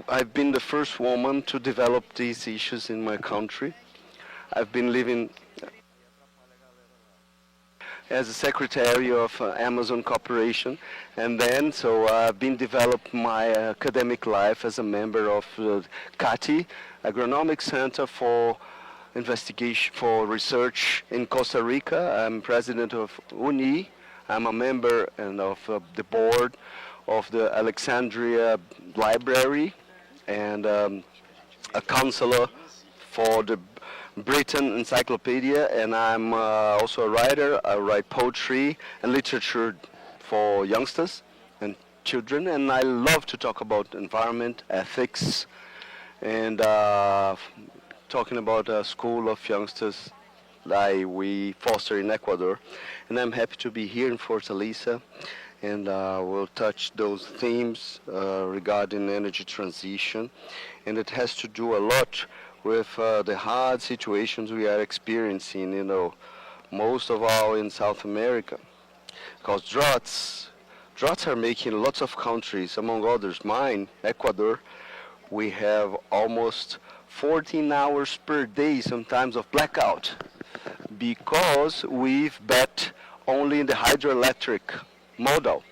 I've been the first woman to develop these issues in my country. I've been living as a secretary of Amazon Corporation, and then so I've been developed my academic life as a member of CATI, Agronomic Center for Investigation for Research in Costa Rica. I'm president of UNI. I'm a member and of the board of the Alexandria Library, and a counselor for the Britain Encyclopedia, and I'm also a writer. I write poetry and literature for youngsters and children, and I love to talk about environment, ethics, and talking about a school of youngsters like we foster in Ecuador. And I'm happy to be here in Fortaleza, and we'll touch those themes regarding energy transition, and it has to do a lot with the hard situations we are experiencing, you know, most of all in South America. Because droughts are making lots of countries, among others, mine, Ecuador, we have almost 14 hours per day sometimes of blackout because we've bet only in the hydroelectric model.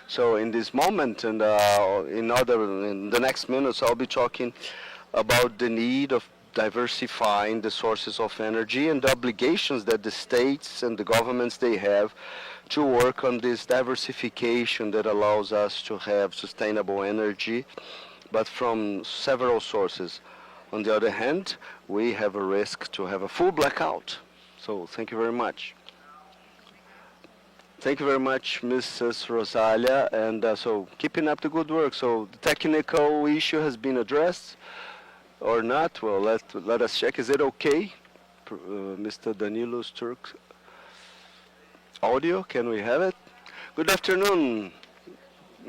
So in this moment, and in the next minutes, I'll be talking about the need of diversifying the sources of energy and the obligations that the states and the governments they have to work on this diversification that allows us to have sustainable energy, but from several sources. On the other hand, we have a risk to have a full blackout. So thank you very much. Thank you very much, Mrs. Rosalia, and so keeping up the good work. So the technical issue has been addressed. Or not? Well, let us check. Is it okay? Mr. Danilo Turk audio, can we have it? Good afternoon,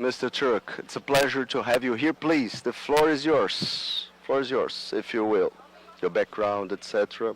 Mr. Turk. It's a pleasure to have you here. Please, the floor is yours. Floor is yours, if you will. Your background, etc.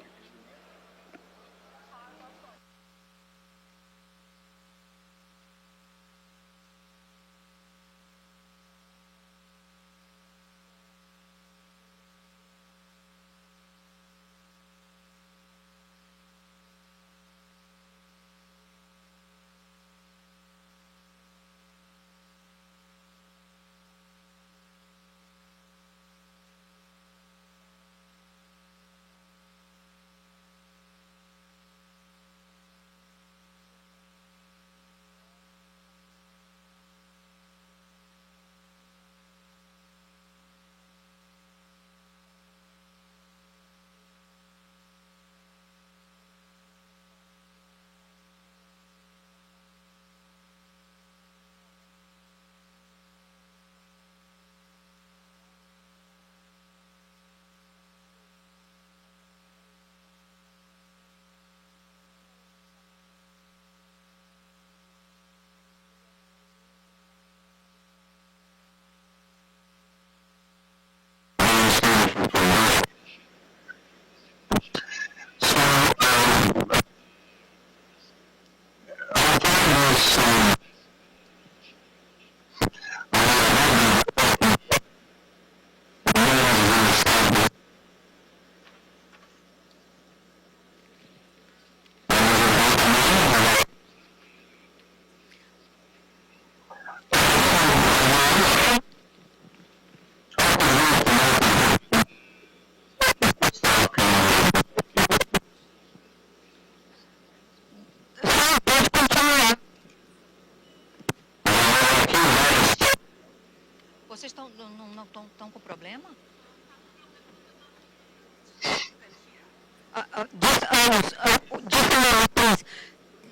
Vocês não estão com problema?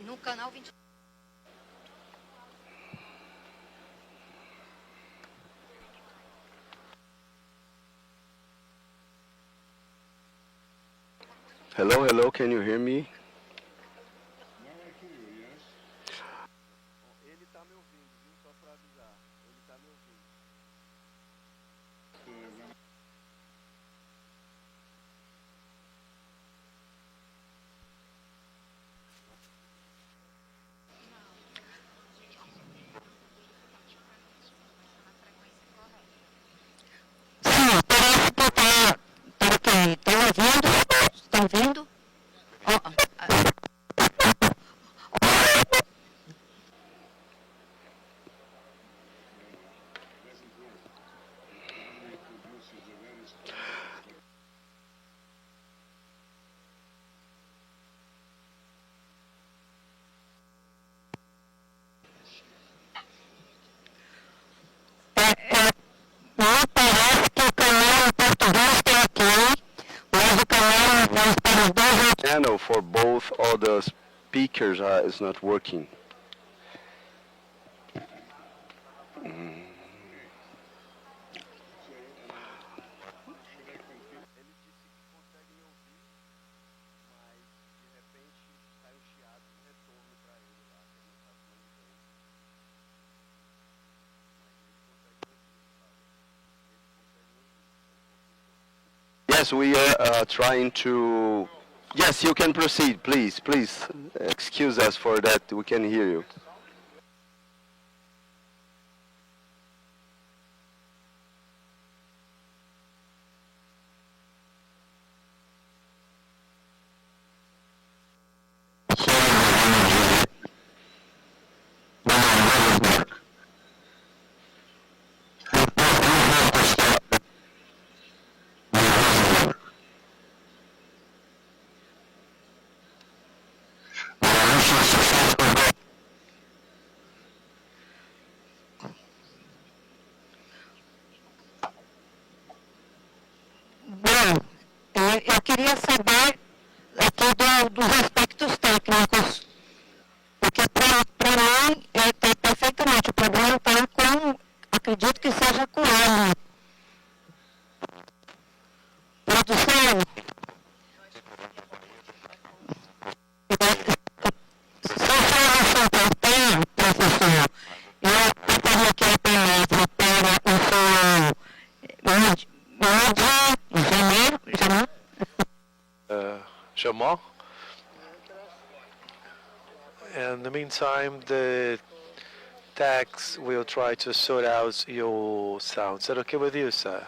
No canal 20.
Hello, hello, can you hear me? Ele tá me ouvindo, viu? Só para avisar. Ele tá me ouvindo.
Estão ouvindo?
Channel for both other speakers is not working. Yes, we are trying to... Yes, you can proceed, please. Please, excuse us for that. We can hear you.
Eu queria saber aqui dos aspectos técnicos, porque para mim está perfeitamente. O problema está com, acredito que seja com ele. Produção. Se a informação cortar, professor, eu tenho aqui a palavra para o senhor
Jamal. In the meantime, the techs will try to sort out your sound. Is that okay with you, sir?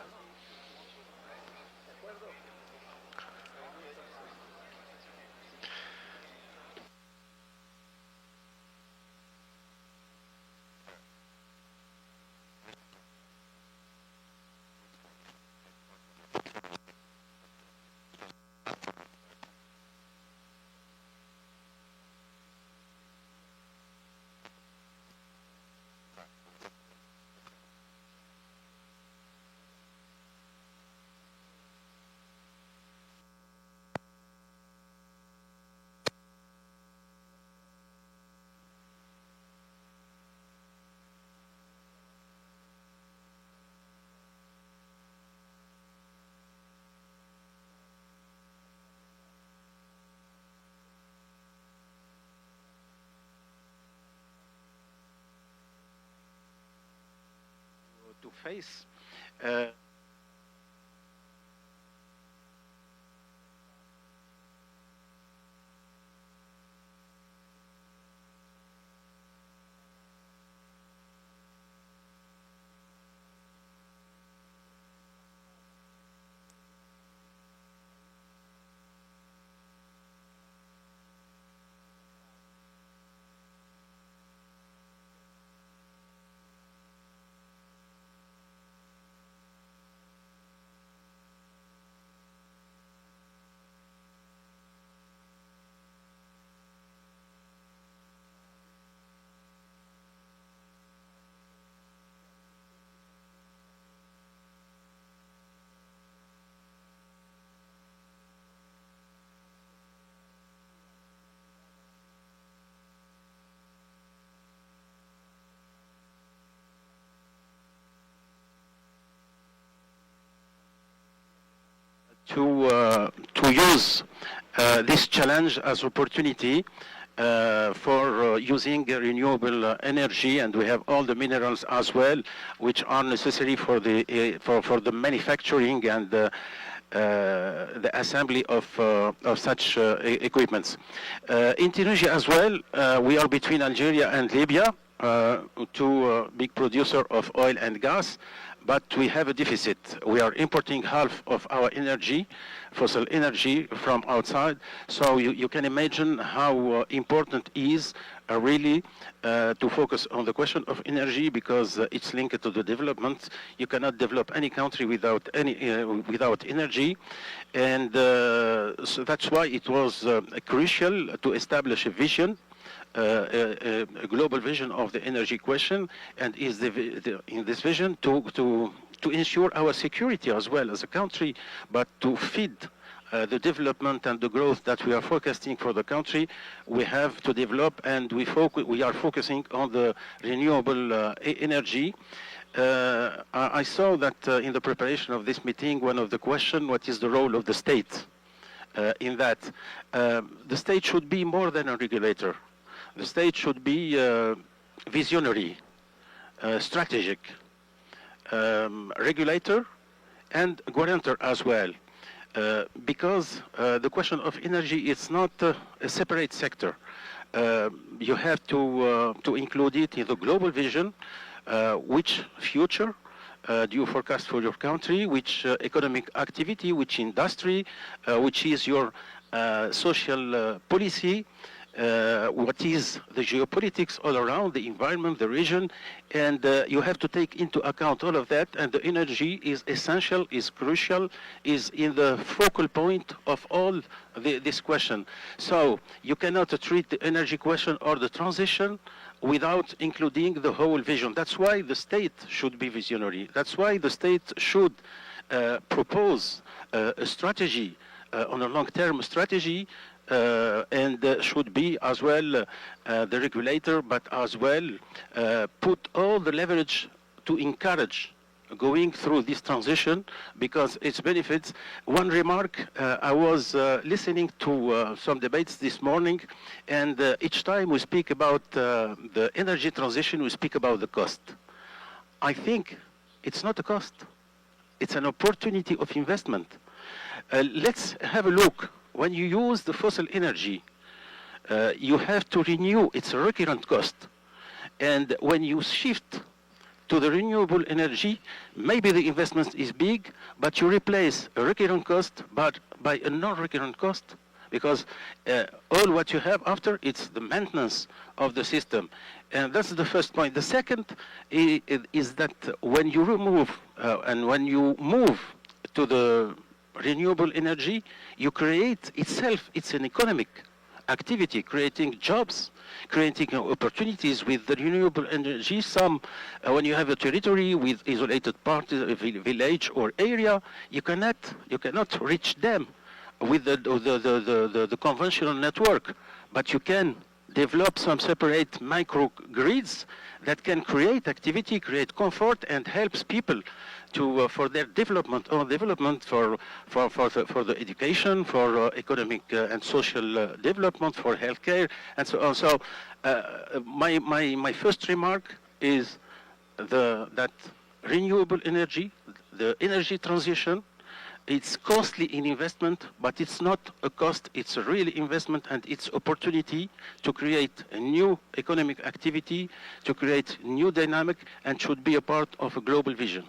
To face. to use this challenge as opportunity for using renewable energy, and we have all the minerals as well, which are necessary for the for the manufacturing and the assembly of such equipments. In Tunisia as well, we are between Algeria and Libya, two big producer of oil and gas, but we have a deficit. We are importing half of our energy, fossil energy, from outside. So you can imagine how important is really to focus on the question of energy, because it's linked to the development. You cannot develop any country without without energy, and so that's why it was crucial to establish a vision. A global vision of the energy question, and is in this vision to ensure our security as well as a country, but to feed the development and the growth that we are forecasting for the country. We have to develop, and we are focusing on the renewable energy. I saw that in the preparation of this meeting, one of the questions, what is the role of the state in that? The state should be more than a regulator. The state should be visionary, strategic, regulator, and guarantor as well. Because the question of energy is not a separate sector. You have to include it in the global vision. Which future do you forecast for your country? Which economic activity, which industry, which is your social policy? What is the geopolitics all around, the environment, the region, and you have to take into account all of that, and the energy is essential, is crucial, is in the focal point of all this question. So you cannot treat the energy question or the transition without including the whole vision. That's why the state should be visionary. That's why the state should propose a strategy, on a long-term strategy, and should be as well the regulator, but as well put all the leverage to encourage going through this transition, because its benefits. One remark, I was listening to some debates this morning, and each time we speak about the energy transition, we speak about the cost. I think it's not a cost. It's an opportunity of investment. Let's have a look. When you use the fossil energy, you have to renew. It's a recurrent cost. And when you shift to the renewable energy, maybe the investment is big, but you replace a recurrent cost by a non-recurrent cost, because all what you have after, it's the maintenance of the system. And that's the first point. The second is that when you remove and when you move to the renewable energy, you create itself, it's an economic activity, creating jobs, creating opportunities with the renewable energy. Some, when you have a territory with isolated part, a village or area, you cannot reach them with the conventional network, but you can develop some separate microgrids that can create activity, create comfort, and helps people to for their development or development for the education, for economic and social development, for healthcare, and so on. So my first remark is that renewable energy, the energy transition, it's costly in investment, but it's not a cost, it's a real investment, and it's opportunity to create a new economic activity, to create new dynamic, and should be a part of a global vision.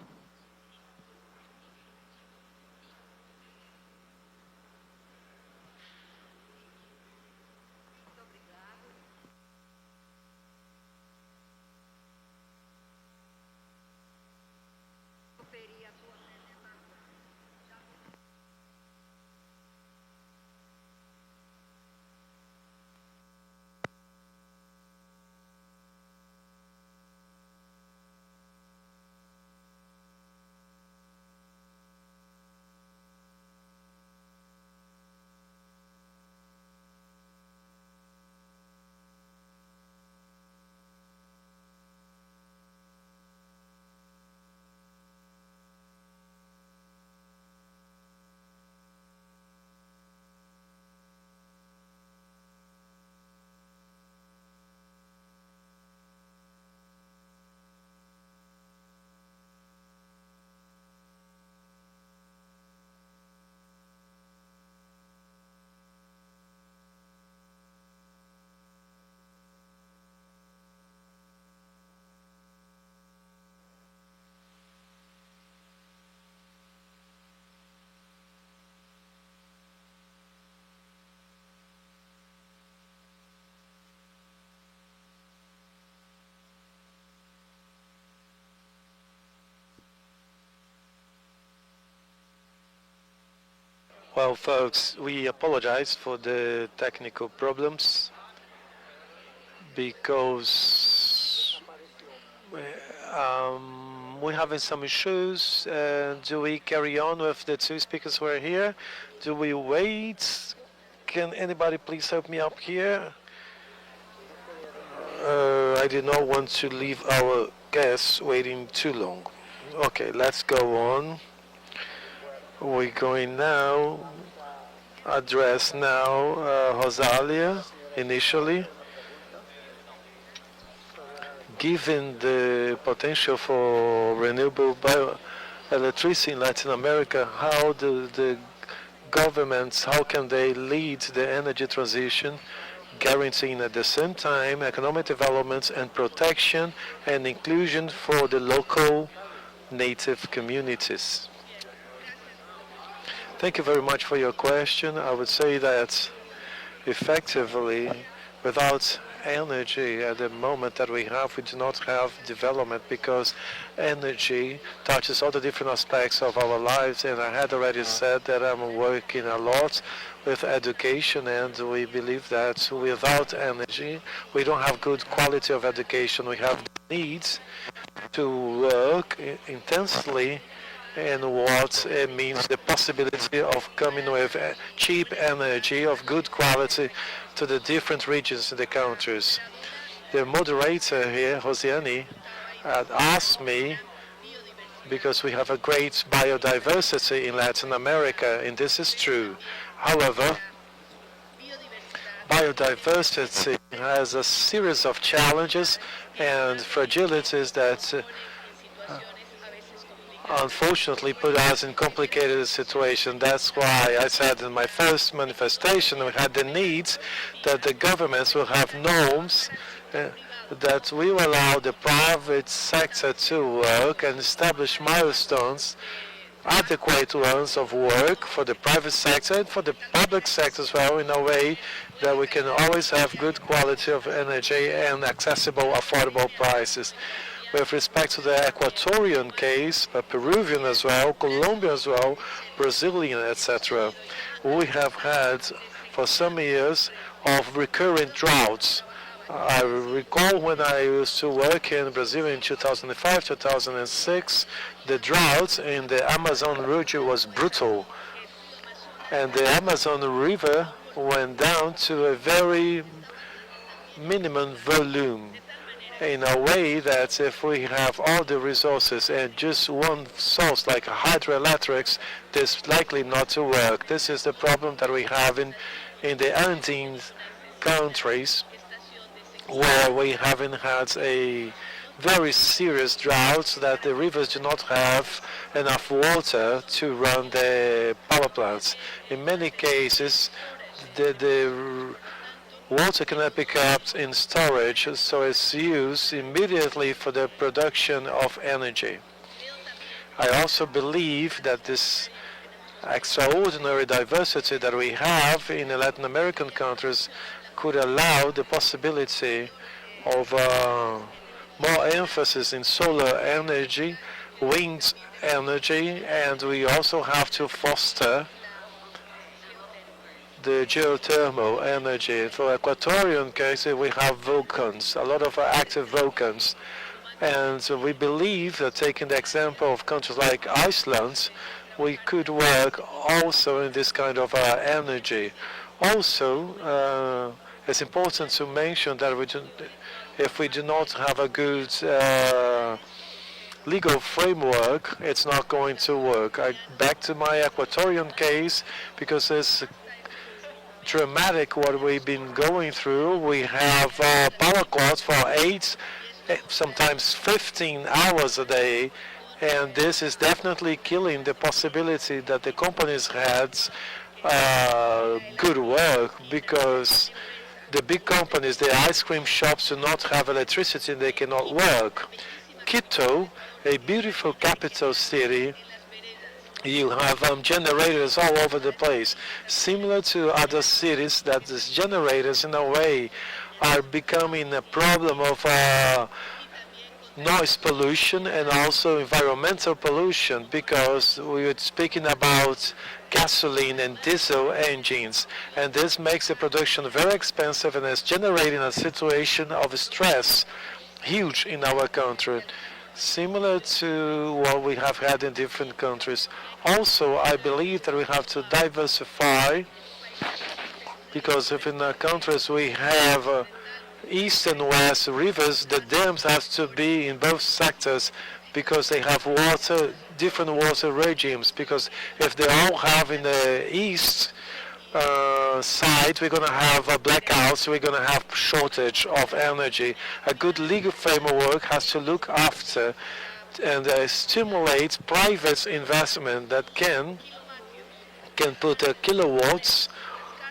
Well, folks, we apologize for the technical problems because we're having some issues. Do we carry on with the two speakers who are here? Do we wait? Can anybody please help me up here? I did not want to leave our guests waiting too long. Okay, let's go on. We're going now, address now Rosalia initially. Given the potential for renewable electricity in Latin America, how do the governments, how can they lead the energy transition, guaranteeing at the same time economic development and protection and inclusion for the local native communities? Thank you very much for your question. I would say that effectively, without energy at the moment that we do not have development, because energy touches all the different aspects of our lives. And I had already said that I'm working a lot with education, and we believe that without energy, we don't have good quality of education. We have the needs to work intensely in what it means, the possibility of coming with cheap energy of good quality to the different regions in the countries. The moderator here, Rosiane, had asked me, because we have a great biodiversity in Latin America, and this is true. However, biodiversity has a series of challenges and fragilities that unfortunately put us in complicated situation. That's why I said in my first manifestation we had the needs that the governments will have norms that will allow the private sector to work and establish milestones, adequate ones of work for the private sector and for the public sector as well, in a way that we can always have good quality of energy and accessible, affordable prices. With respect to the Ecuadorian case, Peruvian as well, Colombian as well, Brazilian, etc., we have had for some years of recurrent droughts. I recall when I used to work in Brazil in 2005, 2006, the drought in the Amazon region was brutal. And the Amazon River went down to a very minimum volume, in a way that if we have all the resources and just one source like hydroelectrics, this is likely not to work. This is the problem that we have in the Andean countries, where we haven't had a very serious drought, that the rivers do not have enough water to run the power plants. In many cases, the water cannot be kept in storage, so it's used immediately for the production of energy. I also believe that this extraordinary diversity that we have in the Latin American countries could allow the possibility of more emphasis in solar energy, wind energy, and we also have to foster the geothermal energy. For Ecuadorian case, we have volcans, a lot of active volcans. And so we believe that, taking the example of countries like Iceland, we could work also in this kind of energy. Also, it's important to mention that if we do not have a good legal framework, it's not going to work. Back to my Ecuadorian case, because it's dramatic what we've been going through. We have power cuts for 8, sometimes 15 hours a day, and this is definitely killing the possibility that the companies had good work, because the big companies, the ice cream shops, do not have electricity and they cannot work. Quito, a beautiful capital city, you have generators all over the place. Similar to other cities, that these generators in a way are becoming a problem of noise pollution and also environmental pollution, because we were speaking about gasoline and diesel engines, and this makes the production very expensive and is generating a situation of stress huge in our country, similar to what we have had in different countries. Also, I believe that we have to diversify, because if in our countries we have east and west rivers, the dams have to be in both sectors, because they have water, different water regimes. Because if they all have in the east side, we're going to have blackouts, we're going to have shortage of energy. A good legal framework has to look after and stimulate private investment that can put kilowatts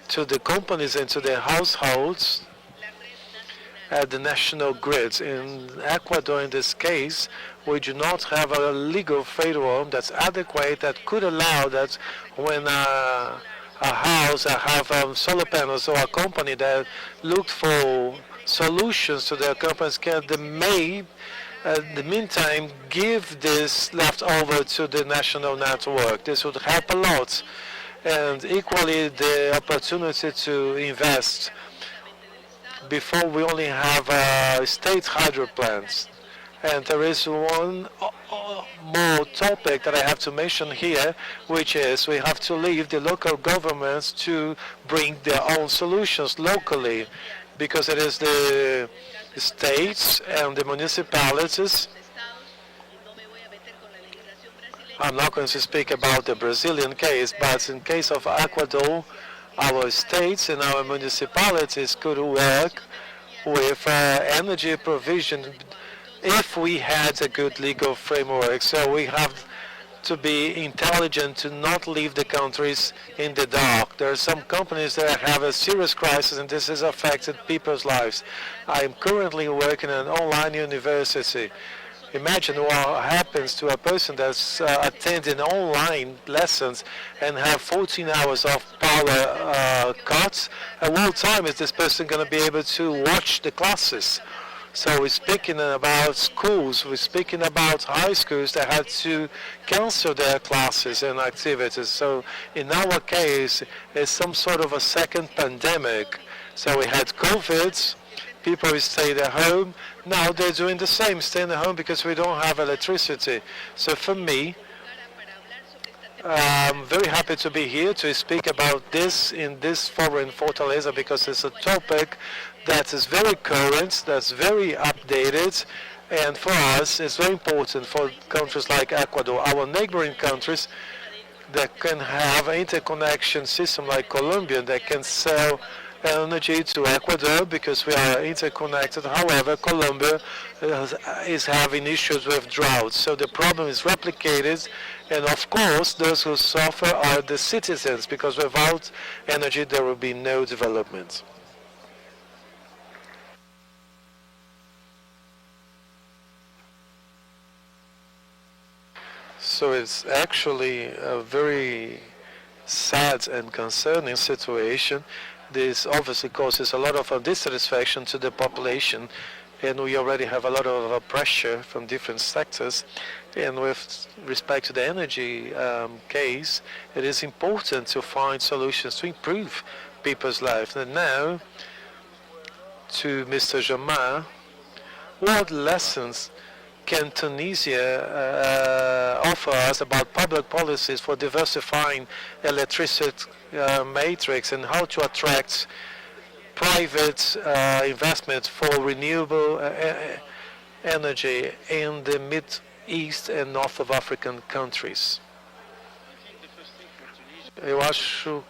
to the companies and to their households at the national grids. In Ecuador, in this case, we do not have a legal framework that's adequate that could allow that when a house have solar panels, or a company that looked for solutions to their companies can in the meantime give this left over to the national network. This would help a lot, and equally the opportunity to invest before we only have state hydro plants. And there is one more topic that I have to mention here, which is we have to leave the local governments to bring their own solutions locally, because it is the states and the municipalities. I'm not going to speak about the Brazilian case, but in case of Ecuador, our states and our municipalities could work with energy provision if we had a good legal framework. So we have to be intelligent to not leave the countries in the dark. There are some companies that have a serious crisis, and this has affected people's lives. I am currently working in an online university. Imagine what happens to a person that's attending online lessons and have 14 hours of power cuts. At what time is this person going to be able to watch the classes? So we're speaking about schools, we're speaking about high schools that had to cancel their classes and activities. So in our case, it's some sort of a second pandemic. So we had COVID, people stayed at home. Now they're doing the same, staying at home because we don't have electricity. So for me, I'm very happy to be here to speak about this in this forum in Fortaleza, because it's a topic that is very current, that's very updated, and for us it's very important for countries like Ecuador, our neighboring countries that can have an interconnection system like Colombia that can sell energy to Ecuador because we are interconnected. However, Colombia is having issues with drought, so the problem is replicated, and of course those who suffer are the citizens, because without energy there will be no development. So it's actually a very sad and concerning situation. This obviously causes a lot of dissatisfaction to the population, and we already have a lot of pressure from different sectors. And with respect to the energy case, it is important to find solutions to improve people's lives. And now, to Mr. Jamar, what lessons can Tunisia offer us about public policies for diversifying electricity matrix, and how to attract private investment for renewable energy in the Mid East and North of African countries? Eu acho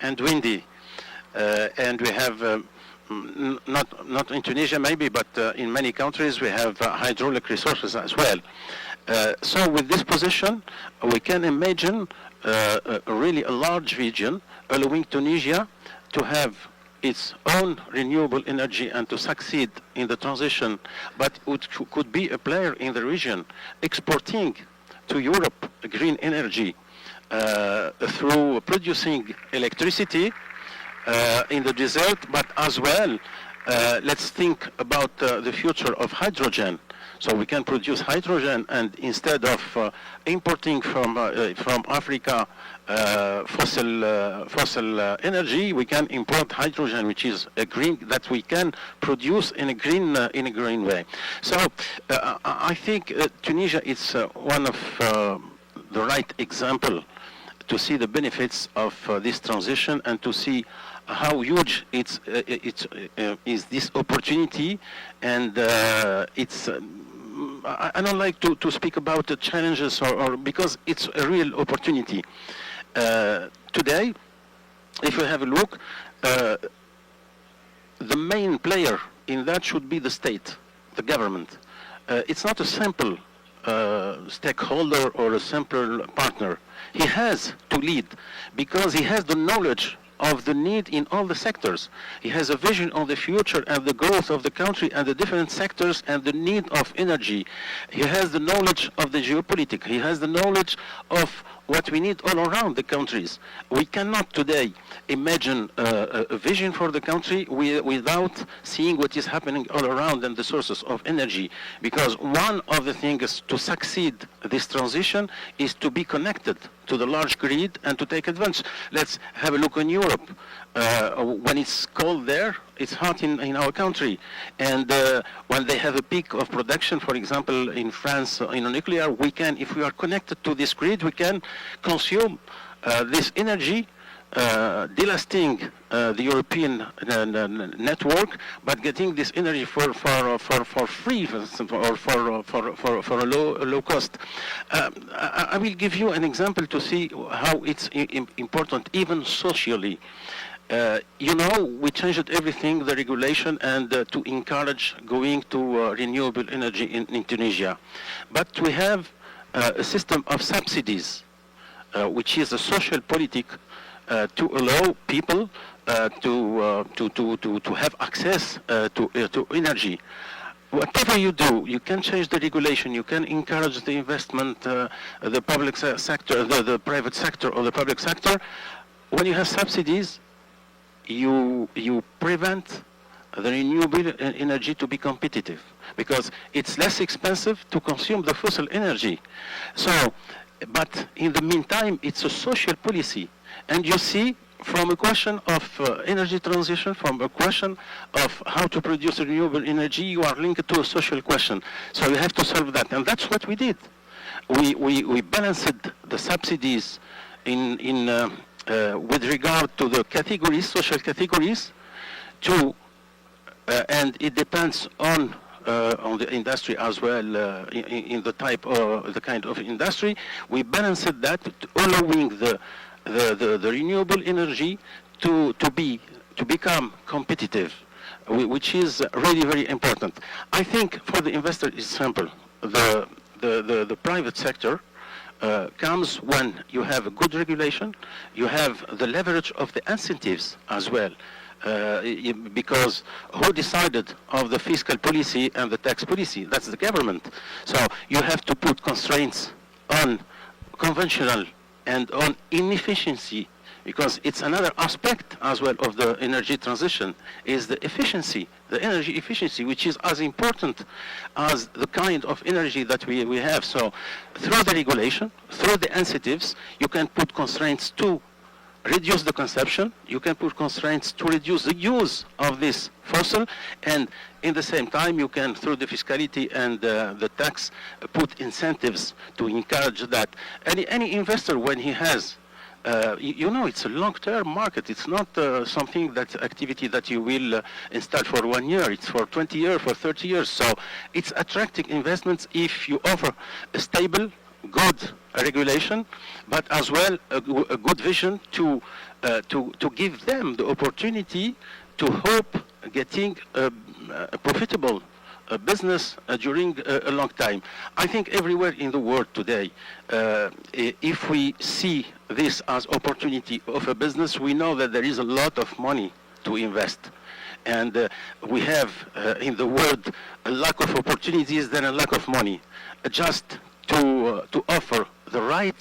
and windy, and we have not in Tunisia maybe, but in many countries we have hydraulic resources as well. So with this position, we can imagine really a large region allowing Tunisia to have its own renewable energy and to succeed in the transition, but it could be a player in the region, exporting to Europe green energy through producing electricity in the desert, but as well, let's think about the future of hydrogen. So we can produce hydrogen, and instead of importing from Africa fossil energy, we can import hydrogen, which is a green, that we can produce in a green way. So I think Tunisia is one of the right example to see the benefits of this transition and to see how huge is this opportunity, and it's. I don't like to speak about the challenges or because it's a real opportunity. Today, if you have a look, the main player in that should be the state, the government. It's not a simple stakeholder or a simple partner. He has to lead because he has the knowledge of the need in all the sectors. He has a vision of the future and the growth of the country and the different sectors and the need of energy. He has the knowledge of the geopolitics. He has the knowledge of what we need all around the countries. We cannot today imagine a vision for the country without seeing what is happening all around and the sources of energy. Because one of the things to succeed this transition is to be connected to the large grid and to take advantage. Let's have a look in Europe. When it's cold there, it's hot in our country. And when they have a peak of production, for example, in France, in a nuclear, we can, if we are connected to this grid, we can consume this energy, delasting the European network, but getting this energy for free or for a low cost. I will give you an example to see how it's important, even socially. You know, we changed everything, the regulation, and to encourage going to renewable energy in Tunisia. But we have a system of subsidies, which is a social politic to allow people to have access to energy. Whatever you do, you can change the regulation, you can encourage the investment, the public sector, the private sector or the public sector. When you have subsidies, you prevent the renewable energy to be competitive because it's less expensive to consume the fossil energy. So, but in the meantime, it's a social policy. And you see, from a question of energy transition, from a question of how to produce renewable energy, you are linked to a social question. So you have to solve that. And that's what we did. We balanced the subsidies with regard to the categories, social categories, and it depends on the industry as well, in the type or the kind of industry. We balanced that, allowing the renewable energy to become competitive, which is really very important. I think for the investor it's simple. The private sector comes when you have a good regulation, you have the leverage of the incentives as well. Because who decided of the fiscal policy and the tax policy? That's the government. So you have to put constraints on conventional and on inefficiency, because it's another aspect as well of the energy transition, is the efficiency, the energy efficiency, which is as important as the kind of energy that we have. So through the regulation, through the incentives, you can put constraints to reduce the consumption, you can put constraints to reduce the use of this fossil, and in the same time you can, through the fiscality and the tax, put incentives to encourage that. Any investor, when he has, you know, it's a long-term market. It's not something activity that you will install for 1 year. It's for 20 years, for 30 years. So it's attracting investments if you offer a stable, good regulation, but as well a good vision to give them the opportunity to hope getting a profitable business during a long time. I think everywhere in the world today, if we see this as opportunity of a business, we know that there is a lot of money to invest. And we have in the world a lack of opportunities than a lack of money. Just to offer the right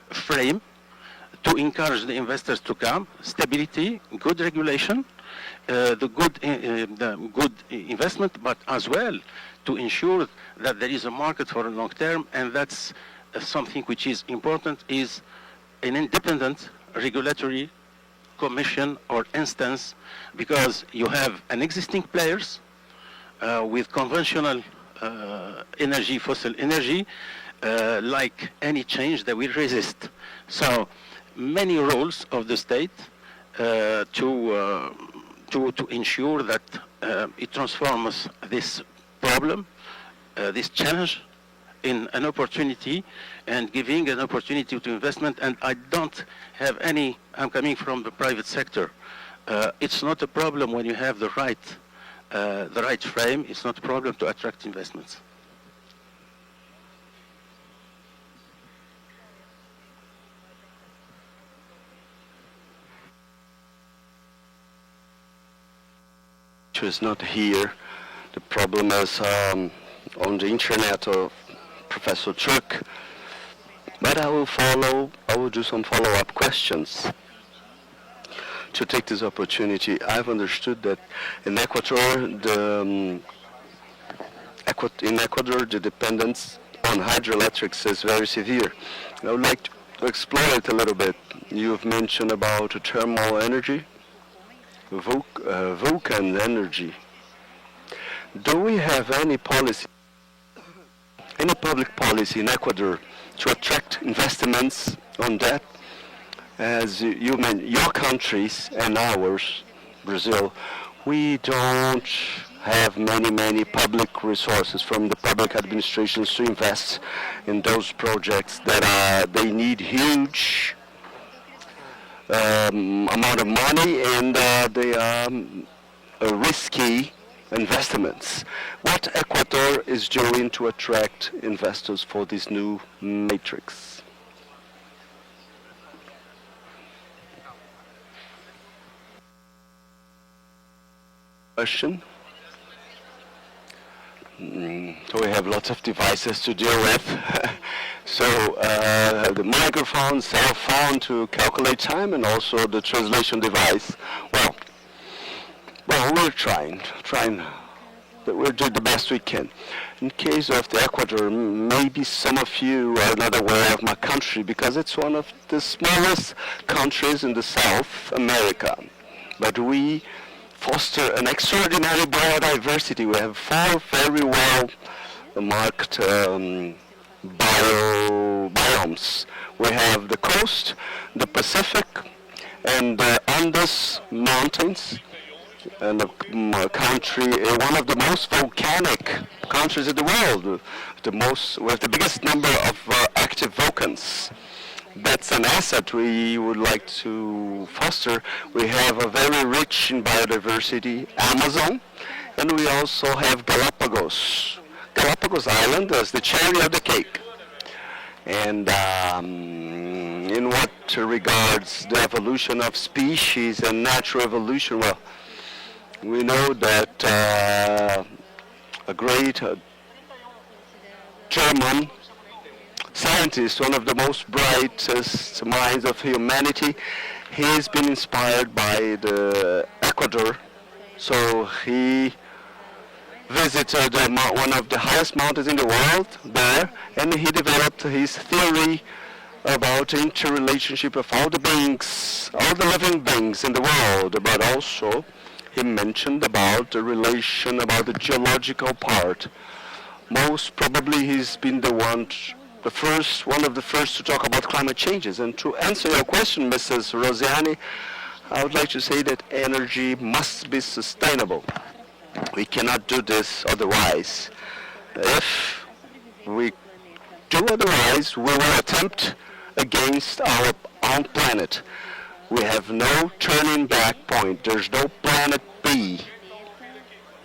frame to encourage the investors to come, stability, good regulation, the good investment, but as well to ensure that there is a market for a long term, and that's something which is important, is an independent regulatory commission or instance, because you have an existing players with conventional energy, fossil energy, like any change they will resist. So many roles of the state to ensure that it transforms this problem, this challenge, in an opportunity and giving an opportunity to investment. And I don't have any, I'm coming from the private sector. It's not a problem when you have the right frame. It's not a problem to attract investments.
Is not here. The problem is on the internet of Professor Turk. But I will do some follow-up questions. To take this opportunity, I've understood that in Ecuador, the dependence on hydroelectrics is very severe. I would like to explore it a little bit. You've mentioned about thermal energy, Vulcan energy. Do we have any policy, any public policy in Ecuador to attract investments on that? As you mentioned, your countries and ours, Brazil, we don't have many public resources from the public administrations to invest in those projects that they need huge amount of money, and they are risky investments. What Ecuador is doing to attract investors for this new matrix? Question? So we have lots of devices to deal with. So the microphone, cell phone to calculate time, and also the translation device. Well, we're trying, but we're doing the best we can. In case of the Ecuador, maybe some of you are not aware of my country because it's one of the smallest countries in the South America. But we foster an extraordinary biodiversity. We have 4 very well marked biomes. We have the coast, the Pacific, and the Andes Mountains, and a country, one of the most volcanic countries in the world, with the biggest number of active volcans. That's an asset we would like to foster. We have a very rich in biodiversity, Amazon, and we also have Galapagos. Galapagos Island is the cherry of the cake. And in what regards the evolution of species and natural evolution, well, we know that a great German scientist, one of the most brightest minds of humanity, he's been inspired by the Ecuador. So he visited one of the highest mountains in the world there, and he developed his theory about the interrelationship of all the beings, all the living beings in the world, but also he mentioned about the relation, about the geological part. Most probably he's been one of the first to talk about climate changes. And to answer your question, Mrs. Rosiani, I would like to say that energy must be sustainable. We cannot do this otherwise. If we do otherwise, we will attempt against our own planet. We have no turning back point. There's no planet B.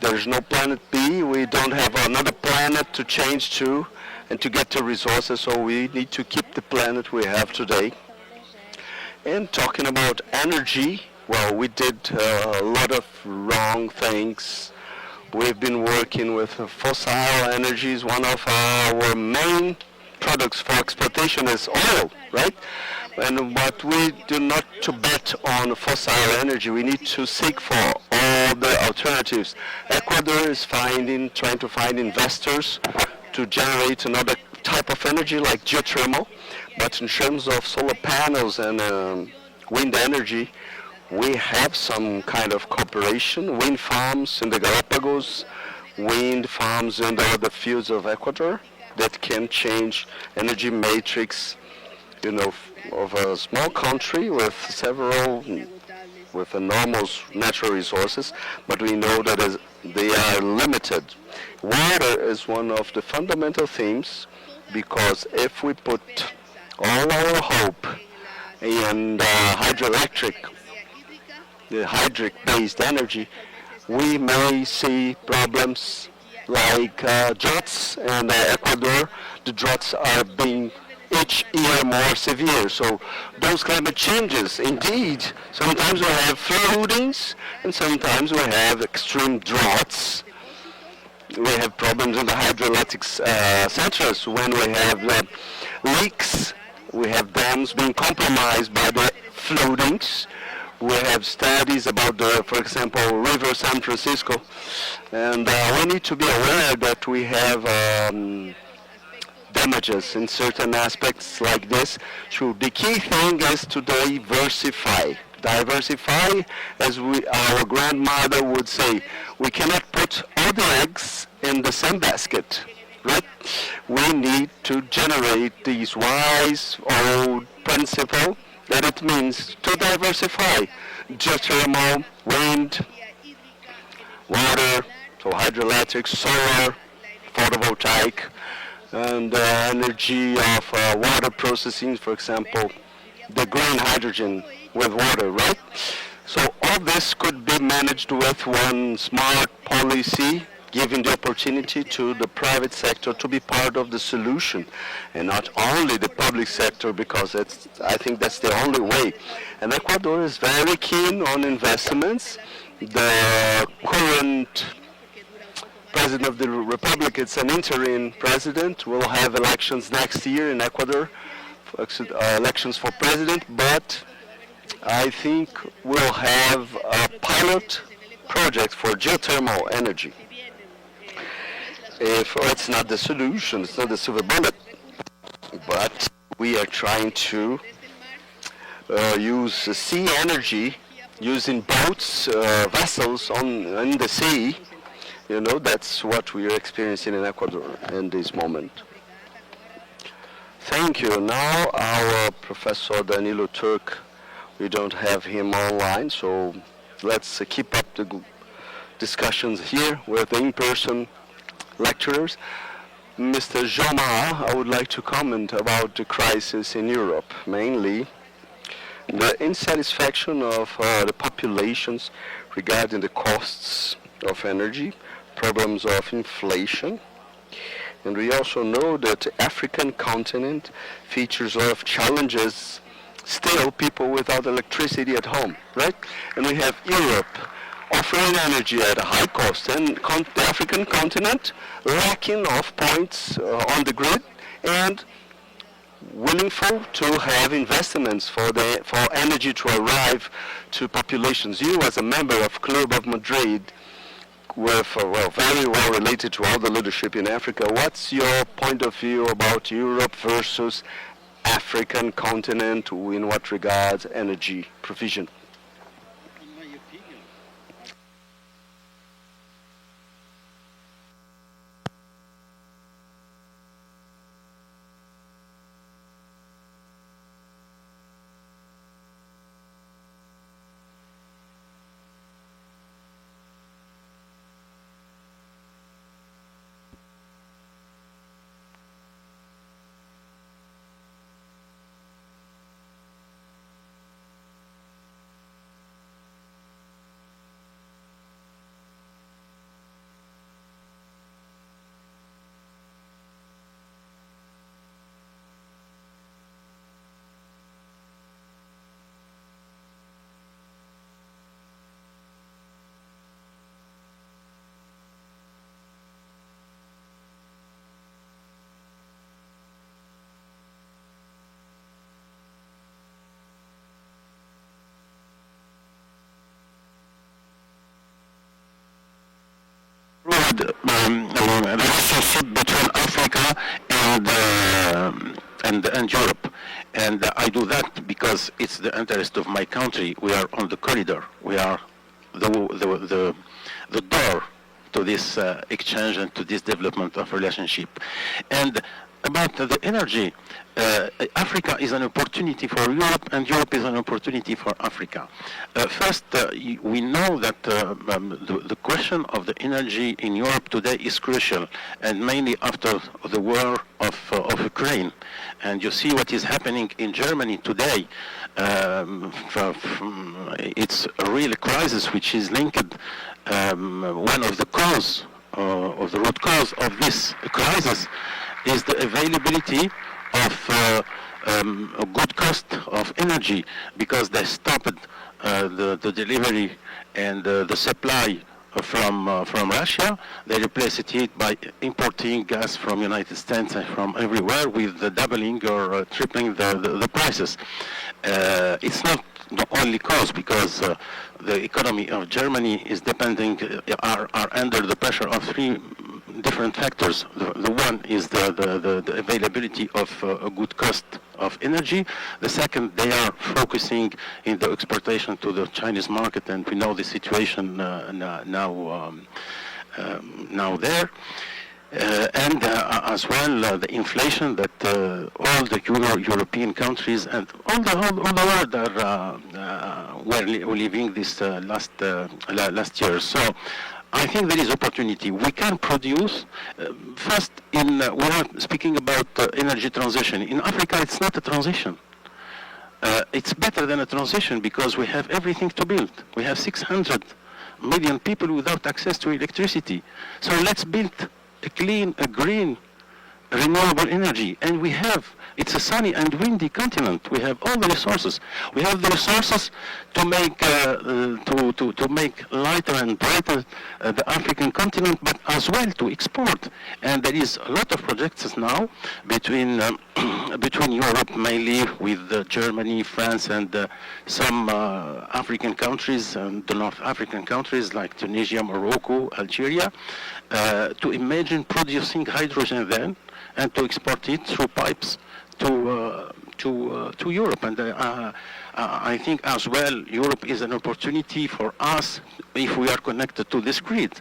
There's no planet B. We don't have another planet to change to and to get the resources, so we need to keep the planet we have today. And talking about energy, well, we did a lot of wrong things. We've been working with fossil energies. One of our main products for exploitation is oil, right? And but we do not to bet on fossil energy. We need to seek for all the alternatives. Ecuador is trying to find investors to generate another type of energy like geothermal. But in terms of solar panels and wind energy, we have some kind of cooperation. Wind farms in the Galapagos, wind farms in the other fields of Ecuador that can change energy matrix, of a small country with enormous natural resources, but we know that they are limited. Water is one of the fundamental themes, because if we put all our hope in the hydric-based energy, we may see problems like droughts, and Ecuador, the droughts are being each year more severe. So those climate changes, indeed, sometimes we have floodings and sometimes we have extreme droughts. We have problems in the hydroelectric centers when we have leaks. We have dams being compromised by the floodings. We have studies about for example, River San Francisco. And we need to be aware that we have damages in certain aspects like this. So the key thing is to diversify. Diversify, as our grandmother would say, we cannot put all the eggs in the same basket, right? We need to generate this wise old principle that it means to diversify. Geothermal, wind, water, so hydroelectric, solar, photovoltaic, and energy of water processing, for example, the green hydrogen with water, right? So all this could be managed with one smart policy, giving the opportunity to the private sector to be part of the solution, and not only the public sector, because I think that's the only way. And Ecuador is very keen on investments. The current President of the Republic, it's an interim president. We'll have elections next year in Ecuador, elections for president, but I think we'll have a pilot project for geothermal energy. If it's not the solution, it's not the silver bullet, but we are trying to use sea energy, using boats, vessels in the sea. That's what we are experiencing in Ecuador in this moment. Thank you. Now our Professor Danilo Turk, we don't have him online, so let's keep up the discussions here with in-person lecturers. Mr. Jomar, I would like to comment about the crisis in Europe, mainly the insatisfaction of the populations regarding the costs of energy, problems of inflation. And we also know that the African continent features a lot of challenges, still people without electricity at home, right? And we have Europe offering energy at a high cost, and the African continent lacking of points on the grid, and willingful to have investments for energy to arrive to populations. You, as a member of Club of Madrid, with very well related to all the leadership in Africa, what's your point of view about Europe versus African continent in what regards energy provision?
good relationship between Africa and Europe. And I do that because it's the interest of my country. We are on the corridor. We are the door to this exchange and to this development of relationship. And about the energy, Africa is an opportunity for Europe, and Europe is an opportunity for Africa. First, we know that the question of the energy in Europe today is crucial, and mainly after the war of Ukraine. And you see what is happening in Germany today. It's a real crisis which is linked. One of the cause, of the root cause of this crisis is the availability of a good cost of energy, because they stopped the delivery and the supply from Russia. They replaced it by importing gas from United States and from everywhere, with the doubling or tripling the prices. It's not the only cause, because the economy of Germany is depending, are under the pressure of three different factors. The one is the availability of a good cost of energy. The second, they are focusing in the exportation to the Chinese market, and we know the situation now there. And as well, the inflation that all the European countries and all the world were living this last year. So I think there is opportunity. We can produce. First, we are speaking about energy transition. In Africa, it's not a transition. It's better than a transition, because we have everything to build. We have 600 million people without access to electricity. So let's build a clean, a green, renewable energy. And we have, it's a sunny and windy continent. We have all the resources. We have the resources to make to make lighter and brighter the African continent, but as well to export. And there is a lot of projects now between between Europe, mainly with Germany, France, and some African countries, and the North African countries like Tunisia, Morocco, Algeria, to imagine producing hydrogen then and to export it through pipes to Europe. And I think as well Europe is an opportunity for us if we are connected to this grid.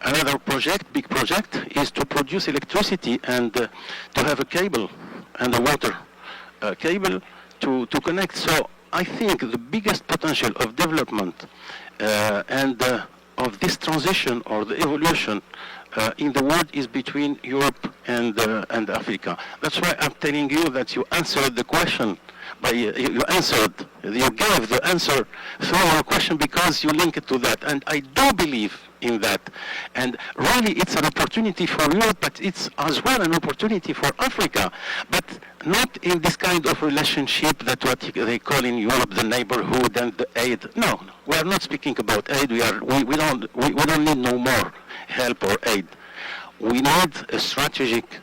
Another project, big project, is to produce electricity and to have a cable and a water cable to connect. So I think the biggest potential of development and of this transition or the evolution in the world is between Europe and Africa. That's why I'm telling you that you answered the question. You gave the answer through your question, because you link it to that. And I do believe in that. And really it's an opportunity for Europe, but it's as well an opportunity for Africa. But not in this kind of relationship that what they call in Europe the neighborhood and the aid. No, we are not speaking about aid. We don't need no more help or aid. We need a strategic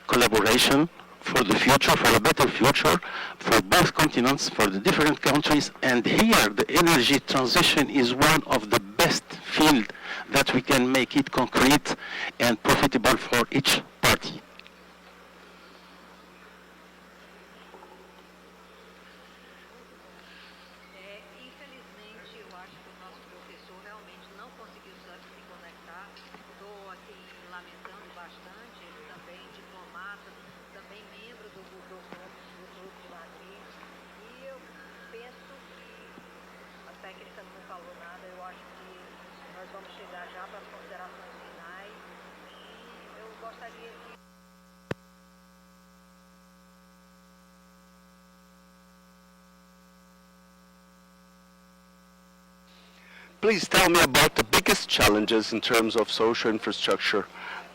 collaboration for the future, for a better future, for both continents, for the different countries. And here the energy transition is one of the best fields that we can make it concrete and profitable for each party.
Please tell me about the biggest challenges in terms of social infrastructure.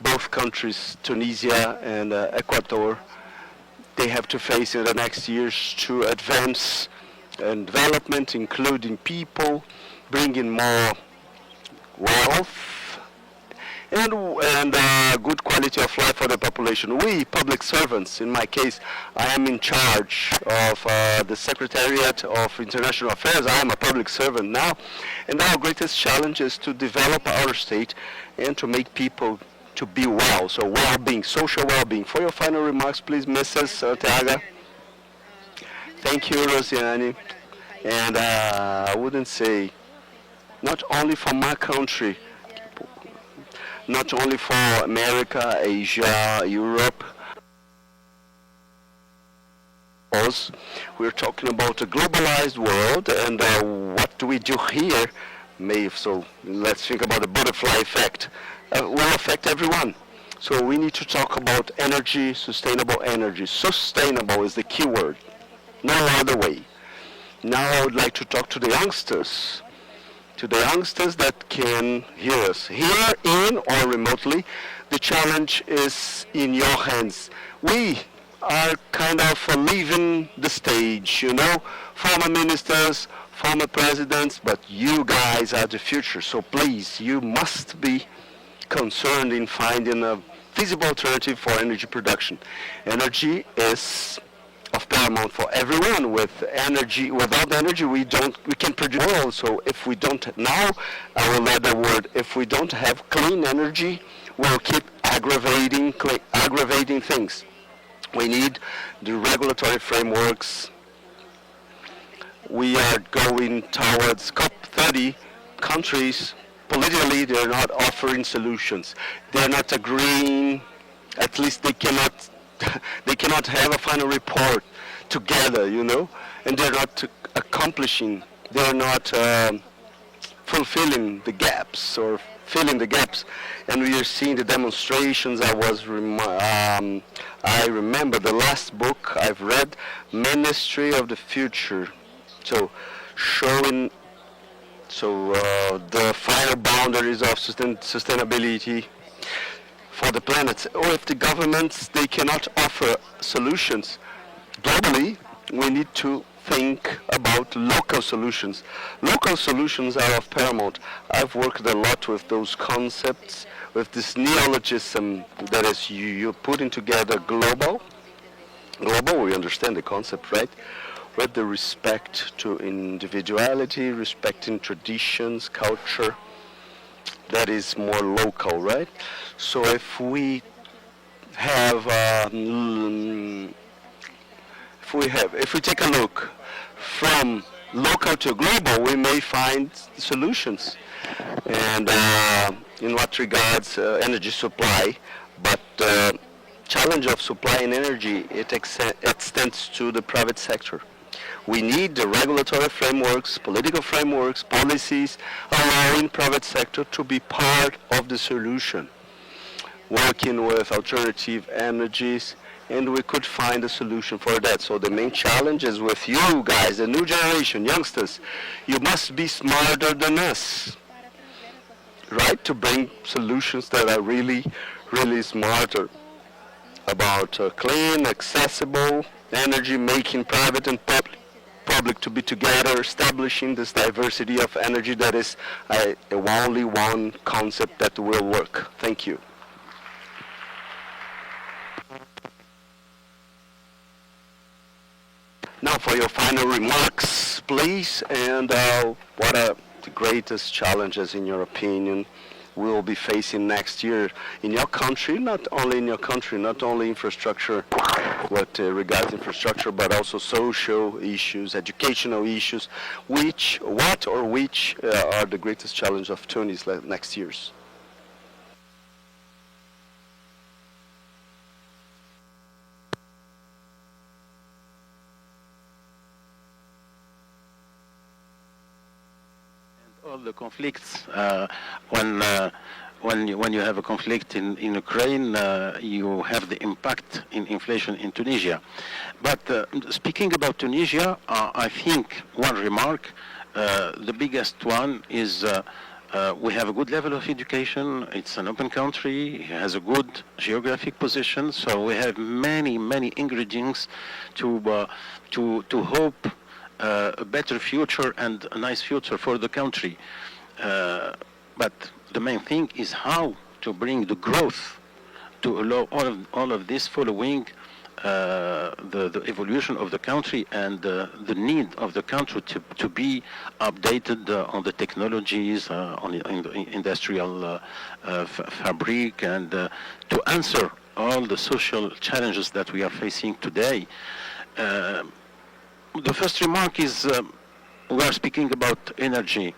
Both countries, Tunisia and Ecuador, they have to face in the next years to advance and development, including people, bring in more wealth, and good quality of life for the population. We, public servants, in my case, I am in charge of the Secretariat of International Affairs. I am a public servant now, and our greatest challenge is to develop our state and to make people to be well, so well-being, social well-being. For your final remarks, please, Mrs. Arteaga. Thank you, Rosiane. And I wouldn't say, not only for my country, not only for America, Asia, Europe. We're talking about a globalized world, and what do we do here? So let's think about the butterfly effect. Will affect everyone. So we need to talk about energy, sustainable energy. Sustainable is the key word. No other way. Now I would like to talk to the youngsters. To the youngsters that can hear us, here, in, or remotely. The challenge is in your hands. We are kind of leaving the stage, you know, former ministers, former presidents, but you guys are the future. So please, you must be concerned in finding a feasible alternative for energy production. Energy is of paramount for everyone. With energy, without energy, we can produce oil. So if we don't, now I will add the word, if we don't have clean energy, we'll keep aggravating things. We need the regulatory frameworks. We are going towards COP30 countries. Politically, they're not offering solutions. They're not agreeing. At least they cannot have a final report together, you know, and they're not accomplishing, they're not fulfilling the gaps or filling the gaps. And we are seeing the demonstrations. I remember the last book I've read, Ministry of the Future, so showing the final boundaries of sustainability for the planet. Or if the governments, they cannot offer solutions globally, we need to think about local solutions. Local solutions are of paramount. I've worked a lot with those concepts, with this neologism that is you putting together global, we understand the concept, right? With the respect to individuality, respecting traditions, culture, that is more local, right? So if we have, if we take a look from local to global, we may find solutions. And in what regards energy supply, but challenge of supply and energy, it extends to the private sector. We need the regulatory frameworks, political frameworks, policies allowing private sector to be part of the solution, working with alternative energies, and we could find a solution for that. So the main challenge is with you guys, the new generation, youngsters. You must be smarter than us, right? To bring solutions that are really, really smarter about clean, accessible energy, making private and public to be together, establishing this diversity of energy that is only one concept that will work. Thank you. Now for your final remarks, please, and what are the greatest challenges, in your opinion, we'll be facing next year in your country, not only in your country, not only infrastructure, what regards infrastructure, but also social issues, educational issues, which are the greatest challenge of Tunis next years?
All the conflicts, when you have a conflict in Ukraine, you have the impact in inflation in Tunisia. But speaking about Tunisia, I think one remark, the biggest one is we have a good level of education. It's an open country. It has a good geographic position. So we have many ingredients to hope a better future and a nice future for the country. But the main thing is how to bring the growth, to allow all of this following the evolution of the country and the need of the country to be updated on the technologies, on the industrial fabric, and to answer all the social challenges that we are facing today. The first remark is we are speaking about energy.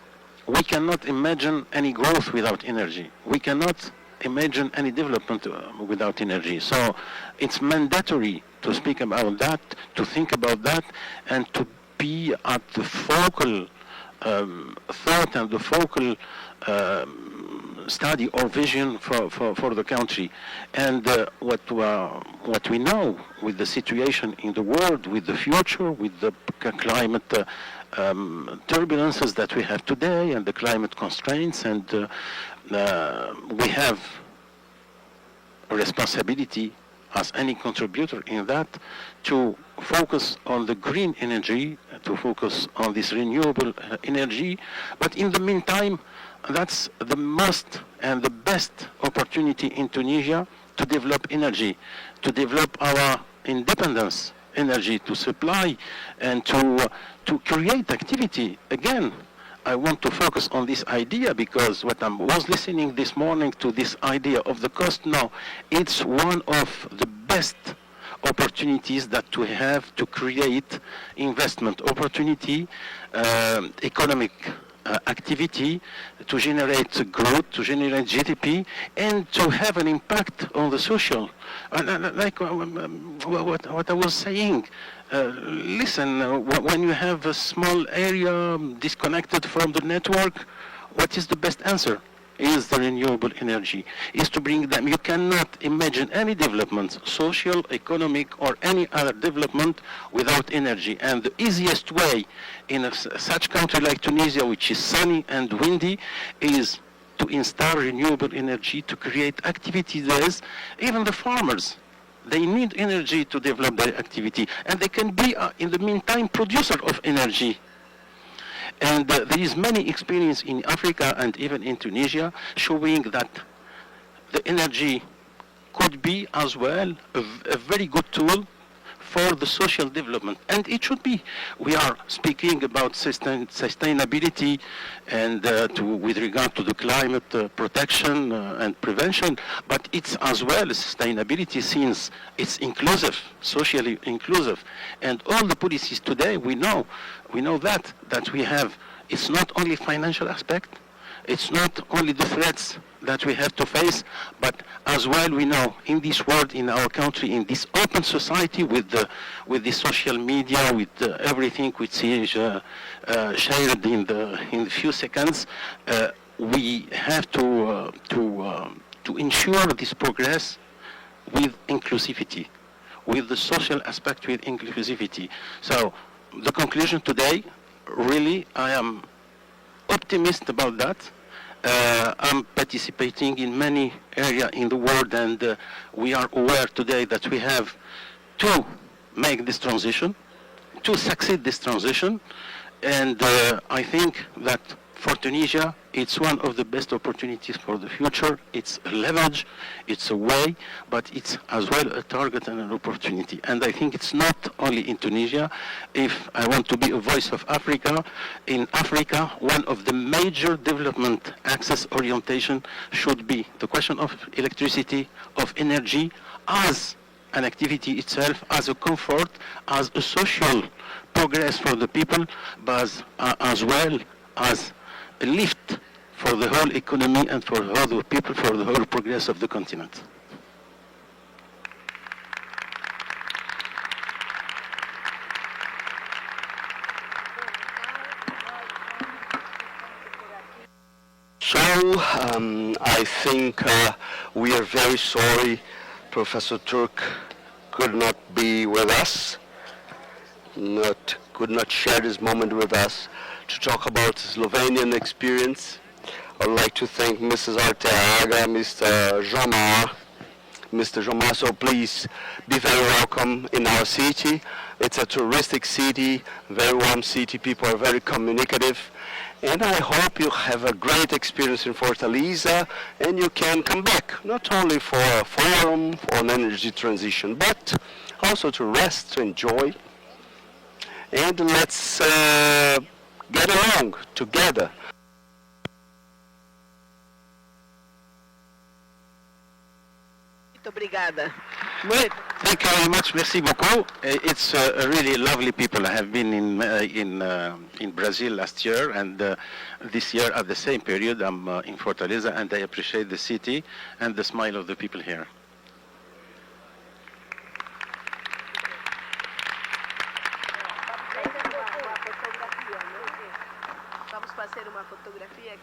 We cannot imagine any growth without energy. We cannot imagine any development without energy. So it's mandatory to speak about that, to think about that, and to be at the focal thought and the focal study or vision for the country. And what we know with the situation in the world, with the future, with the climate turbulences that we have today and the climate constraints, and we have a responsibility as any contributor in that to focus on the green energy, to focus on this renewable energy. But in the meantime, that's the most and the best opportunity in Tunisia to develop energy, to develop our independence energy, to supply and to create activity. Again, I want to focus on this idea because what I was listening this morning to this idea of the cost now, it's one of the best opportunities that we have to create investment opportunity, economic activity, to generate growth, to generate GDP, and to have an impact on the social. Like what I was saying, listen, when you have a small area disconnected from the network, what is the best answer? Is the renewable energy, is to bring them. You cannot imagine any development, social, economic, or any other development without energy. And the easiest way in such country like Tunisia, which is sunny and windy, is to install renewable energy, to create activity there. Even the farmers, they need energy to develop their activity. And they can be, in the meantime, producer of energy. And there is many experience in Africa and even in Tunisia showing that the energy could be as well a very good tool for the social development. And it should be. We are speaking about sustainability and with regard to the climate protection and prevention, but it's as well sustainability since it's inclusive, socially inclusive. And all the policies today, we know that we have, it's not only financial aspect, it's not only the threats that we have to face, but as well we know in this world, in our country, in this open society with the social media, with everything which is shared in the few seconds, we have to ensure this progress with inclusivity, with the social aspect with inclusivity. So the conclusion today, really, I am optimistic about that. I'm participating in many areas in the world, and we are aware today that we have to make this transition, to succeed this transition, and I think that for Tunisia, it's one of the best opportunities for the future. It's a leverage, it's a way, but it's as well a target and an opportunity. And I think it's not only in Tunisia. If I want to be a voice of Africa, in Africa, one of the major development access orientation should be the question of electricity, of energy, as an activity itself, as a comfort, as a social progress for the people, but as well as a lift for the whole economy and for all the people, for the whole progress of the continent.
So I think we are very sorry Professor Turk could not be with us, could not share this moment with us to talk about the Slovenian experience. I'd like to thank Mrs. Arteaga, Mr. Jamar, Mr. Jomar, so please be very welcome in our city. It's a touristic city, very warm city. People are very communicative. And I hope you have a great experience in Fortaleza and you can come back, not only for a forum on energy transition, but also to rest, to enjoy. And let's get along together.
Obrigada.
Thank you very much. Merci beaucoup. It's really lovely people. I have been in Brazil last year, and this year at the same period I'm in Fortaleza, and I appreciate the city and the smile of the people here.
Vamos fazer uma fotografia.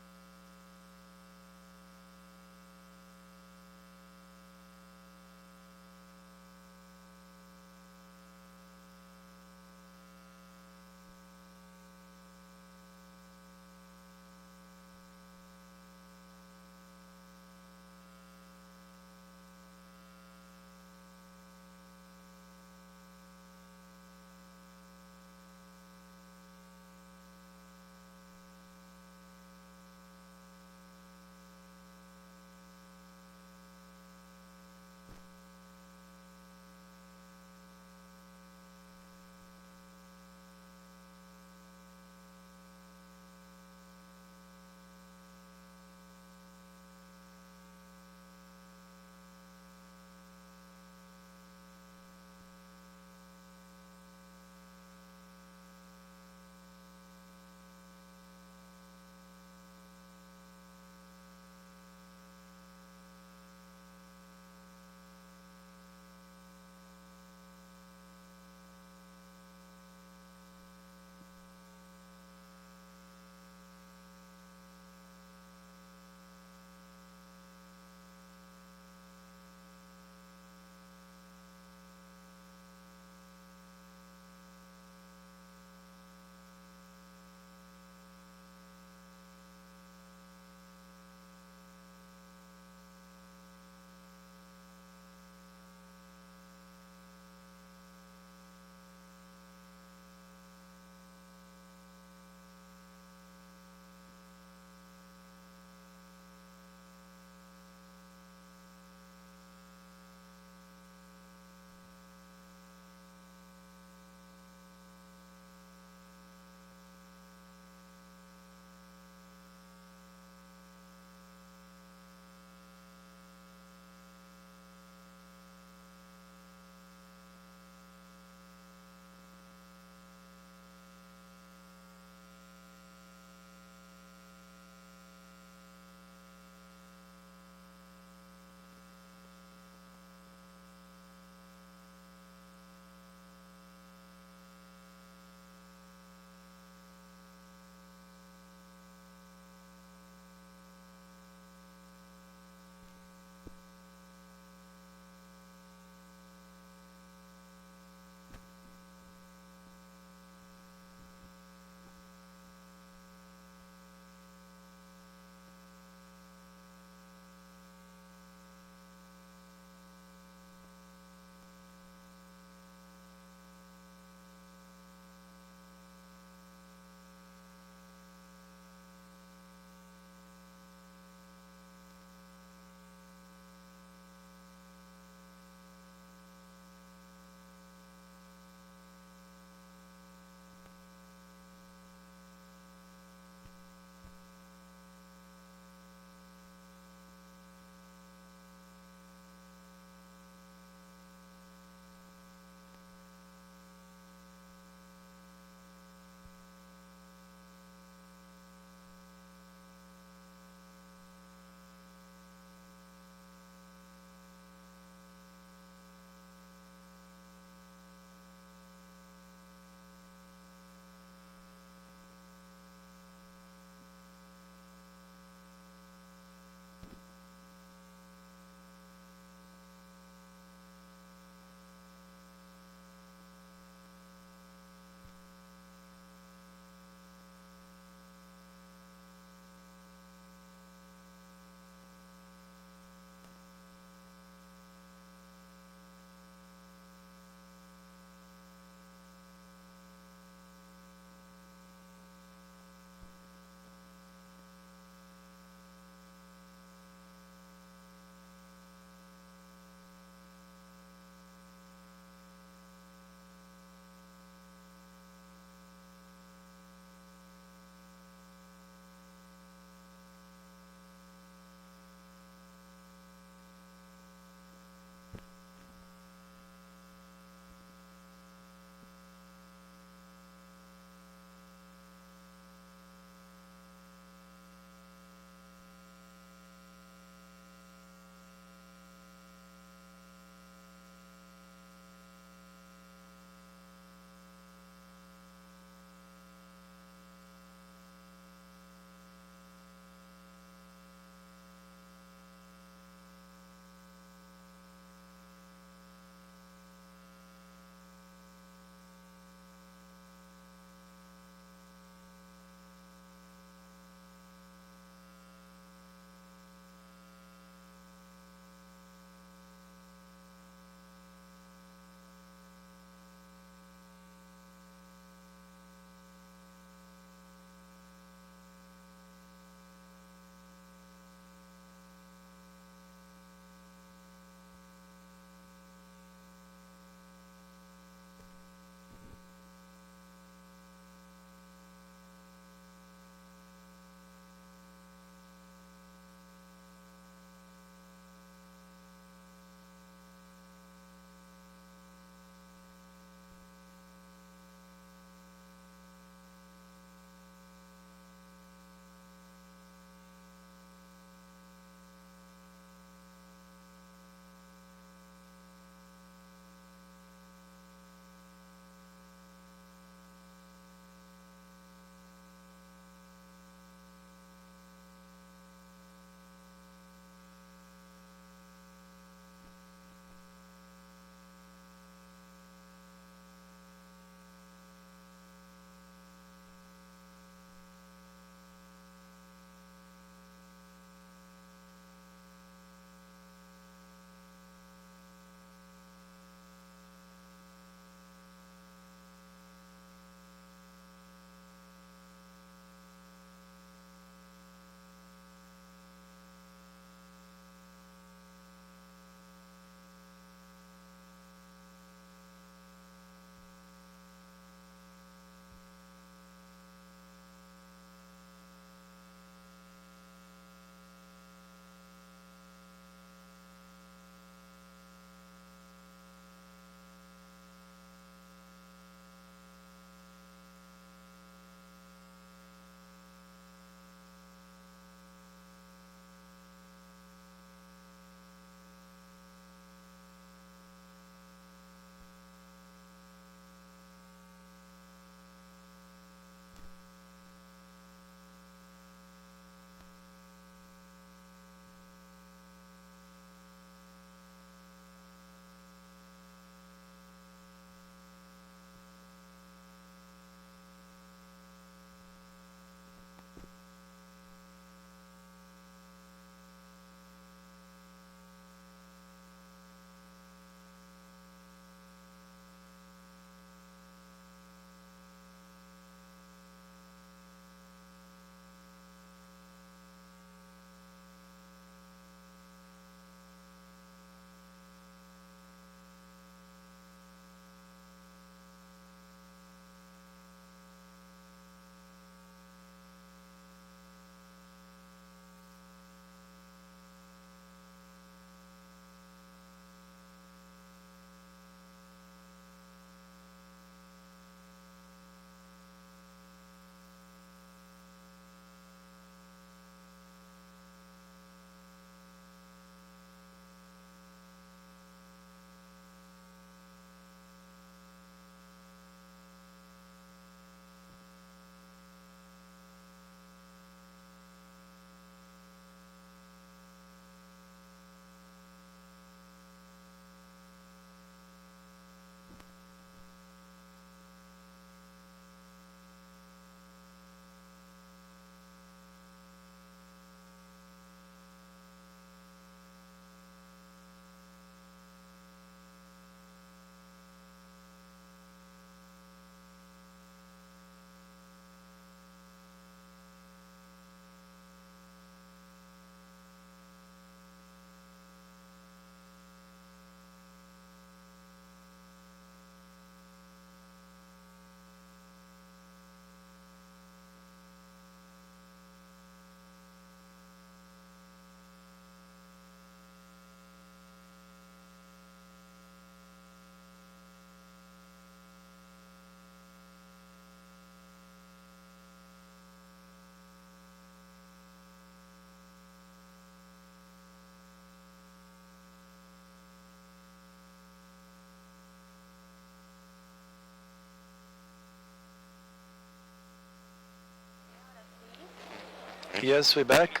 Yes, we're back.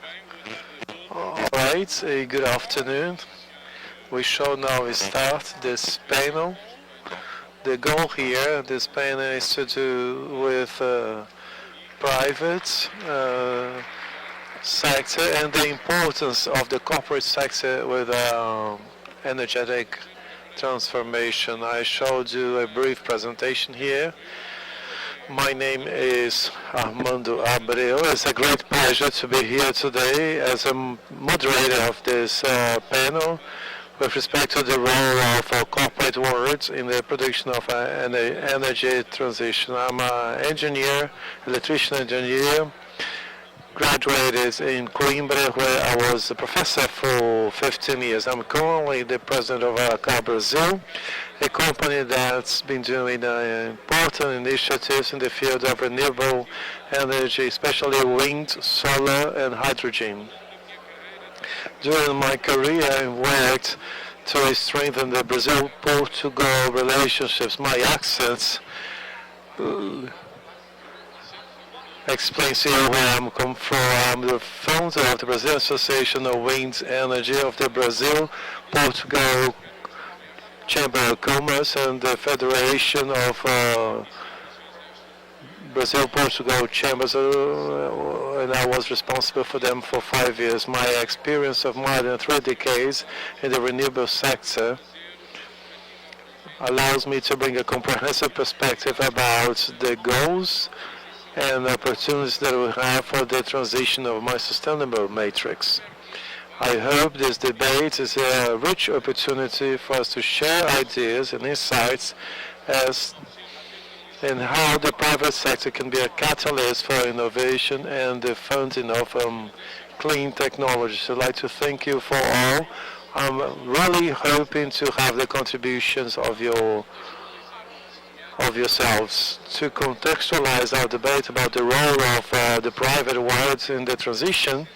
All right, good afternoon. We shall now start this panel. The goal here, this panel, is to do with private sector and the importance of the corporate sector with energetic transformation. I shall do a brief presentation here. My name is Armando Abreu. It's a great pleasure to be here today as a moderator of this panel with respect to the role of corporate worlds in the production of energy transition. I'm an engineer, electrician engineer, graduated in Coimbra, where I was a professor for 15 years. I'm currently the president of Qair Brazil, a company that's been doing important initiatives in the field of renewable energy, especially wind, solar, and hydrogen. During my career, I worked to strengthen the Brazil-Portugal relationships. My accent explains here where I'm come from. I'm the founder of the Brazilian Association of Wind Energy of the Brazil-Portugal Chamber of Commerce and the Federation of Brazil-Portugal Chambers, and I was responsible for them for 5 years. My experience of more than 3 decades in the renewable sector allows me to bring a comprehensive perspective about the goals and opportunities that we have for the transition of my sustainable matrix. I hope this debate is a rich opportunity for us to share ideas and insights as in how the private sector can be a catalyst for innovation and the funding of clean technologies. I'd like to thank you for all. I'm really hoping to have the contributions of yourselves to contextualize our debate about the role of the private world in the transition.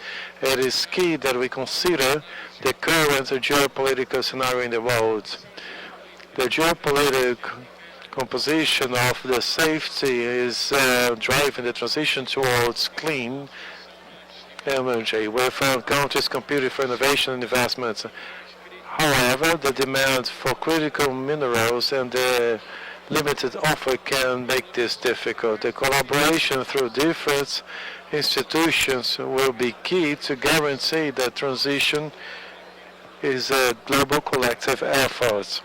It is key that we consider the current geopolitical scenario in the world. The geopolitical composition of the safety is driving the transition towards clean energy, with countries competing for innovation and investments. However, the demand for critical minerals and the limited offer can make this difficult. The collaboration through different institutions will be key to guarantee that transition is a global collective effort.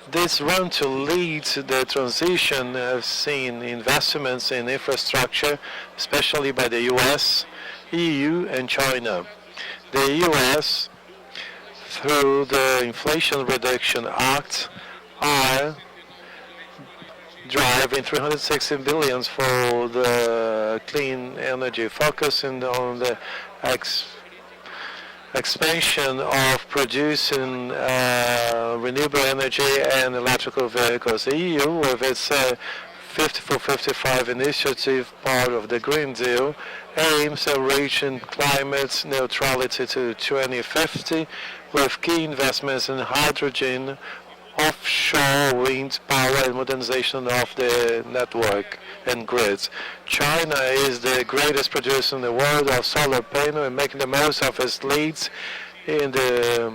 This run to lead the transition has seen investments in infrastructure, especially by the US, EU, and China. The US, through the Inflation Reduction Act, are driving 360 billion for the clean energy, focusing on the expansion of producing renewable energy and electrical vehicles. The EU, with its 50 for 55 initiative, part of the Green Deal, aims at reaching climate neutrality to 2050 with key investments in hydrogen, offshore wind power, and modernization of the network and grids. China is the greatest producer in the world of solar panel and making the most of its leads in the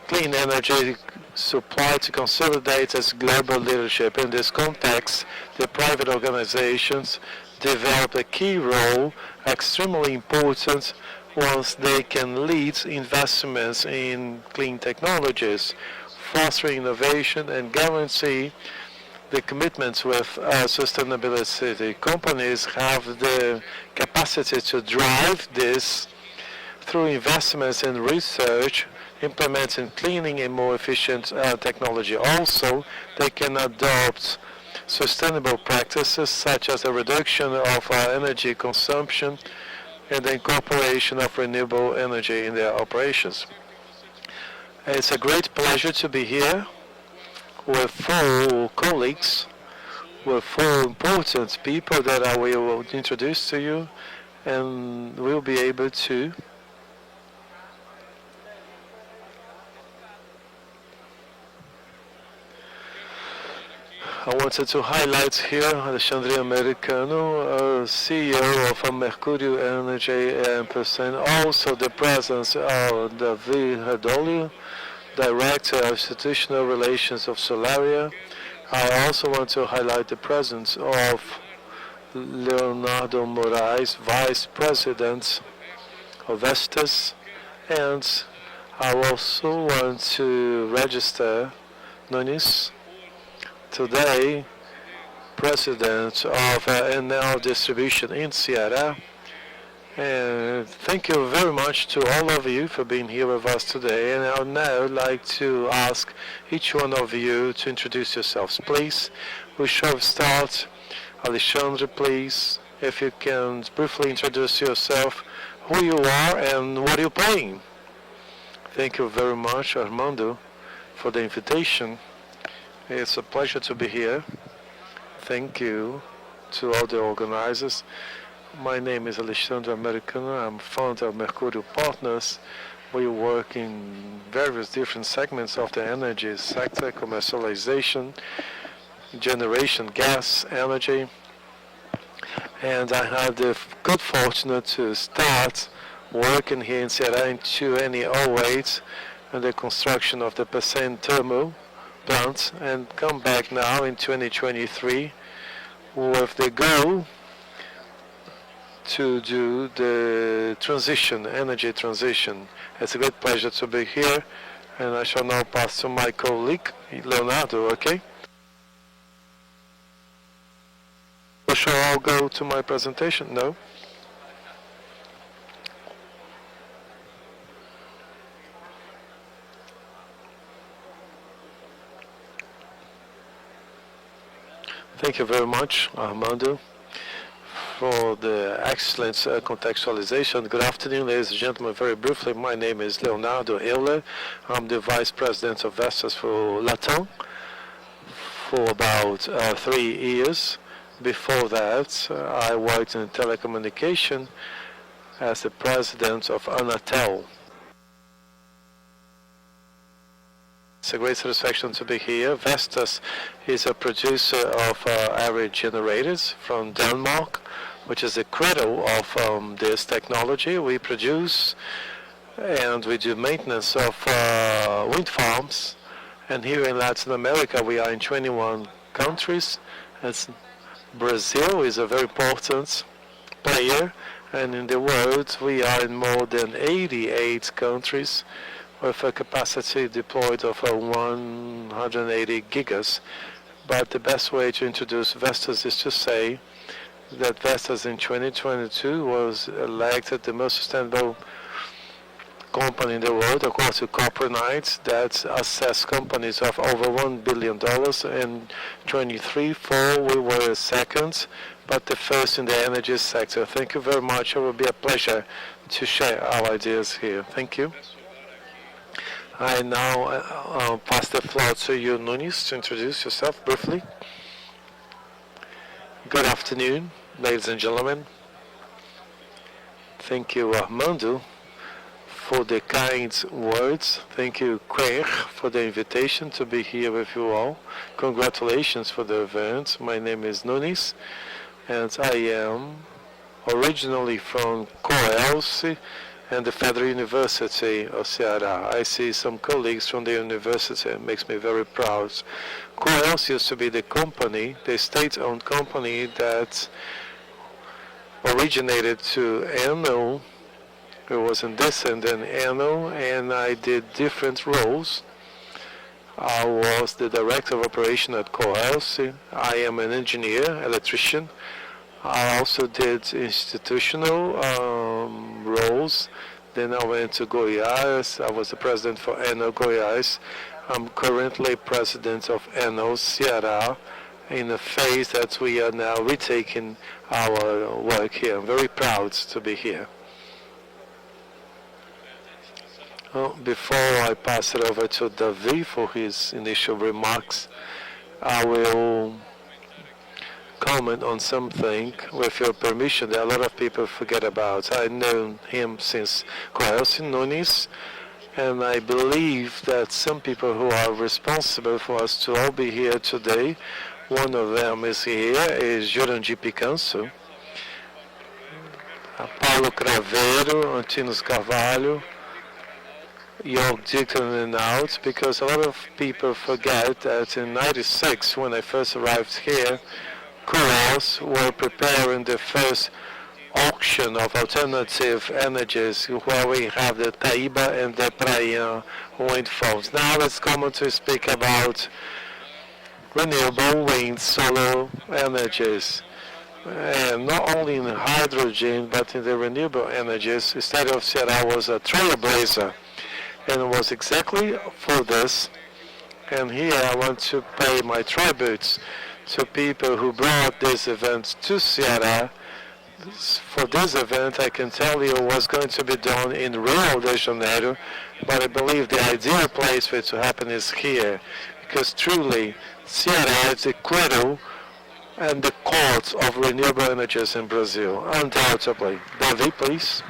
clean energy supply to consolidate its global leadership. In this context, the private organizations develop a key role, extremely important once they can lead investments in clean technologies, fostering innovation and guarantee the commitments with sustainability. Companies have the capacity to drive this through investments in research, implementing cleaning and more efficient technology. Also, they can adopt sustainable practices such as a reduction of energy consumption and the incorporation of renewable energy in their operations. It's a great pleasure to be here with 4 colleagues, with 4 important people that I will introduce to you, and we'll be able to I wanted to highlight here Alexandre Americano, CEO of Mercurio Energy and also the presence of David Hedolio, Director of Institutional Relations of Solaria. I also want to highlight the presence of Leonardo Moraes, Vice President of Vestas, and I also want to register Nunes, today President of NL Distribution in Ceará. And thank you very much to all of you for being here with us today. And I would now like to ask each one of you to introduce yourselves, please. We shall start. Alexandre, please, if you can briefly introduce yourself, who you are and what you're playing. Thank you very much, Armando, for the invitation. It's a pleasure to be here. Thank you to all the organizers. My name is Alexandre Americano. I'm founder of Mercurio Partners. We work in various different segments of the energy sector, commercialization, generation, gas, energy. And I had the good fortune to start working here in Ceará in 2008 on the construction of the Percent thermal plant, and come back now in 2023 with the goal to do the transition, energy transition. It's a great pleasure to be here, and I shall now pass to my colleague, Leonardo, okay? Or shall I go to my presentation? No? Thank you very much, Armando, for the excellent contextualization. Good afternoon, ladies and gentlemen. Very briefly, my name is Leonardo Euler. I'm the Vice President of Vestas for Latam for about 3 years. Before that, I worked in telecommunication as the President of Anatel. It's a great satisfaction to be here. Vestas is a producer of array generators from Denmark, which is the cradle of this technology. We produce and we do maintenance of wind farms. And here in Latin America, we are in 21 countries. Brazil is a very important player. And in the world, we are in more than 88 countries, with a capacity deployed of 180 gigas. But the best way to introduce Vestas is to say that Vestas in 2022 was elected the most sustainable company in the world, according to Corporate that assess companies of over $1 billion. In 23-4, we were second, but the first in the energy sector. Thank you very much. It will be a pleasure to share our ideas here. Thank you. I now pass the floor to you, Nunes, to introduce yourself briefly. Good afternoon, ladies and gentlemen. Thank you, Armando, for the kind words. Thank you, Qair, for the invitation to be here with you all. Congratulations for the event. My name is Nunes, and I am originally from Qair and the Federal University of Ceará. I see some colleagues from the university. It makes me very proud. Qair used to be the company, the state-owned company that originated to Eno. It was in descendant Eno, and I did different roles. I was the director of operation at Qair. I am an engineer, electrician. I also did institutional roles. Then I went to Goiás. I was the president for Eno Goiás. I'm currently president of Eno Ceará in a phase that we are now retaking our work here. I'm very proud to be here. Before I pass it over to David for his initial remarks, I will comment on something with your permission that a lot of people forget about. I've known him since Qair Nunes, and I believe that some people who are responsible for us to all be here today One of them is here, is Jurandir Picanso, Paulo Craveiro, Antinos Carvalho, York Dixon and out, because a lot of people forget that in '96, when I first arrived here, Coros were preparing the first auction of alternative energies where we have the Taiba and the Praia wind farms. Now it's common to speak about renewable wind, solar energies. And not only in hydrogen, but in the renewable energies. The state of Ceará was a trailblazer. And it was exactly for this. And here I want to pay my tributes to people who brought this event to Ceará. For this event, I can tell you what's going to be done in Rio de Janeiro, but I believe the ideal place for it to happen is here, because truly, Ceará is the cradle and the court of renewable energies in Brazil, undoubtedly. David, please.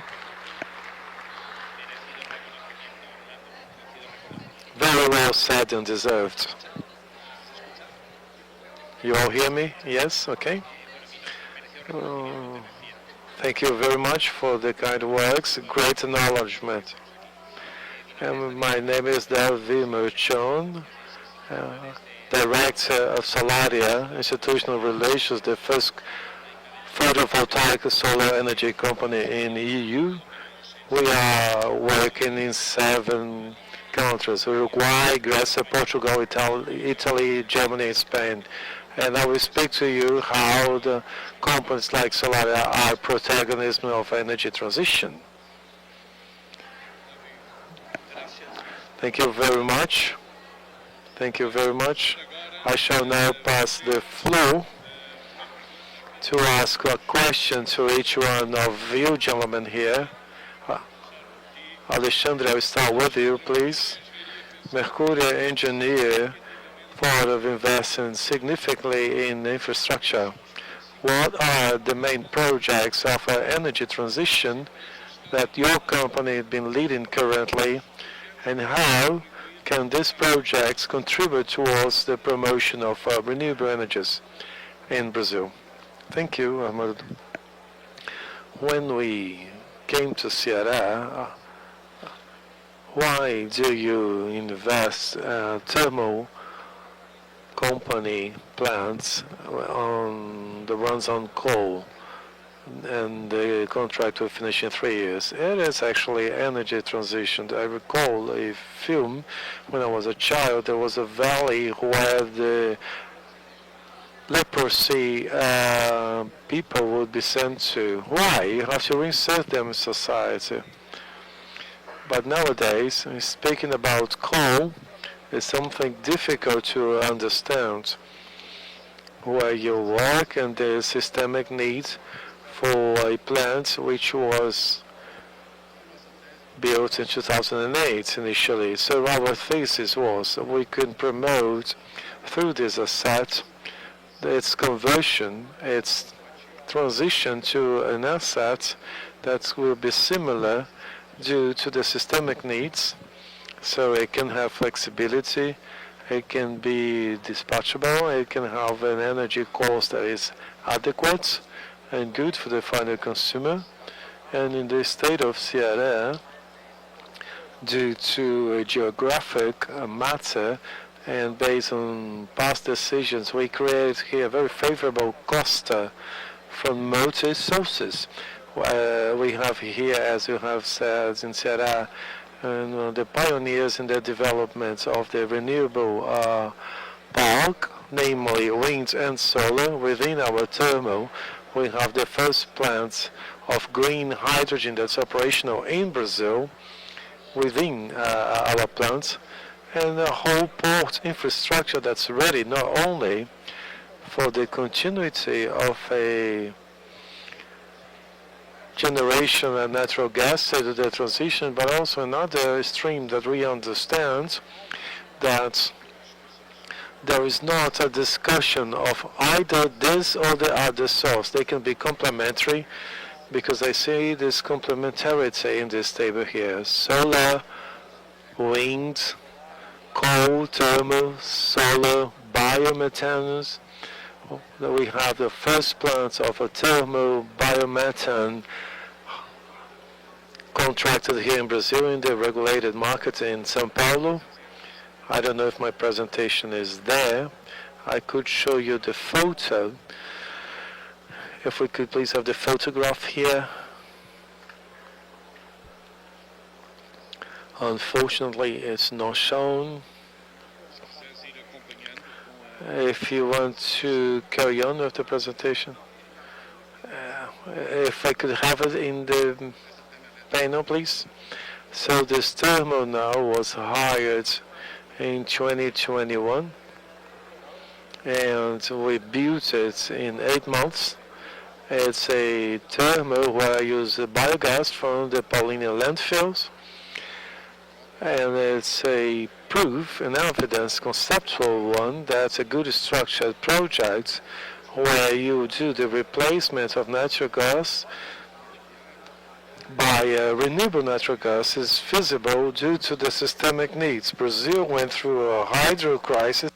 Very well said and deserved. You all hear me? Yes? Okay. Thank you very much for the kind words. Great acknowledgement. And my name is David Merchon, Director of Solaria Institutional Relations, the first photovoltaic solar energy company in the EU. We are working in 7 countries: Uruguay, Greece, Portugal, Italy, Germany, and Spain. And I will speak to you how the companies like Solaria are protagonists of energy transition. Thank you very much. Thank you very much. I shall now pass the floor to ask a question to each one of you gentlemen here. Alexandre, I'll start with you, please. Mercury engineer part of investing significantly in infrastructure. What are the main projects of energy transition that your company has been leading currently, and how can these projects contribute towards the promotion of renewable energies in Brazil? Thank you, Ahmed. When we came to Ceará, why do you invest thermal company plants on the ones on coal, and the contract will finish in 3 years? It is actually energy transition. I recall a film when I was a child. There was a valley where the leprosy people would be sent to. Why? You have to reinsert them in society. But nowadays, speaking about coal, is something difficult to understand, where you work and the systemic need for a plant which was built in 2008 initially. So our thesis was that we could promote through this asset its conversion, its transition to an asset that will be similar due to the systemic needs. So it can have flexibility, it can be dispatchable, it can have an energy cost that is adequate and good for the final consumer. And in the state of Ceará, due to a geographic matter and based on past decisions, we created here a very favorable cluster from multi sources. We have here, as you have said, in Ceará, and the pioneers in the development of the renewable park, namely wind and solar. Within our thermal, we have the first plants of green hydrogen that's operational in Brazil within our plants, and a whole port infrastructure that's ready not only for the continuity of a generation and natural gas to the transition, but also another stream that we understand that there is not a discussion of either this or the other source. They can be complementary, because I see this complementarity in this table here. Solar, wind, coal, thermal, solar, biomethanol. We have the first plant of a thermal biomethane contracted here in Brazil in the regulated market in São Paulo. I don't know if my presentation is there. I could show you the photo. If we could please have the photograph here. Unfortunately, it's not shown. If you want to carry on with the presentation, if I could have it in the panel, please. So this thermal now was hired in 2021, and we built it in 8 months. It's a thermal where I use biogas from the Paulínia landfills, and it's a proof, an evidence, conceptual one, that's a good structured project where you do the replacement of natural gas by renewable natural gas is feasible due to the systemic needs. Brazil went through a hydro crisis,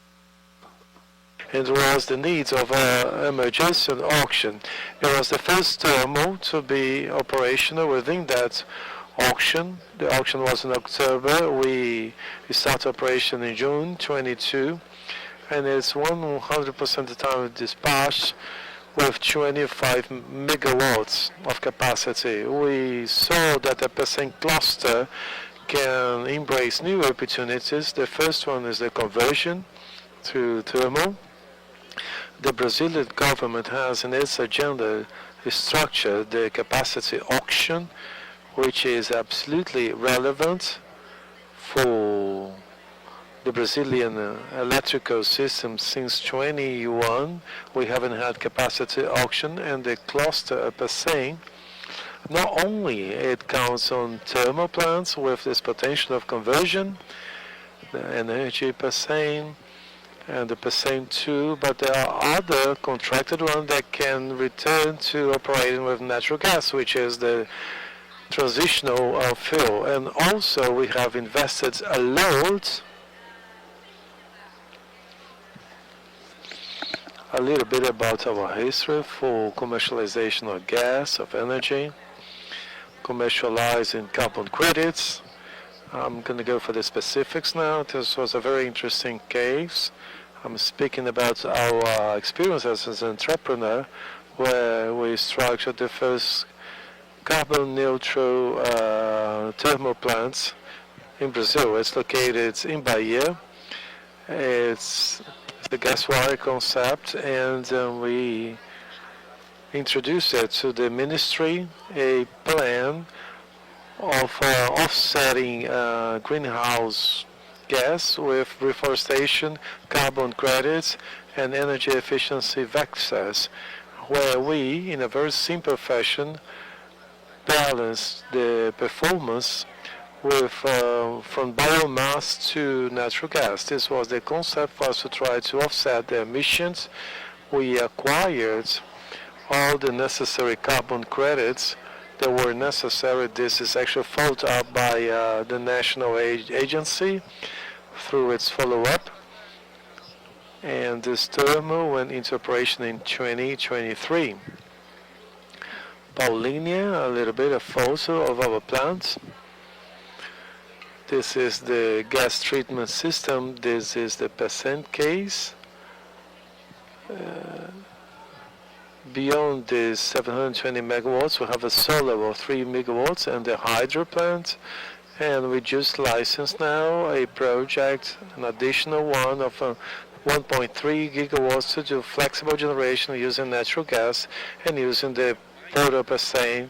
and there was the needs of an emergency auction. It was the first thermal to be operational within that auction. The auction was in October. We started operation in June 22, and it's 100% of the time dispatched with 25 megawatts of capacity. We saw that the percent cluster can embrace new opportunities. The first one is the conversion to thermal. The Brazilian government has in its agenda structured the capacity auction, which is absolutely relevant for the Brazilian electrical system. Since 21, we haven't had capacity auction, and the cluster per se, not only it counts on thermal plants with this potential of conversion, the energy per se, and the percent too, but there are other contracted ones that can return to operating with natural gas, which is the transitional fuel. And also we have invested a lot, a little bit about our history for commercialization of gas, of energy, commercializing carbon credits. I'm going to go for the specifics now. This was a very interesting case. I'm speaking about our experiences as an entrepreneur, where we structured the first carbon neutral thermal plants in Brazil. It's located in Bahia. It's the gas wire concept, and we introduced it to the ministry, a plan of offsetting greenhouse gas with reforestation, carbon credits, and energy efficiency vectors, where we, in a very simple fashion, balance the performance with from biomass to natural gas. This was the concept for us to try to offset the emissions. We acquired all the necessary carbon credits that were necessary. This is actually followed up by the national agency through its follow-up. And this thermal went into operation in 2023. Paulínia, a little bit of photo of our plants. This is the gas treatment system. This is the percent case. Beyond the 720 megawatts, we have a solar of 3 megawatts and the hydro plant. And we just licensed now a project, an additional one of 1.3 gigawatts to do flexible generation using natural gas and using the Porto per se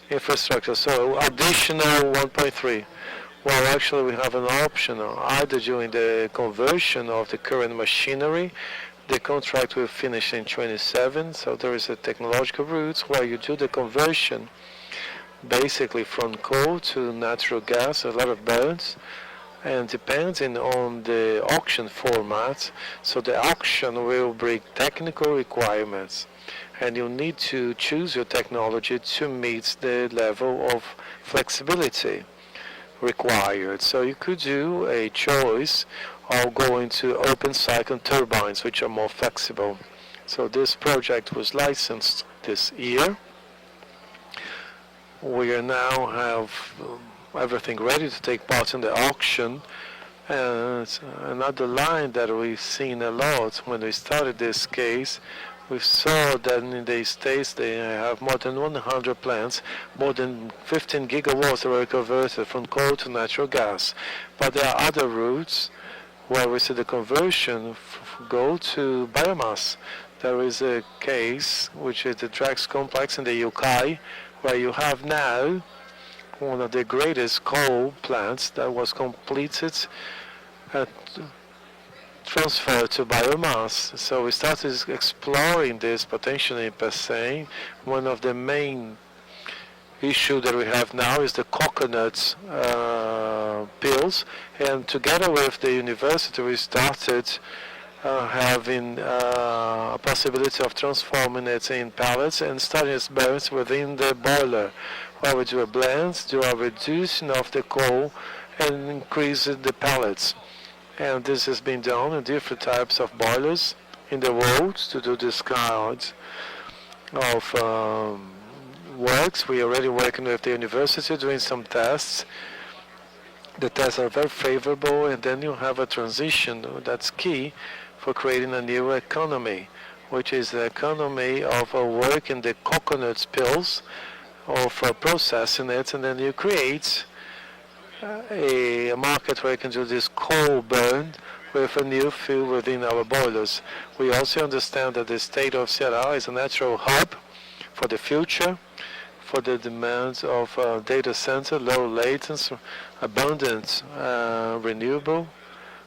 infrastructure. So additional 1.3. Well, actually we have an option either during the conversion of the current machinery. The contract will finish in 27, so there is a technological route where you do the conversion basically from coal to natural gas, a lot of burns, and depending on the auction format, so the auction will bring technical requirements, and you need to choose your technology to meet the level of flexibility. required. So you could do a choice of going to open cycle turbines, which are more flexible. So this project was licensed this year. We are now have everything ready to take part in the auction. And another line that we've seen a lot when we started this case, we saw that in the States they have more than 100 plants, more than 15 gigawatts that were converted from coal to natural gas. But there are other routes where we see the conversion go to biomass. There is a case, which is the Drax complex in the UK, where you have now one of the greatest coal plants that was completed and transferred to biomass. So we started exploring this potentially per se. One of the main issue that we have now is the coconut pills, and together with the university we started having a possibility of transforming it in pellets and starting experiments within the boiler, where we do a blend, do a reducing of the coal and increase the pellets. And this has been done in different types of boilers in the world to do this kind of works. We are already working with the university doing some tests. The tests are very favorable, and then you have a transition that's key for creating a new economy, which is the economy of work in the coconut pills, of processing it, and then you create a market where you can do this coal burn with a new fuel within our boilers. We also understand that the state of Ceará is a natural hub for the future, for the demands of data center, low latency, abundant renewable.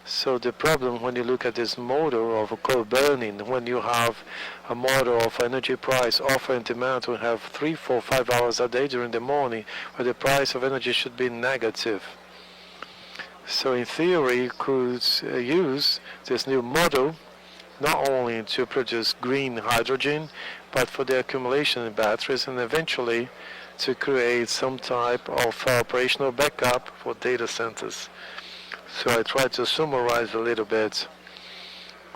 So the problem when you look at this model of coal burning, when you have a model of energy price, offer and demand, we have 3, 4, 5 hours a day during the morning where the price of energy should be negative. So in theory, you could use this new model not only to produce green hydrogen, but for the accumulation in batteries, and eventually to create some type of operational backup for data centers. So I tried to summarize a little bit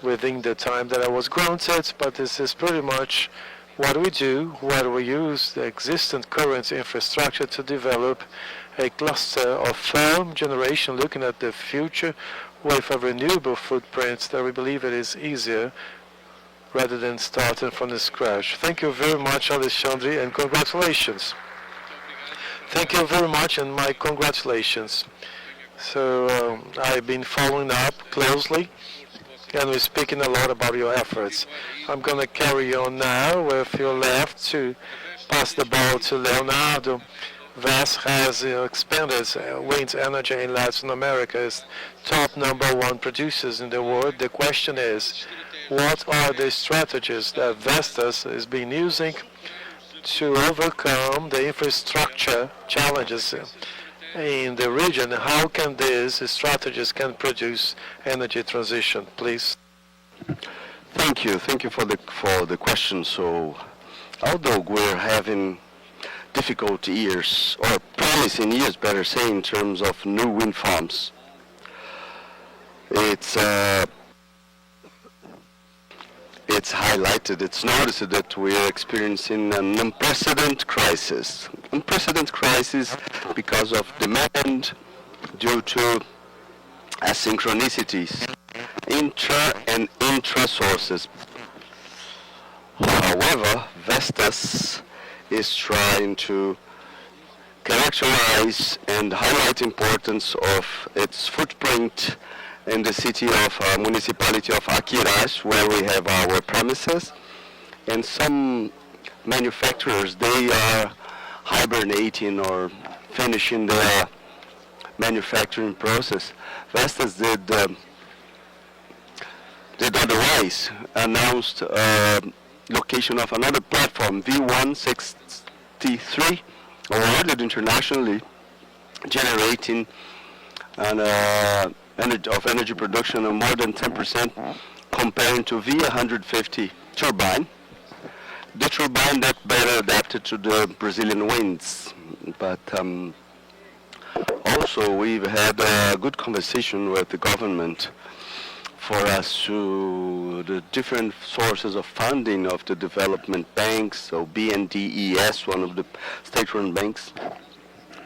within the time that I was granted, but this is pretty much what we do, where we use the existing current infrastructure to develop a cluster of firm generation looking at the future with a renewable footprint that we believe it is easier rather than starting from the scratch. Thank you very much, Alexandre, and congratulations. Thank you very much, and my congratulations. So I've been following up closely, and we're speaking a lot about your efforts. I'm going to carry on now with your left to pass the ball to Leonardo. VES has expanded wind energy in Latin America, is top #1 producers in the world. The question is, what are the strategies that Vestas has been using to overcome the infrastructure challenges in the region? How can these strategies can produce energy transition, please?
Thank you for the question. So, although we're having difficult years, or promising years, better say, in terms of new wind farms, it's highlighted, it's noticed that we are experiencing an unprecedented crisis. Unprecedented crisis because of demand due to asynchronicities, intra and intra sources. However, Vestas is trying to characterize and highlight the importance of its footprint in the city of municipality of Qair, where we have our premises, and some manufacturers, they are hibernating or finishing their manufacturing process. Vestas did otherwise, announced location of another platform, V163, awarded internationally, generating energy production of more than 10% comparing to V150 turbine. The turbine that better adapted to the Brazilian winds. But all also we've had a good conversation with the government for us to the different sources of funding of the development banks, so BNDES, one of the state-run banks,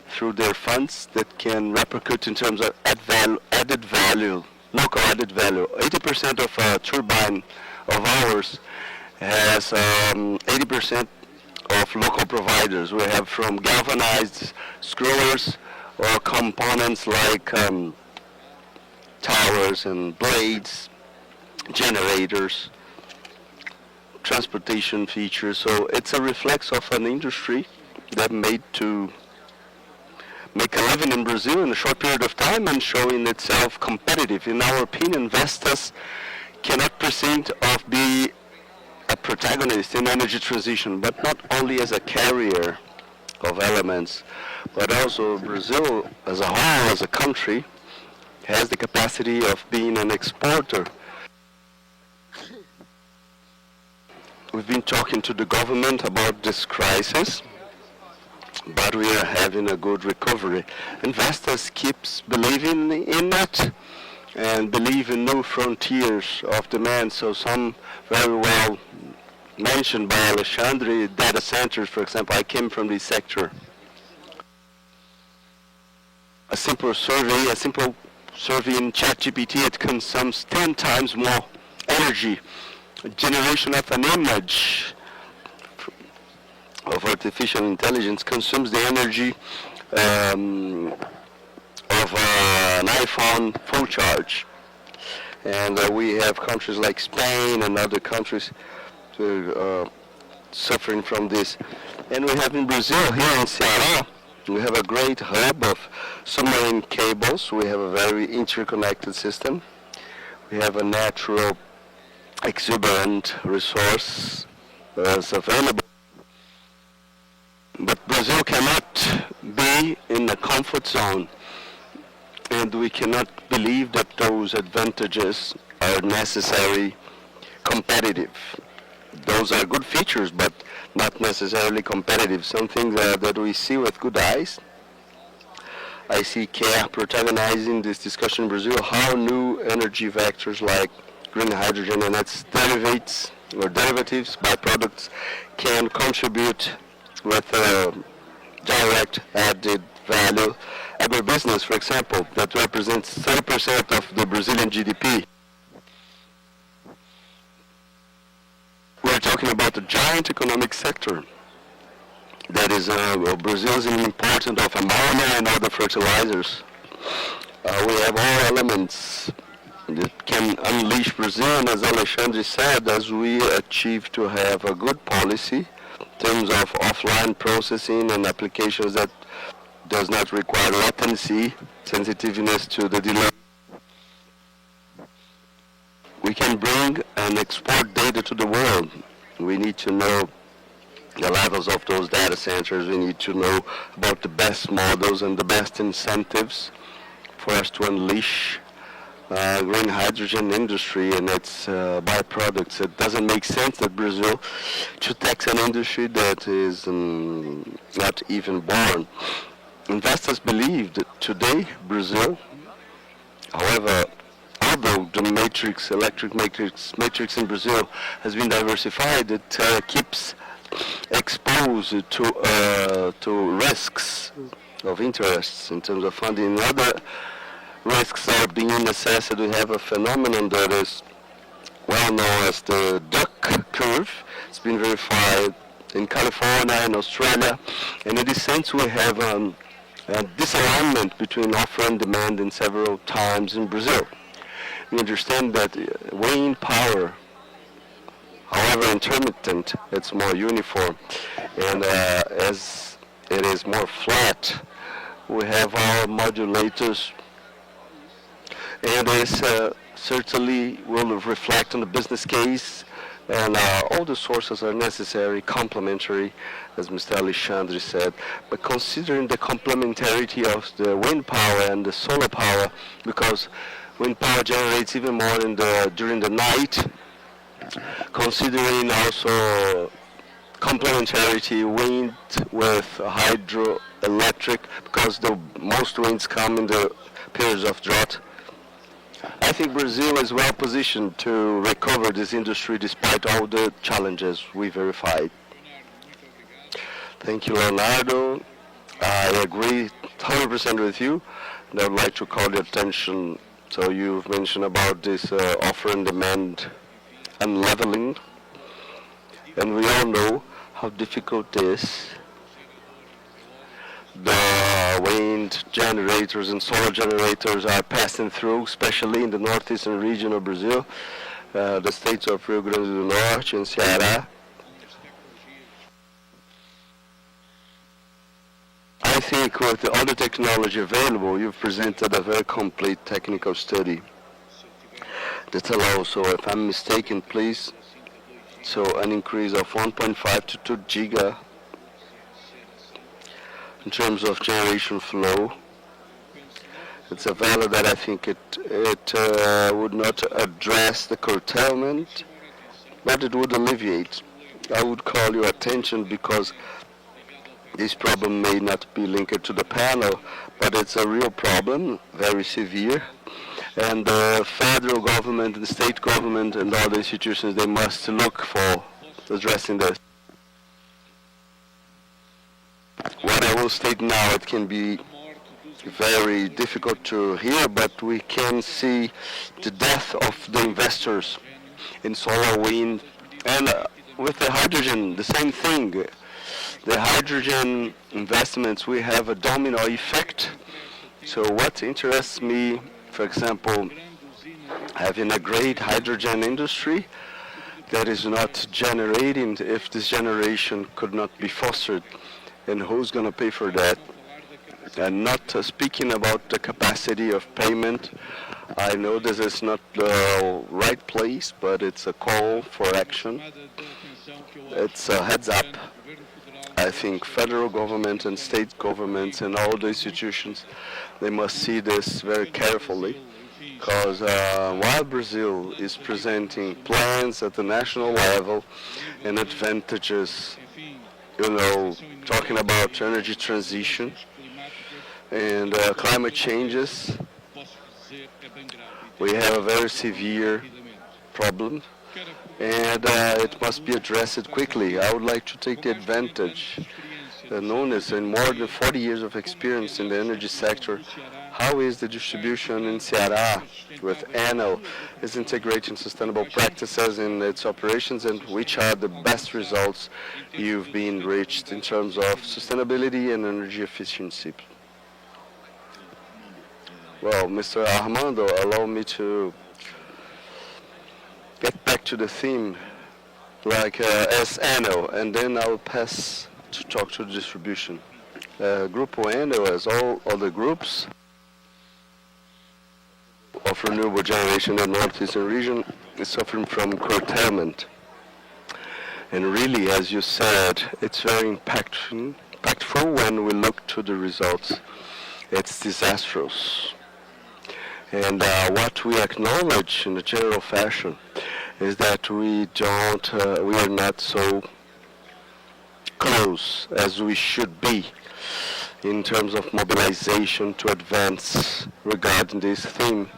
through their funds that can repercute in terms of added value, local added value. 80% of a turbine of ours has 80% of local providers. We have from galvanized screwers or components like towers and blades, generators, transportation features. So it's a reflex of an industry that made to make a living in Brazil in a short period of time and showing itself competitive. In our opinion, Vestas cannot present of be a protagonist in energy transition, but not only as a carrier of elements, but also Brazil as a whole, as a country, has the capacity of being an exporter. We've been talking to the government about this crisis, but we are having a good recovery. Investors keeps believing in that and believe in new frontiers of demand. So some very well mentioned by Alexandre, data centers, for example. I came from this sector. A simple survey in ChatGPT, it consumes 10 times more energy. Generation of an image of artificial intelligence consumes the energy of an iPhone full charge. And we have countries like Spain and other countries suffering from this. And we have in Brazil, here in Ceará, we have a great hub of submarine cables. We have a very interconnected system. We have a natural exuberant resource that's available. But Brazil cannot be in a comfort zone, and we cannot believe that those advantages are necessarily competitive. Those are good features, but not necessarily competitive. Something that we see with good eyes. I see Qair protagonizing this discussion in Brazil, how new energy vectors like green hydrogen and its derivatives or derivatives, byproducts, can contribute with direct added value. Agribusiness, for example, that represents 30% of the Brazilian GDP. We're talking about a giant economic sector that is Brazil is an important of ammonia and other fertilizers. We have all elements that can unleash Brazil, and as Alexandre said, as we achieve to have a good policy in terms of offline processing and applications that does not require latency, sensitiveness to the delay. We can bring and export data to the world. We need to know the levels of those data centers. We need to know about the best models and the best incentives for us to unleash green hydrogen industry and its byproducts. It doesn't make sense that Brazil should tax an industry that is not even born. Investors believe that today Brazil, however, although the electric matrix in Brazil has been diversified, it keeps exposed to risks of interests in terms of funding. Other risks are being assessed. We have a phenomenon that is well known as the duck curve. It's been verified in California and Australia, and in this sense we have a disalignment between offer and demand in several times in Brazil. We understand that wind power, however intermittent, it's more uniform, and as it is more flat, we have our modulators, and this certainly will reflect on the business case, and all the sources are necessary, complementary, as Mr. Alexandre said. But considering the complementarity of the wind power and the solar power, because wind power generates even more during the night, considering also complementarity, wind with hydroelectric, because the most winds come in the periods of drought. I think Brazil is well positioned to recover this industry despite all the challenges we verified. Thank you, Leonardo. I agree 100% with you. And I would like to call your attention, so you've mentioned about this offer and demand unleveling. And we all know how difficult it is. The wind generators and solar generators are passing through, especially in the northeastern region of Brazil, the states of Rio Grande do Norte and Ceará. I think with all the technology available, you've presented a very complete technical study that allows, so if I'm mistaken, please, so an increase of 1.5 to 2 giga in terms of generation flow. It's a value that I think it would not address the curtailment, but it would alleviate. I would call your attention because this problem may not be linked to the panel, but it's a real problem, very severe. And the federal government, the state government, and all the institutions, they must look for addressing this. What I will state now, it can be very difficult to hear, but we can see the death of the investors in solar, wind, and with the hydrogen, the same thing. The hydrogen investments, we have a domino effect. So what interests me, for example, having a great hydrogen industry that is not generating, if this generation could not be fostered, and who's going to pay for that? And not speaking about the capacity of payment. I know this is not the right place, but it's a call for action. It's a heads up. I think federal government and state governments and all the institutions, they must see this very carefully, because while Brazil is presenting plans at the national level and advantages, you know, talking about energy transition and climate changes, we have a very severe problem, and it must be addressed quickly. I would like to take the advantage, Nunes, in more than 40 years of experience in the energy sector, how is the distribution in Ceará with Enel is integrating sustainable practices in its operations, and which are the best results you've been reached in terms of sustainability and energy efficiency? Well, Mr. Armando, allow me to get back to the theme, like as Enel, and then I'll pass to talk to the distribution. Grupo Enel, as all other groups of renewable generation in the northeastern region, is suffering from curtailment. And really, as you said, it's very impactful when we look to the results. It's disastrous. And what we acknowledge in a general fashion is that we are not so close as we should be in terms of mobilization to advance regarding this theme.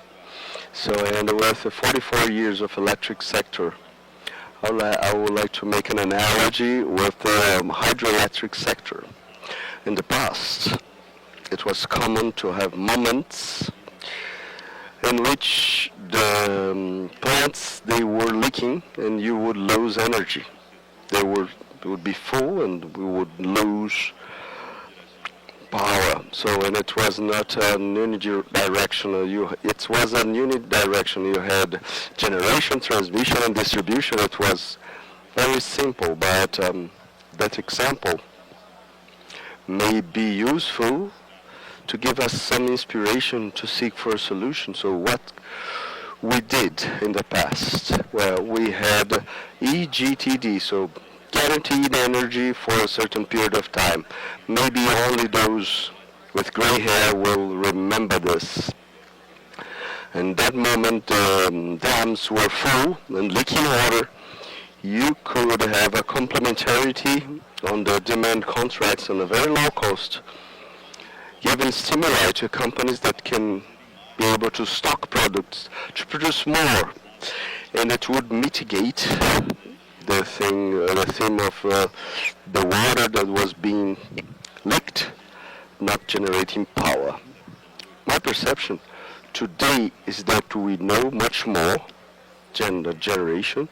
So, and with 44 years of electric sector, I would like to make an analogy with the hydroelectric sector. In the past, it was common to have moments in which the plants, they were leaking and you would lose energy. They would be full and we would lose power. So, and it was not an unidirectional, it was a unidirectional. You had generation, transmission, and distribution. It was very simple, but that example may be useful to give us some inspiration to seek for a solution. So what we did in the past, well, we had EGTD, so guaranteed energy for a certain period of time. Maybe only those with gray hair will remember this. And that moment, dams were full and leaking water. you could have a complementarity on the demand contracts on a very low cost, giving stimuli to companies that can be able to stock products to produce more, and it would mitigate the theme of the water that was being leaked, not generating power. My perception today is that we know much more the generation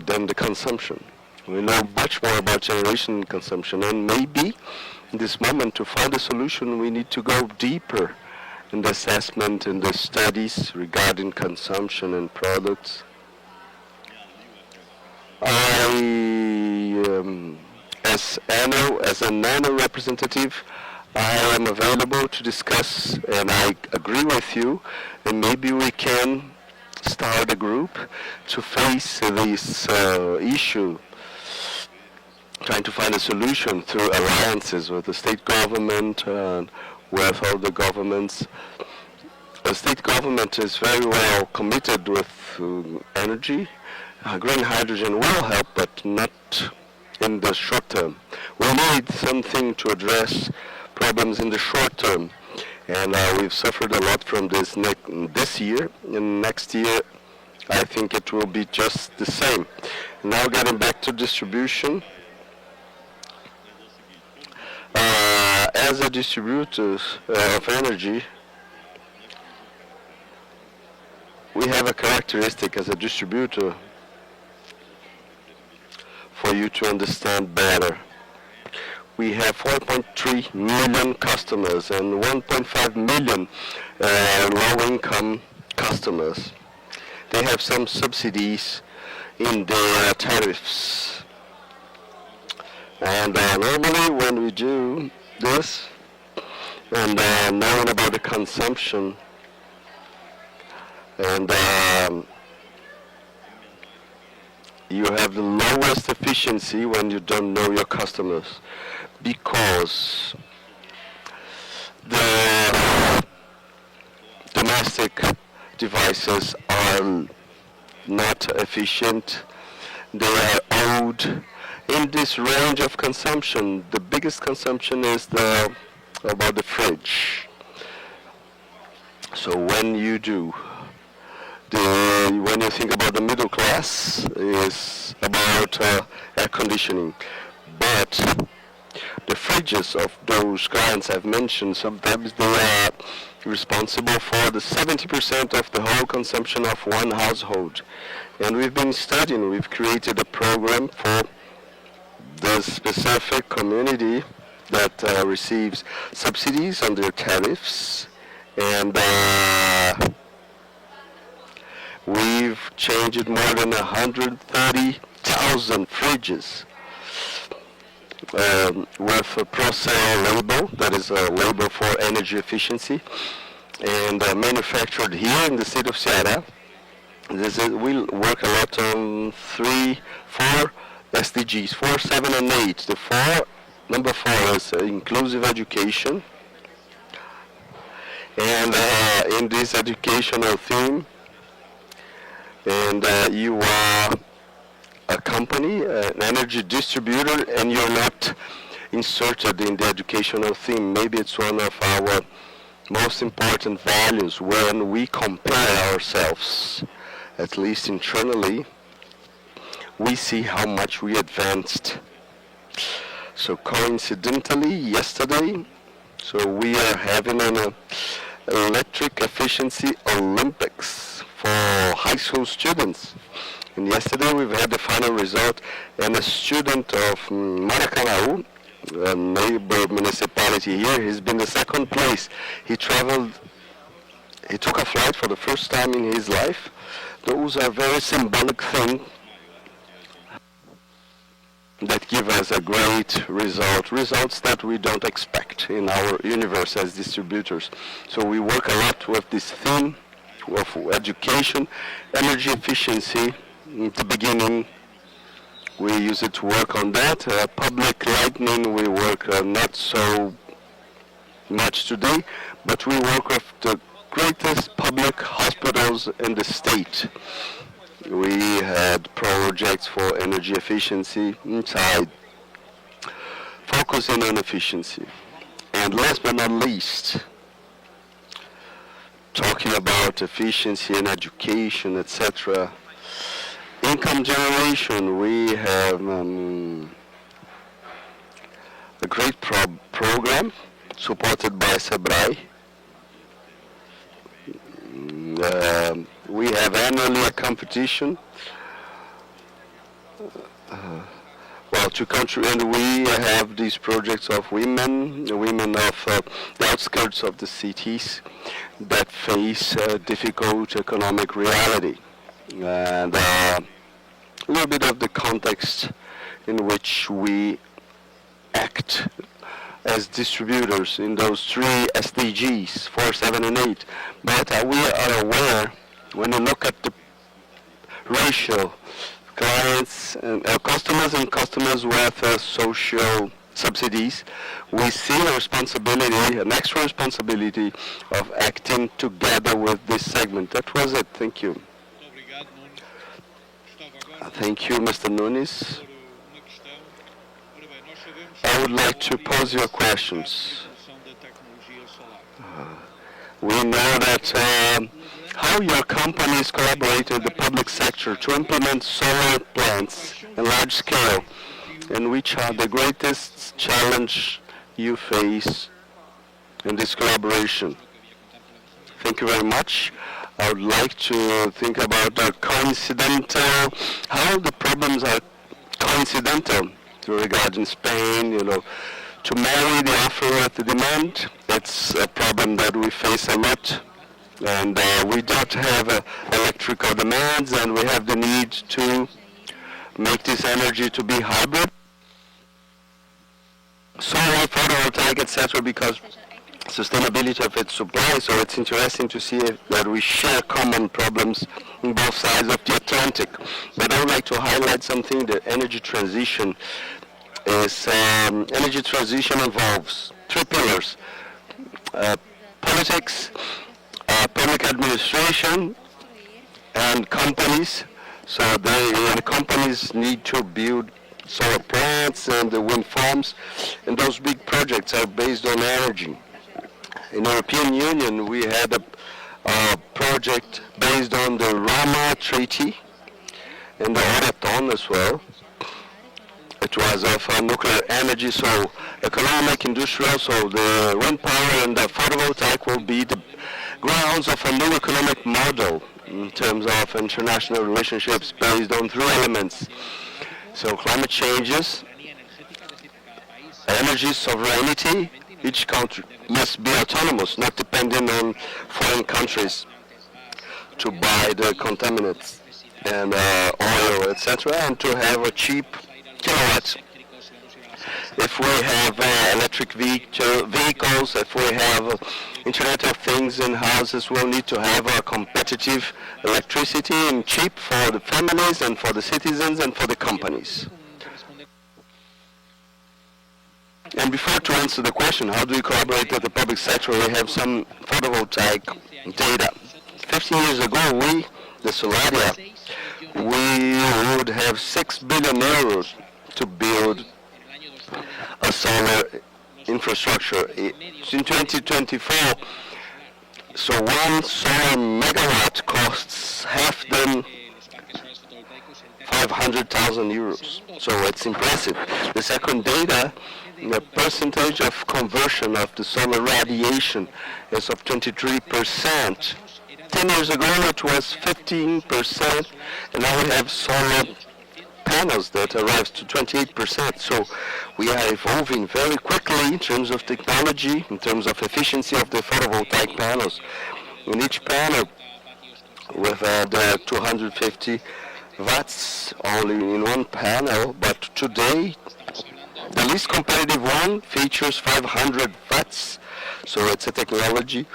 than the consumption. We know much more about generation and consumption, and maybe in this moment to find a solution we need to go deeper in the assessment and the studies regarding consumption and products. As a nano representative, I am available to discuss, and I agree with you, and maybe we can start a group to face this issue, trying to find a solution through alliances with the state government and with all the governments. The state government is very well committed with energy. Green hydrogen will help, but not in the short term. We need something to address problems in the short term, and we've suffered a lot from this year, and next year I think it will be just the same. Now getting back to distribution, as a distributor of energy, we have a characteristic as a distributor for you to understand better. We have 4.3 million customers and 1.5 million low-income customers. They have some subsidies in their tariffs. And normally when we do this, and knowing about the consumption, and you have the lowest efficiency when you don't know your customers, because the domestic devices are not efficient. They are old. In this range of consumption, the biggest consumption is about the fridge. So when you think about the middle class, is about air conditioning. But the fridges of those clients I've mentioned, sometimes they are responsible for the 70% of the whole consumption of one household. And we've been studying, we've created a program for the specific community that receives subsidies on their tariffs, and we've changed more than 130,000 fridges with a pro-sale label, that is a label for energy efficiency, and manufactured here in the state of Ceará. We work a lot on 4 SDGs, 4, 7, and 8. Number 4 is inclusive education. And in this educational theme, and you are a company, an energy distributor, and you're not inserted in the educational theme. Maybe it's one of our most important values when we compare ourselves, at least internally, we see how much we advanced. So coincidentally, yesterday, so we are having an electric efficiency Olympics for high school students. And yesterday we've had the final result, and a student of Maracanaú, a neighbor municipality here, he's been the second place. He took a flight for the first time in his life. Those are very symbolic things that give us a great result, results that we don't expect in our universe as distributors. So we work a lot with this theme of education, energy efficiency. In the beginning, we use it to work on that. Public lighting, we work not so much today, but we work with the greatest public hospitals in the state. We had projects for energy efficiency inside, focusing on efficiency. And last but not least, talking about efficiency in education, etc. Income generation, we have a great program supported by SEBRAE. We have annually a competition and we have these projects of women of the outskirts of the cities that face difficult economic reality. And a little bit of the context in which we act as distributors in those 3 SDGs, 4, 7, and 8. But we are aware, when you look at the ratio, clients and customers with social subsidies, we see a responsibility, an extra responsibility of acting together with this segment. That was it. Thank you. Thank you, Mr. Nunes. I would like to pose your questions. We know that how your companies collaborate with the public sector to implement solar plants in large scale, and which are the greatest challenge you face in this collaboration. Thank you very much. I would like to think about the coincidental, how the problems are coincidental regarding Spain, to marry the offer with the demand. That's a problem that we face a lot. And we don't have electrical demands, and we have the need to make this energy to be hybrid. Solar, photovoltaic, etc., because sustainability of its supply, so it's interesting to see that we share common problems on both sides of the Atlantic. But I would like to highlight something, the energy transition is, energy transition involves 3 pillars, politics, public administration, and companies. So the companies need to build solar plants and the wind farms, and those big projects are based on energy. In the European Union, we had a project based on the Roma Treaty and the Euratom as well. It was of nuclear energy, so economic, industrial, so the wind power and the photovoltaic will be the grounds of a new economic model in terms of international relationships based on 3 elements. So climate changes, energy sovereignty. Each country must be autonomous, not dependent on foreign countries to buy the contaminants and oil, etc., and to have a cheap kilowatt. If we have electric vehicles, if we have Internet of Things in houses, we'll need to have a competitive electricity and cheap for the families and for the citizens and for the companies. And before to answer the question, how do we collaborate with the public sector, we have some photovoltaic data. 15 years ago, we, the Solaria, we would have 6 billion euros to build a solar infrastructure. In 2024, so 1 solar megawatt costs half than 500,000 euros. So it's impressive. The second data, the percentage of conversion of the solar radiation is of 23%. 10 years ago it was 15%, and now we have solar panels that arrives to 28%. So we are evolving very quickly in terms of technology, in terms of efficiency of the photovoltaic panels. In each panel, with the 250 watts only in one panel, but today the least competitive one features 500 watts. So it's a technology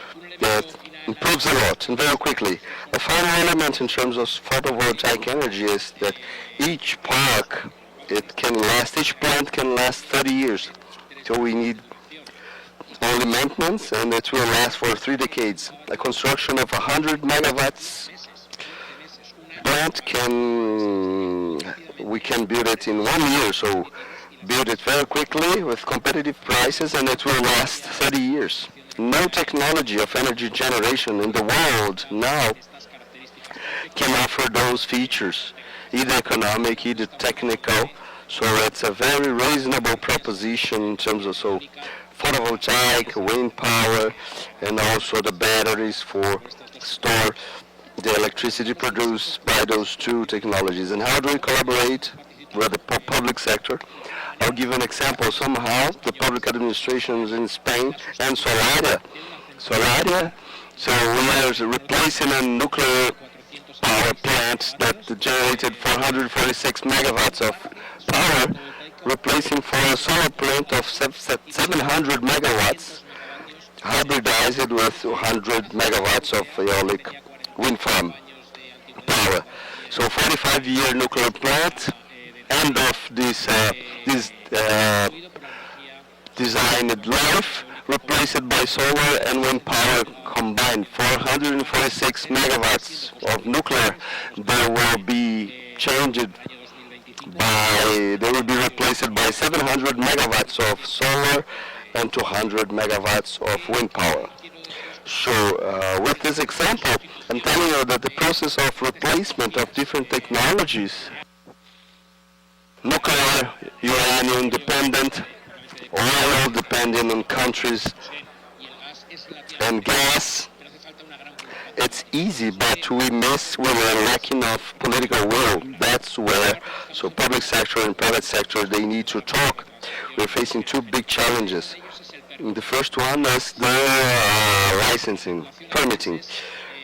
that improves a lot and very quickly. The final element in terms of photovoltaic energy is that each park, each plant can last 30 years. So we need only maintenance, and it will last for 3 decades. A construction of 100 megawatts plant we can build it in 1 year, so build it very quickly with competitive prices, and it will last 30 years. No technology of energy generation in the world now can offer those features, either economic, either technical. So it's a very reasonable proposition in terms of photovoltaic, wind power, and also the batteries for store the electricity produced by those two technologies. And how do we collaborate with the public sector? I'll give an example. Somehow the public administrations in Spain and Solaria, so we are replacing a nuclear power plant that generated 446 megawatts of power, replacing for a solar plant of 700 megawatts, hybridized with 100 megawatts of aeolic wind farm power. So 45-year nuclear plant, end of this designed life, replaced by solar and wind power combined. 446 megawatts of nuclear, they will be replaced by 700 megawatts of solar and 200 megawatts of wind power. So with this example, I'm telling you that the process of replacement of different technologies, nuclear, uranium dependent, oil dependent on countries, and gas, it's easy, but we miss when we're lacking of political will. That's where, so public sector and private sector, they need to talk. We're facing two big challenges. The first one is the licensing, permitting.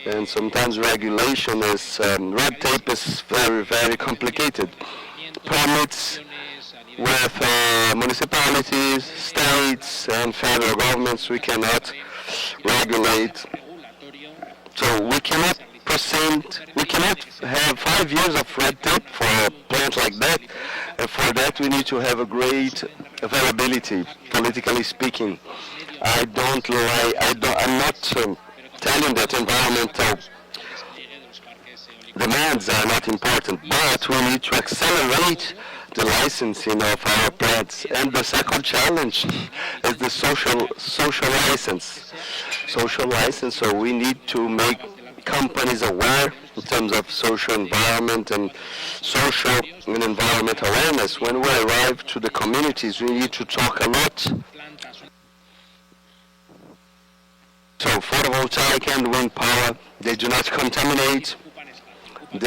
And sometimes regulation is, red tape is very, very complicated. Permits with municipalities, states, and federal governments, we cannot regulate. So we cannot have 5 years of red tape for a plant like that. And for that, we need to have a great availability, politically speaking. I'm not telling that environmental demands are not important, but we need to accelerate the licensing of our plants. And the second challenge is the social license. Social license, so we need to make companies aware in terms of social environment and social and environment awareness. When we arrive to the communities, we need to talk a lot. So photovoltaic and wind power, they do not contaminate, but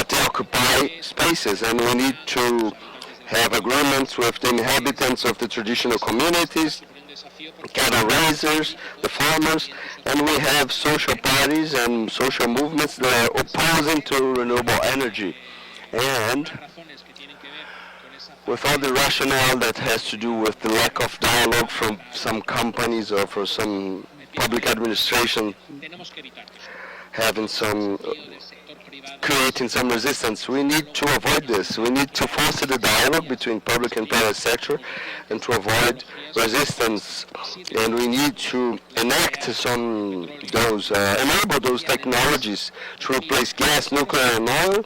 they occupy spaces, and we need to have agreements with the inhabitants of the traditional communities, cattle raisers, the farmers, and we have social parties and social movements that are opposing to renewable energy. And with all the rationale that has to do with the lack of dialogue from some companies or for some public administration having creating some resistance. We need to avoid this. We need to foster the dialogue between public and private sector and to avoid resistance. And we need to enact enable those technologies to replace gas, nuclear, and oil,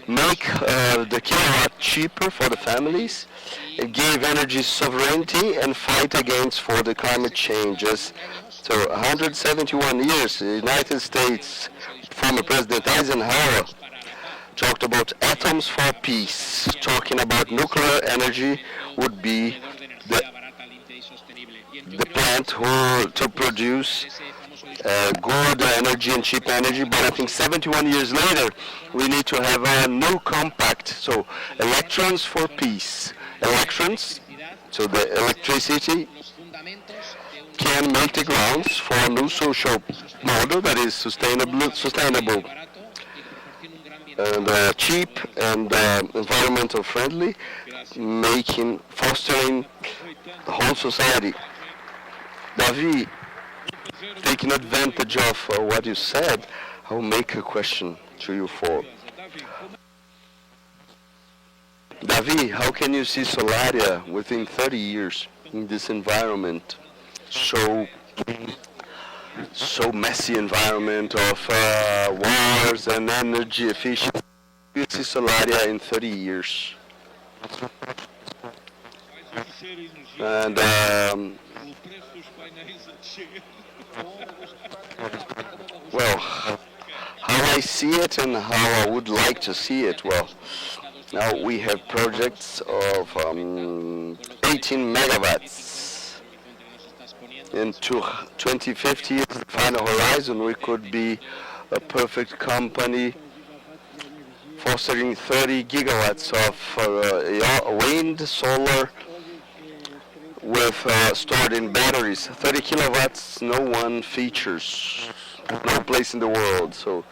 make the kilowatt cheaper for the families, give energy sovereignty, and fight against for the climate changes. So 171 years, the United States, former President Eisenhower talked about atoms for peace. Talking about nuclear energy would be the plant to produce good energy and cheap energy. But I think 71 years later, we need to have a new compact. So electrons for peace. Electrons, so the electricity can make the grounds for a new social model that is sustainable and cheap and environmental friendly, fostering the whole society. Davi, taking advantage of what you said, I will make a question to you for. Davi, how can you see Solaria within 30 years in this environment so so messy environment of wars and energy efficiency. You see Solaria in 30 years. And well, how I see it and how I would like to see it, well, now we have projects of 18 megawatts. In 2050 is the final horizon. We could be a perfect company fostering 30 gigawatts of wind, solar, with stored in batteries. 30 kilowatts, no one features, no place in the world. So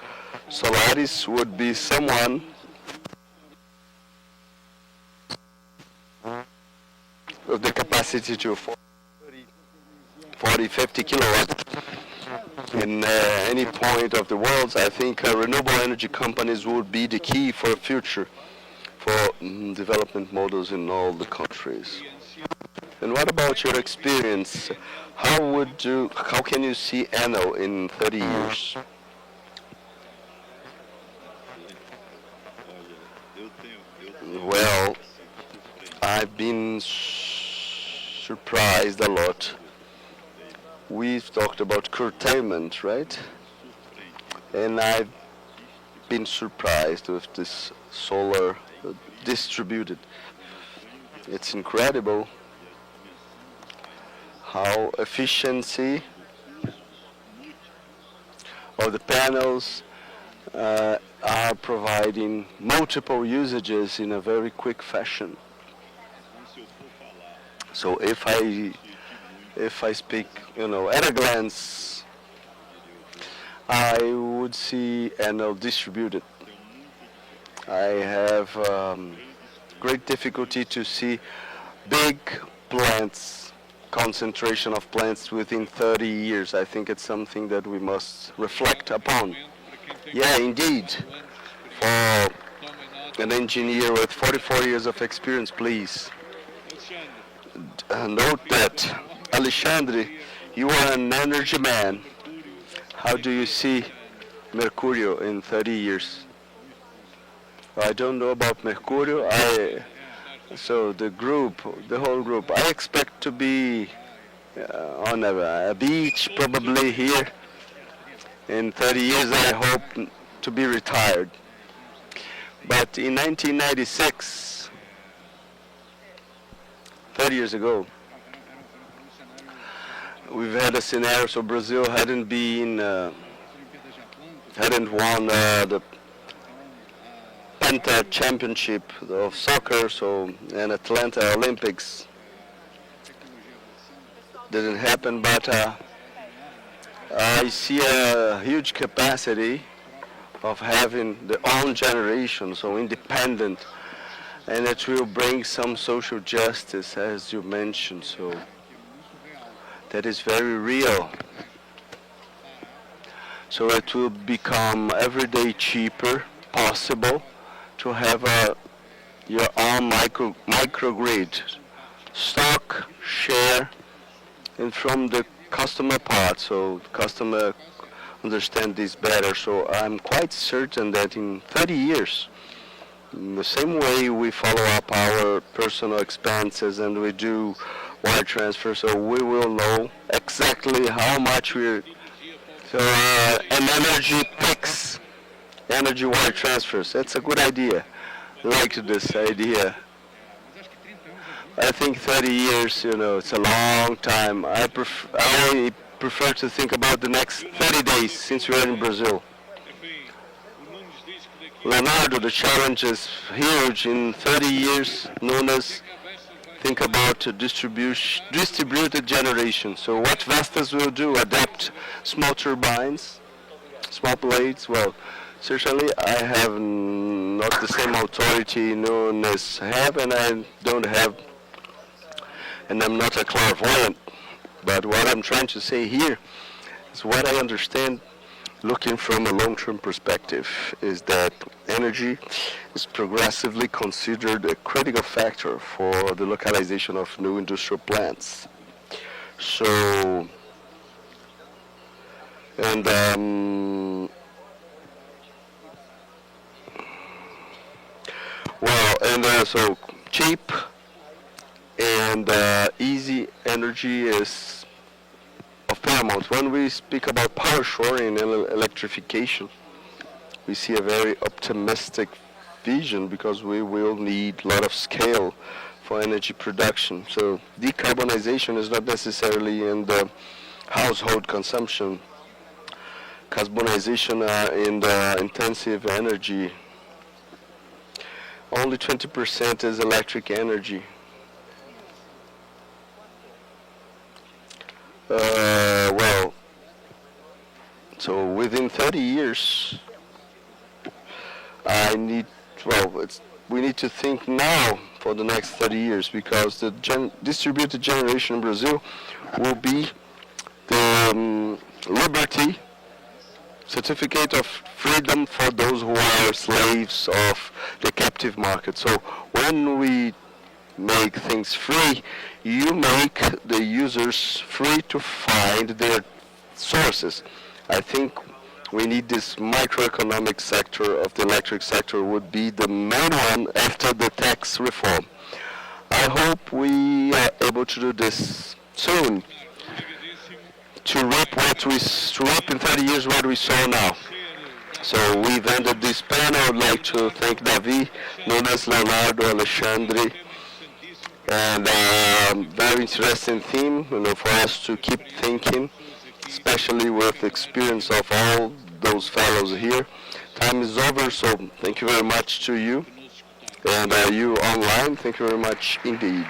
Solaris would be someone with the capacity to 40, 50 kilowatts in any point of the world. I think renewable energy companies would be the key for the future for development models in all the countries. And what about your experience? How can you see Enel in 30 years? Well, I've been surprised a lot. We've talked about curtailment, right? And I've been surprised with this solar distributed. It's incredible how efficiency of the panels are providing multiple usages in a very quick fashion. So if I speak, at a glance, I would see Enel distributed. I have great difficulty to see big plants, concentration of plants within 30 years. I think it's something that we must reflect upon. Yeah, indeed. For an engineer with 44 years of experience, please. Note that, Alexandre, you are an energy man. How do you see Mercurio in 30 years? I don't know about Mercurio. So the whole group, I expect to be on a beach, probably here. In 30 years, I hope to be retired. But in 1996, 30 years ago, we've had a scenario, so Brazil hadn't won the Penta Championship of soccer, and Atlanta Olympics didn't happen, but I see a huge capacity of having the own generation, so independent, and it will bring some social justice, as you mentioned, so that is very real. So it will become every day cheaper, possible, to have your own microgrid, stock, share, and from the customer part, so customer understand this better. So I'm quite certain that in 30 years, in the same way we follow up our personal expenses and we do wire transfer, so we will know exactly how much an energy picks. Energy wire transfers. That's a good idea. I like this idea. I think 30 years, it's a long time. I prefer to think about the next 30 days since we're in Brazil. Leonardo, the challenge is huge. In 30 years, Nunes, think about distributed generation. So what Vestas will do, adapt small turbines, small blades. Well, certainly I have not the same authority Nunes have, and I don't have, and I'm not a clairvoyant. But what I'm trying to say here is what I understand, looking from a long-term perspective, is that energy is progressively considered a critical factor for the localization of new industrial plants. So And so cheap and easy energy is of paramount. When we speak about power shoring and electrification, we see a very optimistic vision because we will need a lot of scale for energy production. So decarbonization is not necessarily in the household consumption. Carbonization in the intensive energy. Only 20% is electric energy. So within 30 years, we need to think now for the next 30 years because the distributed generation in Brazil will be the liberty certificate of freedom for those who are slaves of the captive market. So when we make things free, you make the users free to find their sources. I think we need this microeconomic sector of the electric sector would be the main one after the tax reform. I hope we are able to do this soon to reap in 30 years what we saw now. So we've ended this panel. I would like to thank Davi, Nunes, Leonardo, Alexandre, and very interesting theme, for us to keep thinking, especially with the experience of all those fellows here. Time is over, so thank you very much to you. And you online, thank you very much indeed.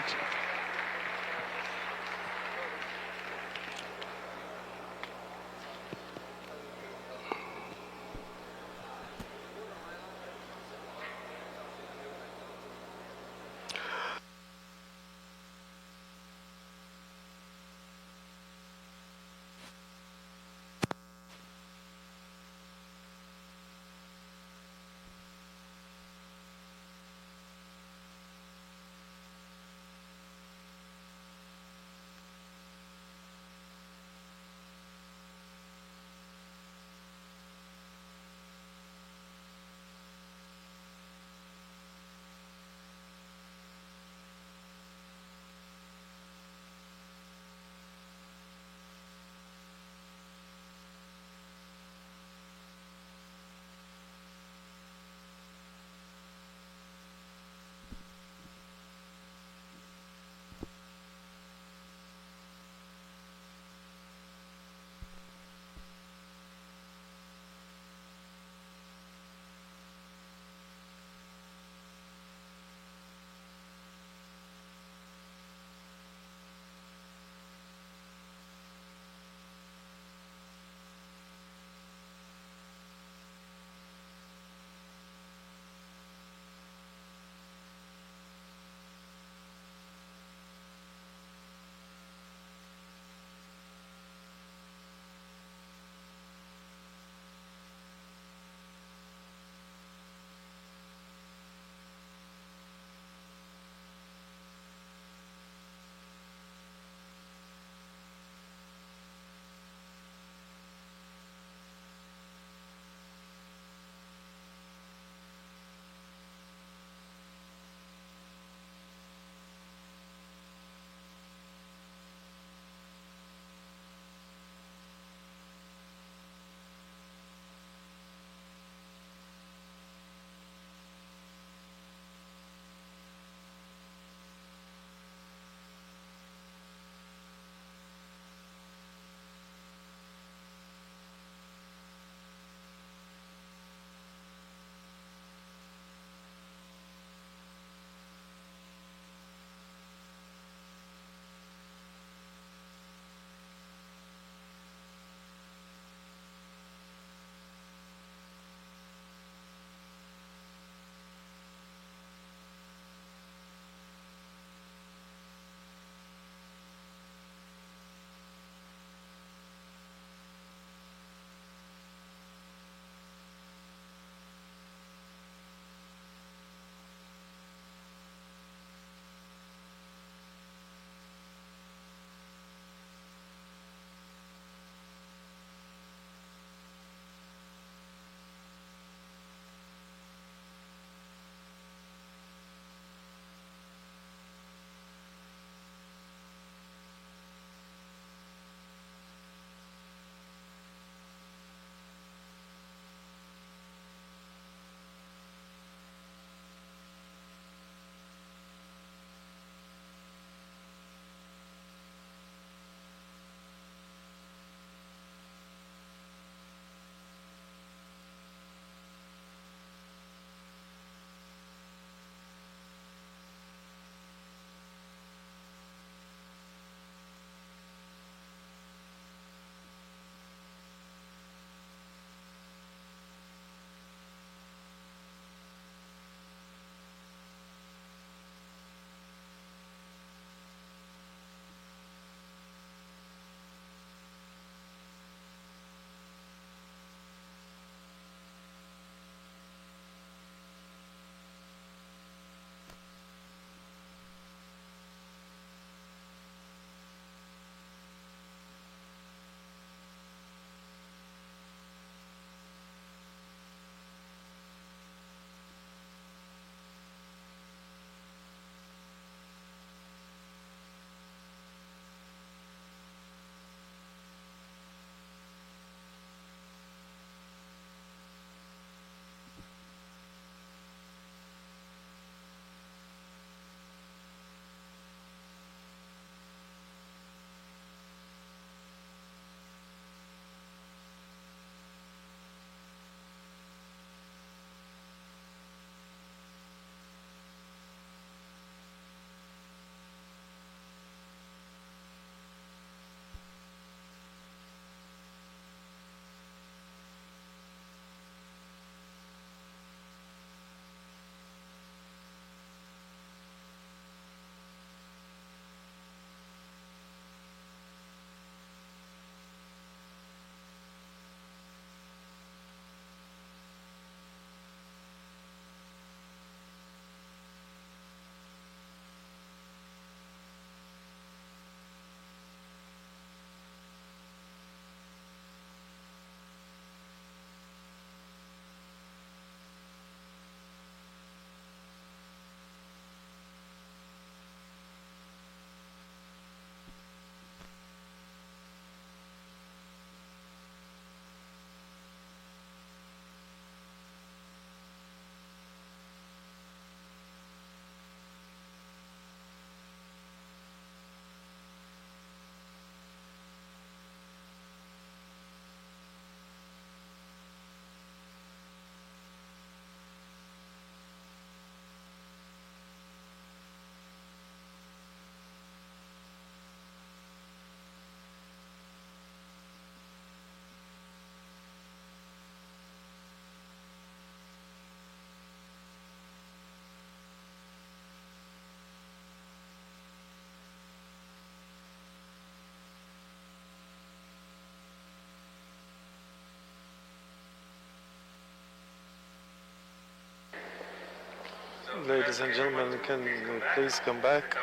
ladies and gentlemen, can please come back?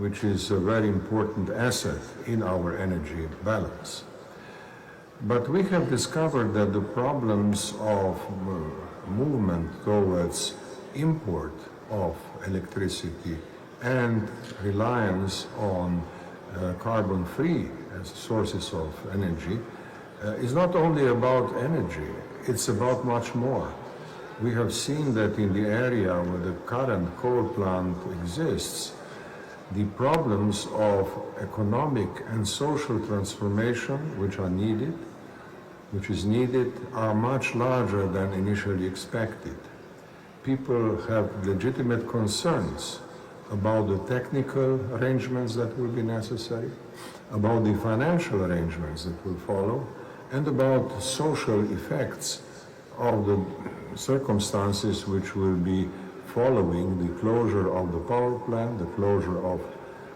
which is a very important asset in our energy balance. But we have discovered that the problems of movement towards import of electricity and reliance on carbon-free as sources of energy is not only about energy, it's about much more. We have seen that in the area where the current coal plant exists, the problems of economic and social transformation which is needed, are much larger than initially expected. People have legitimate concerns about the technical arrangements that will be necessary, about the financial arrangements that will follow, and about the social effects of the circumstances which will be following the closure of the power plant, the closure of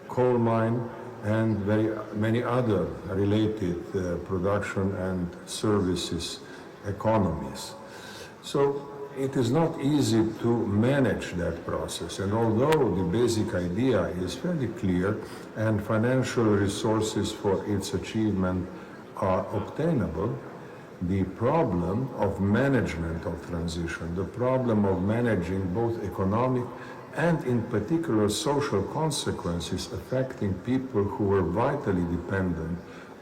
coal mine, and very many other related production and services economies. So it is not easy to manage that process, and although the basic idea is fairly clear and financial resources for its achievement are obtainable, the problem of management of transition, the problem of managing both economic and in particular social consequences affecting people who were vitally dependent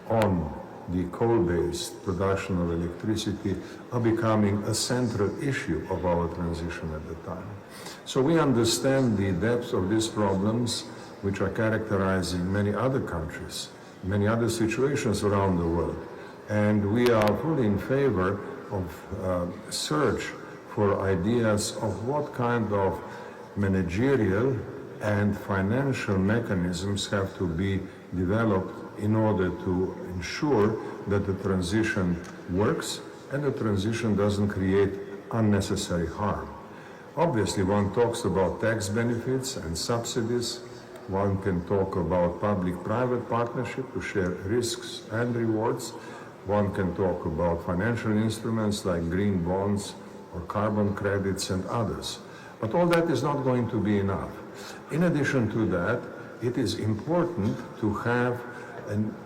on the coal-based production of electricity are becoming a central issue of our transition at the time. So we understand the depth of these problems which are characterizing many other countries, many other situations around the world. And we are fully in favor of search for ideas of what kind of managerial and financial mechanisms have to be developed in order to ensure that the transition works and the transition doesn't create unnecessary harm. Obviously, one talks about tax benefits and subsidies. One can talk about public-private partnership to share risks and rewards. One can talk about financial instruments like green bonds or carbon credits and others. But all that is not going to be enough. In addition to that, it is important to have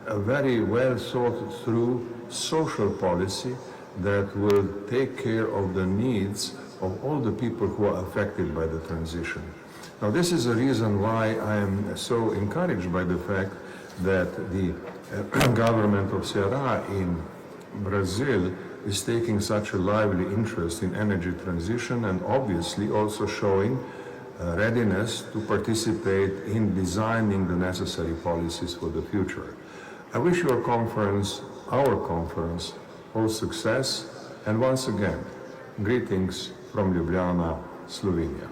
a very well thought through social policy that will take care of the needs of all the people who are affected by the transition. Now, this is the reason why I am so encouraged by the fact that the government of Ceará in Brazil is taking such a lively interest in energy transition and obviously also showing readiness to participate in designing the necessary policies for the future. I wish your conference, our conference, all success, and once again, greetings from Ljubljana, Slovenia.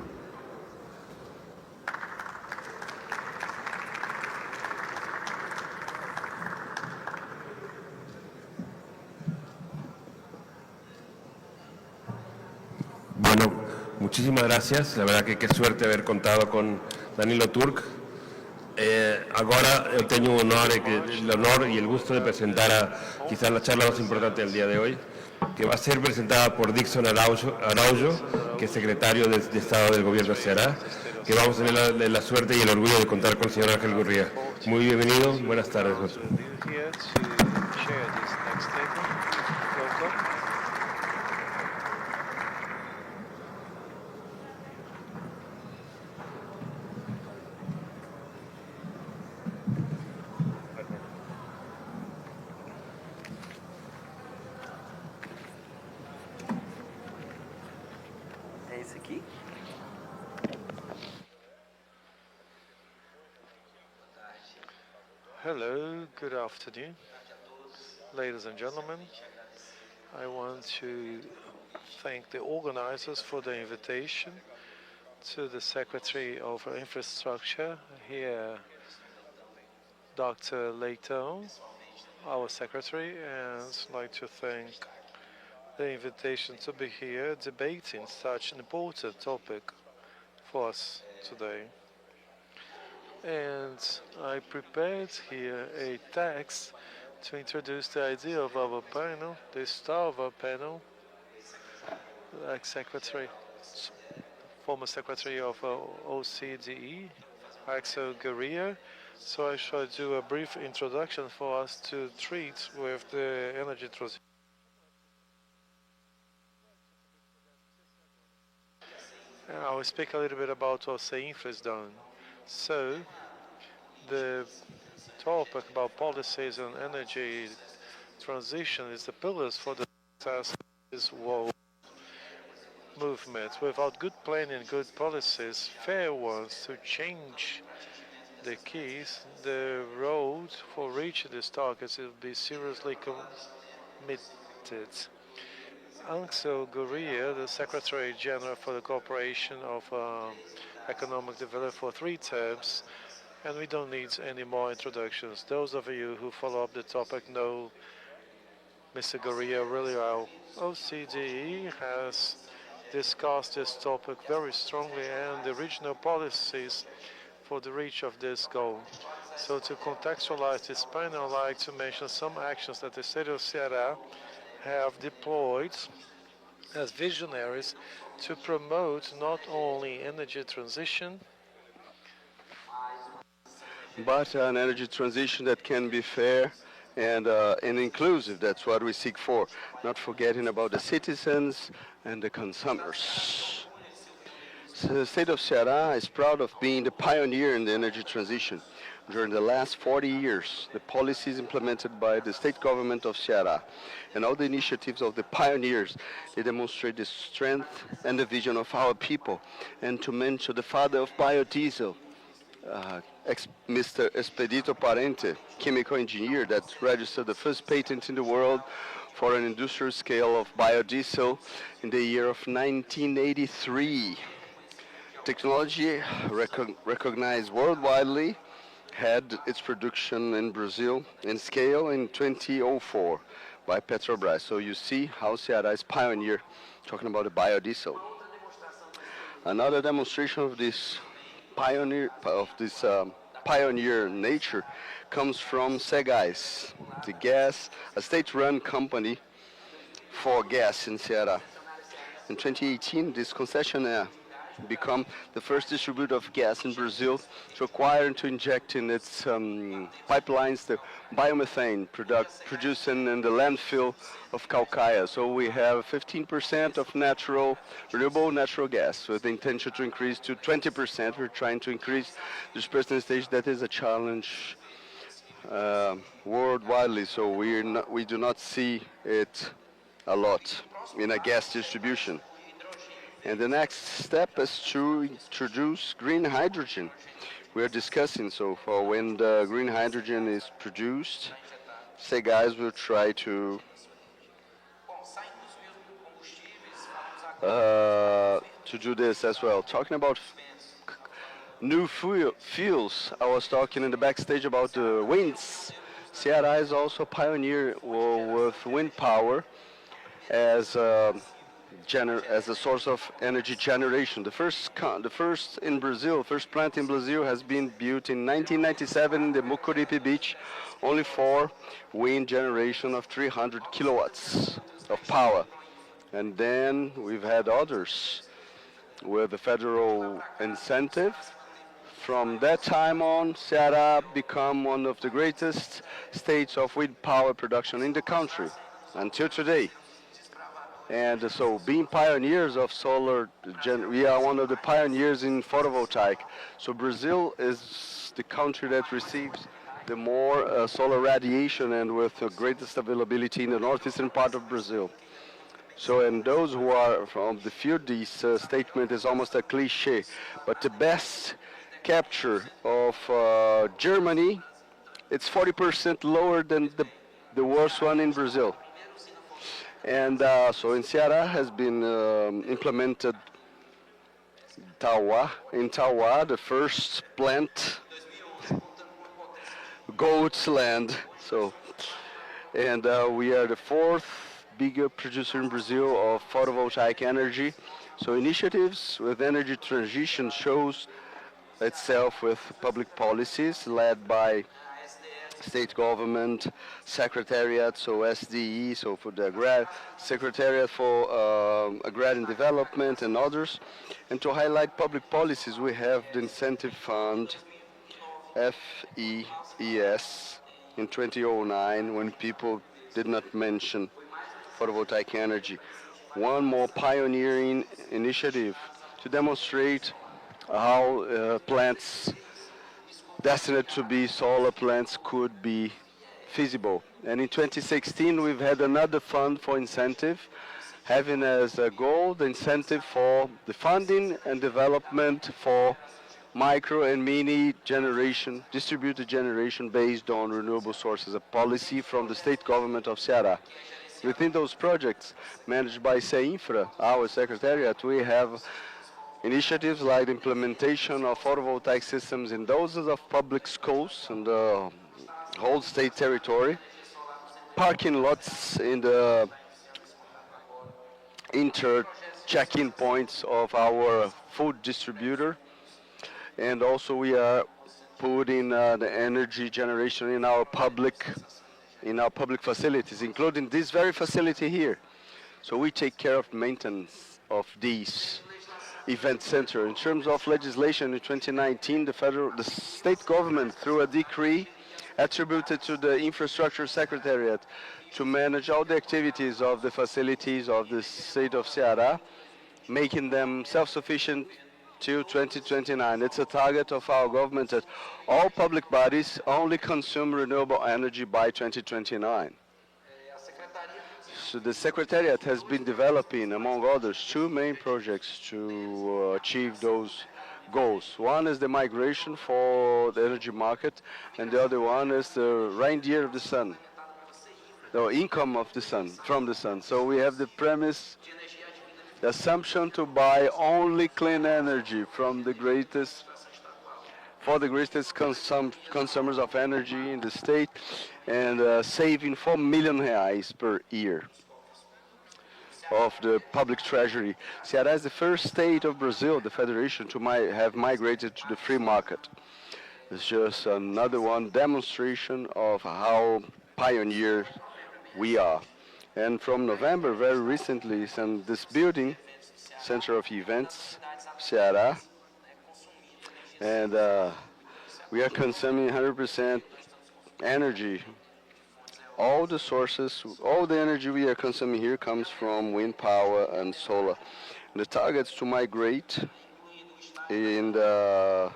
Bueno, muchísimas gracias. La verdad que qué suerte haber contado con Danilo Turk. Agora eu tenho o honor y el gusto de presentar a quizás la charla más importante del día de hoy, que va a ser presentada por Dixon Araujo, que es secretario de Estado del Gobierno de Ceará, que vamos a tener la suerte y el orgullo de contar con el señor Ángel Gurría. Muy bienvenido, buenas tardes.
Hello, good afternoon, ladies and gentlemen. I want to thank the organizers for the invitation, to the Secretary of Infrastructure here, Dr. Leighton, our Secretary, and I'd like to thank the invitation to be here debating such an important topic for us today. And I prepared here a text to introduce the idea of our panel, the star of our panel, ex-secretary, former secretary of OCDE, Axel Guerrier. So I shall do a brief introduction for us to treat with the energy transition. I will speak a little bit about what SEINFRA has done So the topic about policies and energy transition is the pillars for the success of this world movement. Without good planning, good policies, fair ones to change the keys, the road for reaching these targets will be seriously committed. Ansel Gurria, the Secretary General for the Cooperation of Economic Development for 3 terms, and we don't need any more introductions. Those of you who follow up the topic know Mr. Gurria really well. OCDE has discussed this topic very strongly and the regional policies for the reach of this goal. So to contextualize this panel, I'd like to mention some actions that the state of Ceará have deployed as visionaries to promote not only energy transition,
but an energy transition that can be fair and inclusive. That's what we seek for, not forgetting about the citizens and the consumers. So the state of Ceará is proud of being the pioneer in the energy transition. During the last 40 years, the policies implemented by the state government of Ceará and all the initiatives of the pioneers, they demonstrate the strength and the vision of our people. And to mention the father of biodiesel, Mr. Expedito Parente, chemical engineer that registered the first patent in the world for an industrial scale of biodiesel in the year of 1983. Technology recognized worldwide had its production in Brazil in scale in 2004 by Petrobras. So you see how Ceará is pioneer talking about the biodiesel. Another demonstration of this pioneer nature comes from SEGAS, a state-run company for gas in Ceará. In 2018, this concessionaire become the first distributor of gas in Brazil to acquire and to inject in its pipelines the biomethane producing in the landfill of Qair. So we have 15% of renewable natural gas with the intention to increase to 20%. We're trying to increase this percentage. That is a challenge worldwide, so we do not see it a lot in a gas distribution. And the next step is to introduce green hydrogen. We are discussing so far when the green hydrogen is produced, SEGAS will try to do this as well. Talking about new fuels, I was talking in the backstage about the winds. Ceará is also a pioneer with wind power as a source of energy generation. The first plant in Brazil has been built in 1997 in the Mucuripe Beach, only for wind generation of 300 kilowatts of power. And then we've had others with the federal incentive. From that time on, Ceará became one of the greatest states of wind power production in the country until today. And so being pioneers of solar, we are one of the pioneers in photovoltaic. So Brazil is the country that receives the more solar radiation and with the greatest availability in the northeastern part of Brazil. So, and those who are from the field, this statement is almost a cliche, but the best capture of Germany, it's 40% lower than the worst one in Brazil. And so in Ceará has been implemented in Tauá, the first plant, goat's land. So, and we are the fourth biggest producer in Brazil of photovoltaic energy. So initiatives with energy transition shows itself with public policies led by state government, secretariat, so SDE, so for the secretariat for agrarian development and others. And to highlight public policies, we have the incentive fund, FIEC, in 2009, when people did not mention photovoltaic energy. One more pioneering initiative to demonstrate how plants destined to be solar plants could be feasible. And in 2016, we've had another fund for incentive, having as a goal the incentive for the funding and development for micro and mini generation, distributed generation based on renewable sources, a policy from the state government of Ceará. Within those projects managed by CEINFRA, our secretariat, we have initiatives like the implementation of photovoltaic systems in dozens of public schools in the whole state territory, parking lots in the inter-check-in points of our food distributor, and also we are putting the energy generation in our public facilities, including this very facility here. So we take care of maintenance of these event center. In terms of legislation in 2019, the state government, through a decree, attributed to the infrastructure secretariat to manage all the activities of the facilities of the state of Ceará, making them self-sufficient till 2029. It's a target of our government that all public bodies only consume renewable energy by 2029. So the Secretariat has been developing, among others, two main projects to achieve those goals. One is the migration for the energy market, and the other one is the reindeer of the sun, the income of the sun, from the sun. So we have the premise, the assumption to buy only clean energy from the greatest consumers of energy in the state, and saving 4 million reais per year of the public treasury. Ceará is the first state of Brazil, the federation, to have migrated to the free market. It's just another one demonstration of how pioneer we are. And from November, very recently, this building, Center of Events, Ceará, and we are consuming 100% energy. All the sources, all the energy we are consuming here comes from wind power and solar. And the targets to migrate, including the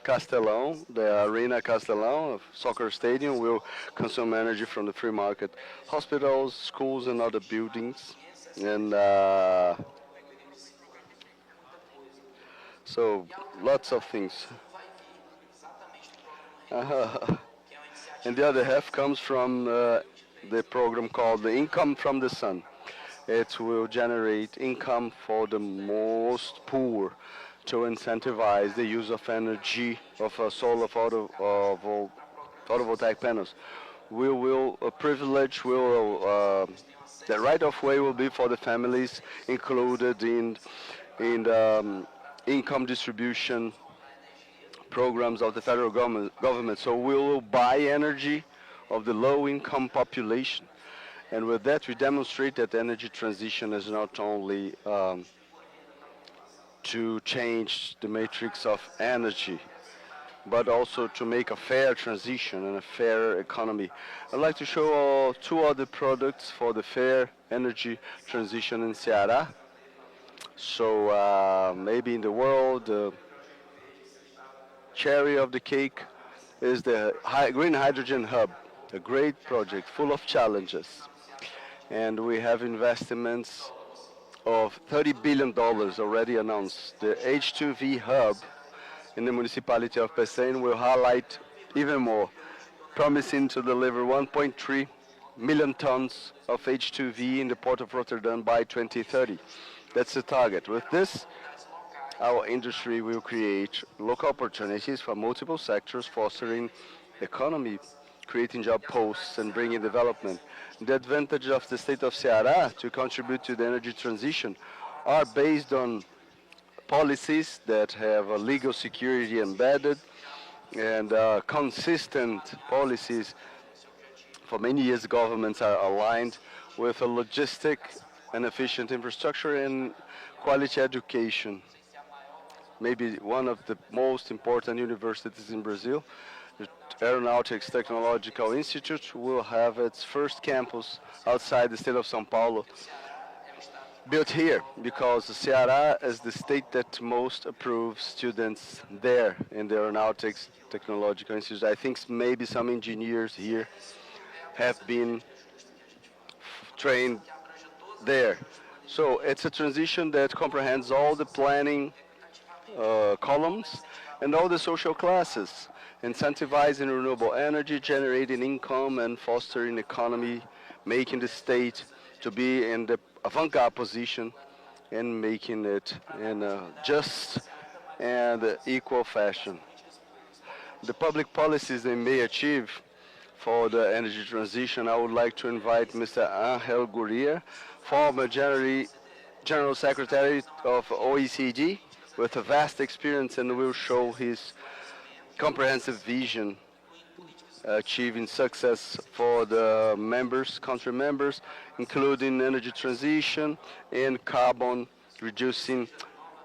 Castelão, the Arena Castelão, soccer stadium, will consume energy from the free market. Hospitals, schools, and other buildings. And so lots of things. And the other half comes from the program called the Income from the Sun. It will generate income for the most poor to incentivize the use of energy of solar photovoltaic panels. We will the right of way will be for the families included in the income distribution programs of the federal government. So we will buy energy of the low-income population. And with that, we demonstrate that energy transition is not only to change the matrix of energy, but also to make a fair transition and a fair economy. I'd like to show two other products for the fair energy transition in Ceará. So maybe in the world, cherry of the cake is the Green Hydrogen Hub, a great project full of challenges. And we have investments of $30 billion already announced. The H2V hub in the municipality of Pecém will highlight even more, promising to deliver 1.3 million tons of H2V in the port of Rotterdam by 2030. That's the target. With this, our industry will create local opportunities for multiple sectors, fostering economy, creating job posts, and bringing development. The advantage of the state of Ceará to contribute to the energy transition are based on policies that have a legal security embedded and consistent policies. For many years, governments are aligned with a logistic and efficient infrastructure and quality education. Maybe one of the most important universities in Brazil, the Aeronautics Technological Institute, will have its first campus outside the state of São Paulo.
built here because Ceará is the state that most approves students there in the aeronautics technological institute. I think maybe some engineers here have been trained there. So it's a transition that comprehends all the planning columns and all the social classes, incentivizing renewable energy, generating income and fostering economy, making the state to be in the avant-garde position and making it in a just and equal fashion. The public policies they may achieve for the energy transition, I would like to invite Mr. Angel Gurria, former General Secretary of OECD, with a vast experience and will show his comprehensive vision achieving success for the members, country members, including energy transition and carbon reducing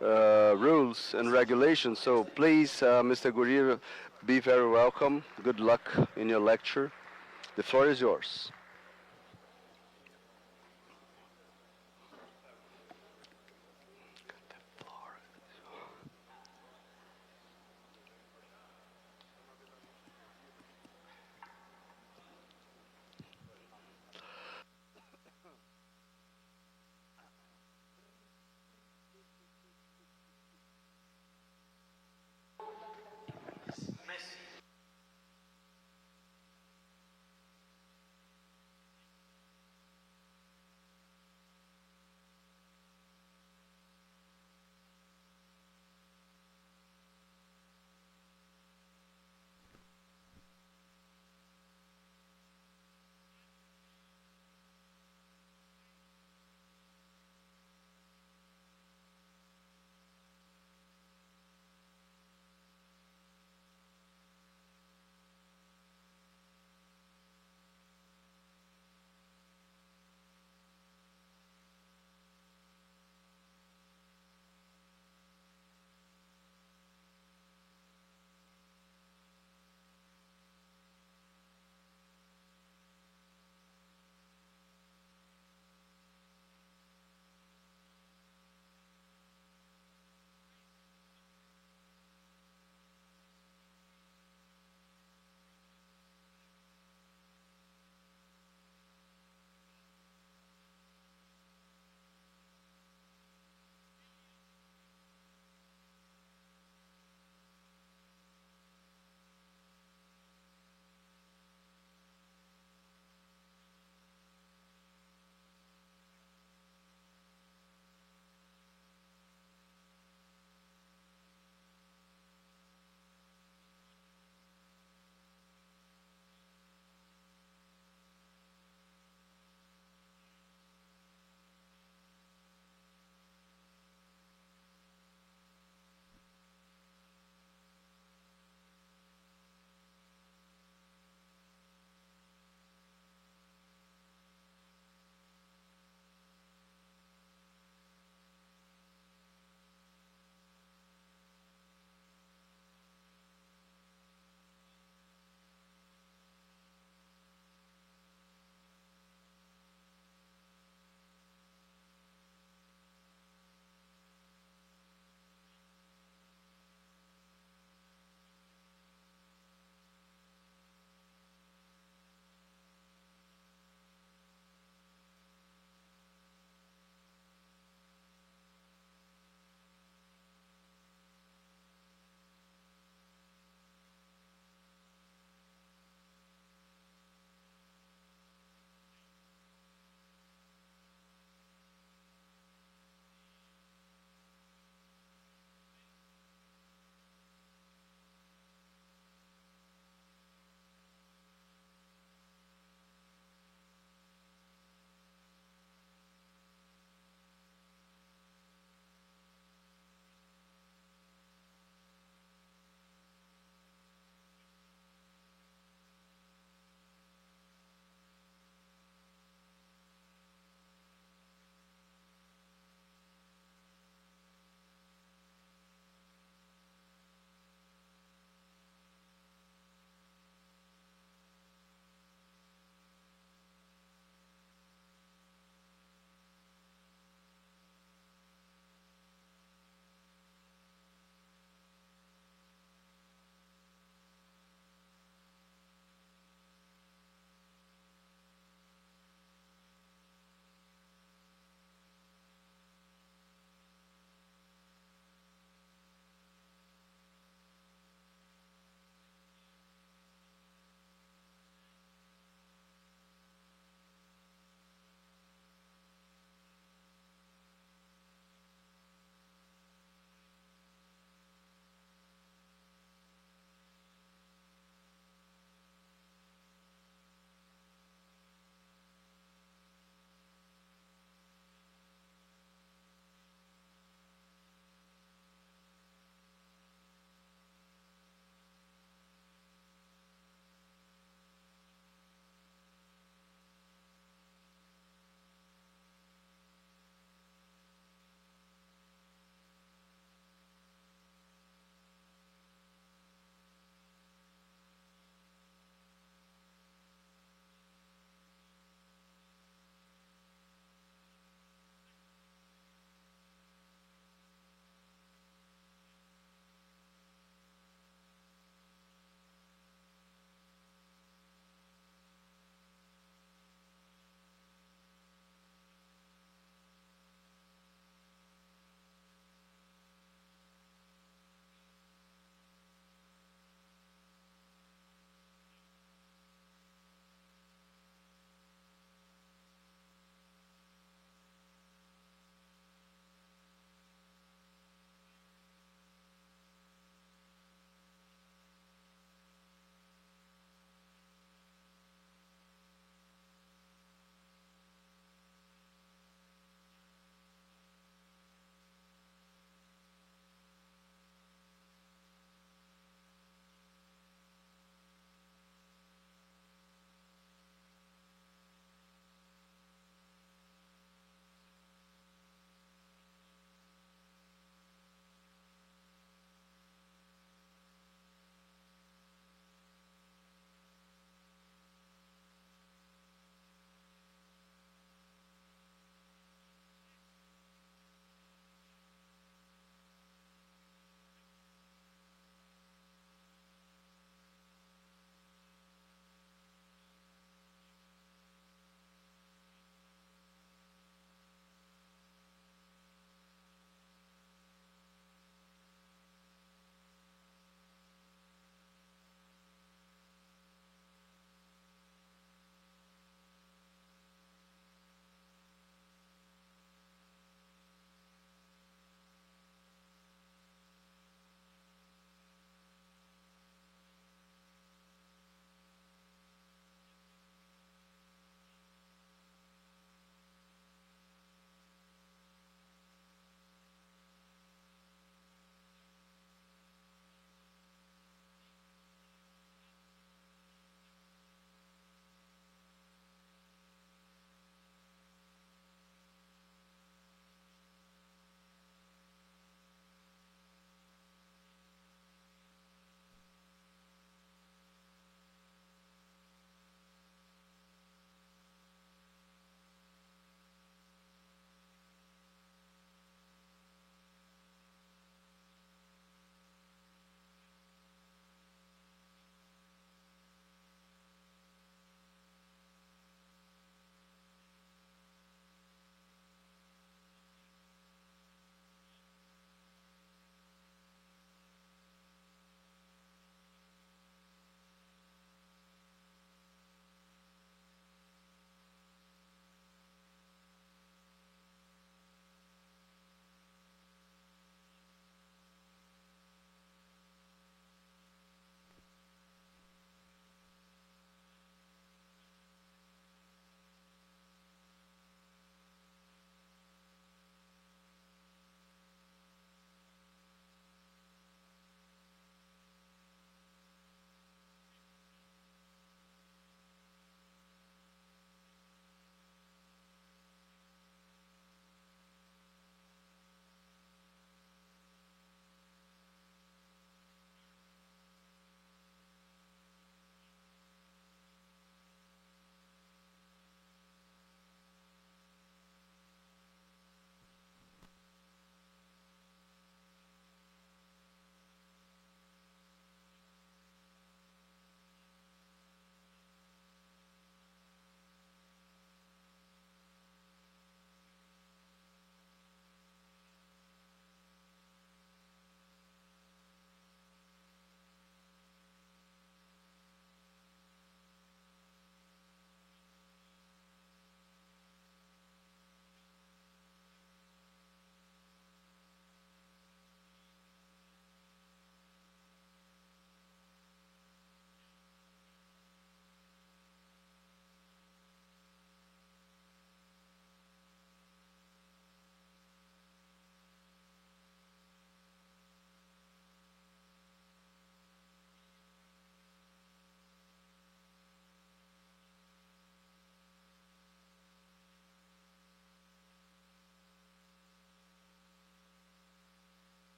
rules and regulations. So please, Mr. Gurria, be very welcome. Good luck in your lecture. The floor is yours.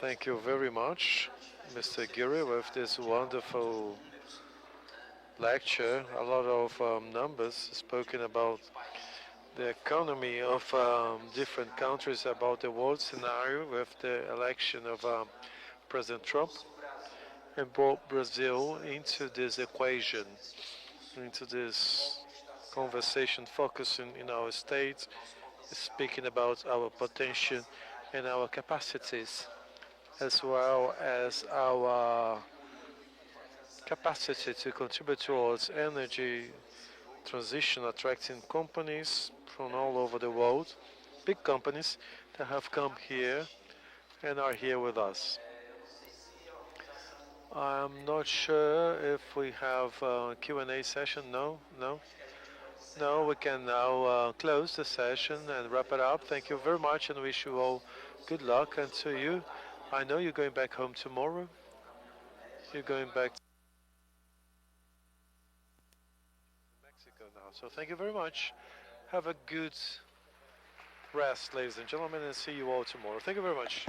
Thank you very much, Mr. Giri, with this wonderful lecture. A lot of numbers spoken about the economy of different countries, about the world scenario with the election of President Trump, and brought Brazil into this equation, into this conversation focusing in our state, speaking about our potential and our capacities, as well as our capacity to contribute towards energy transition, attracting companies from all over the world, big companies that have come here and are here with us. I'm not sure if we have a Q&A session. No, we can now close the session and wrap it up. Thank you very much and wish you all good luck. And to you, I know you're going back home tomorrow. You're going back to Mexico now. So thank you very much. Have a good rest, ladies and gentlemen, and see you all tomorrow. Thank you very much.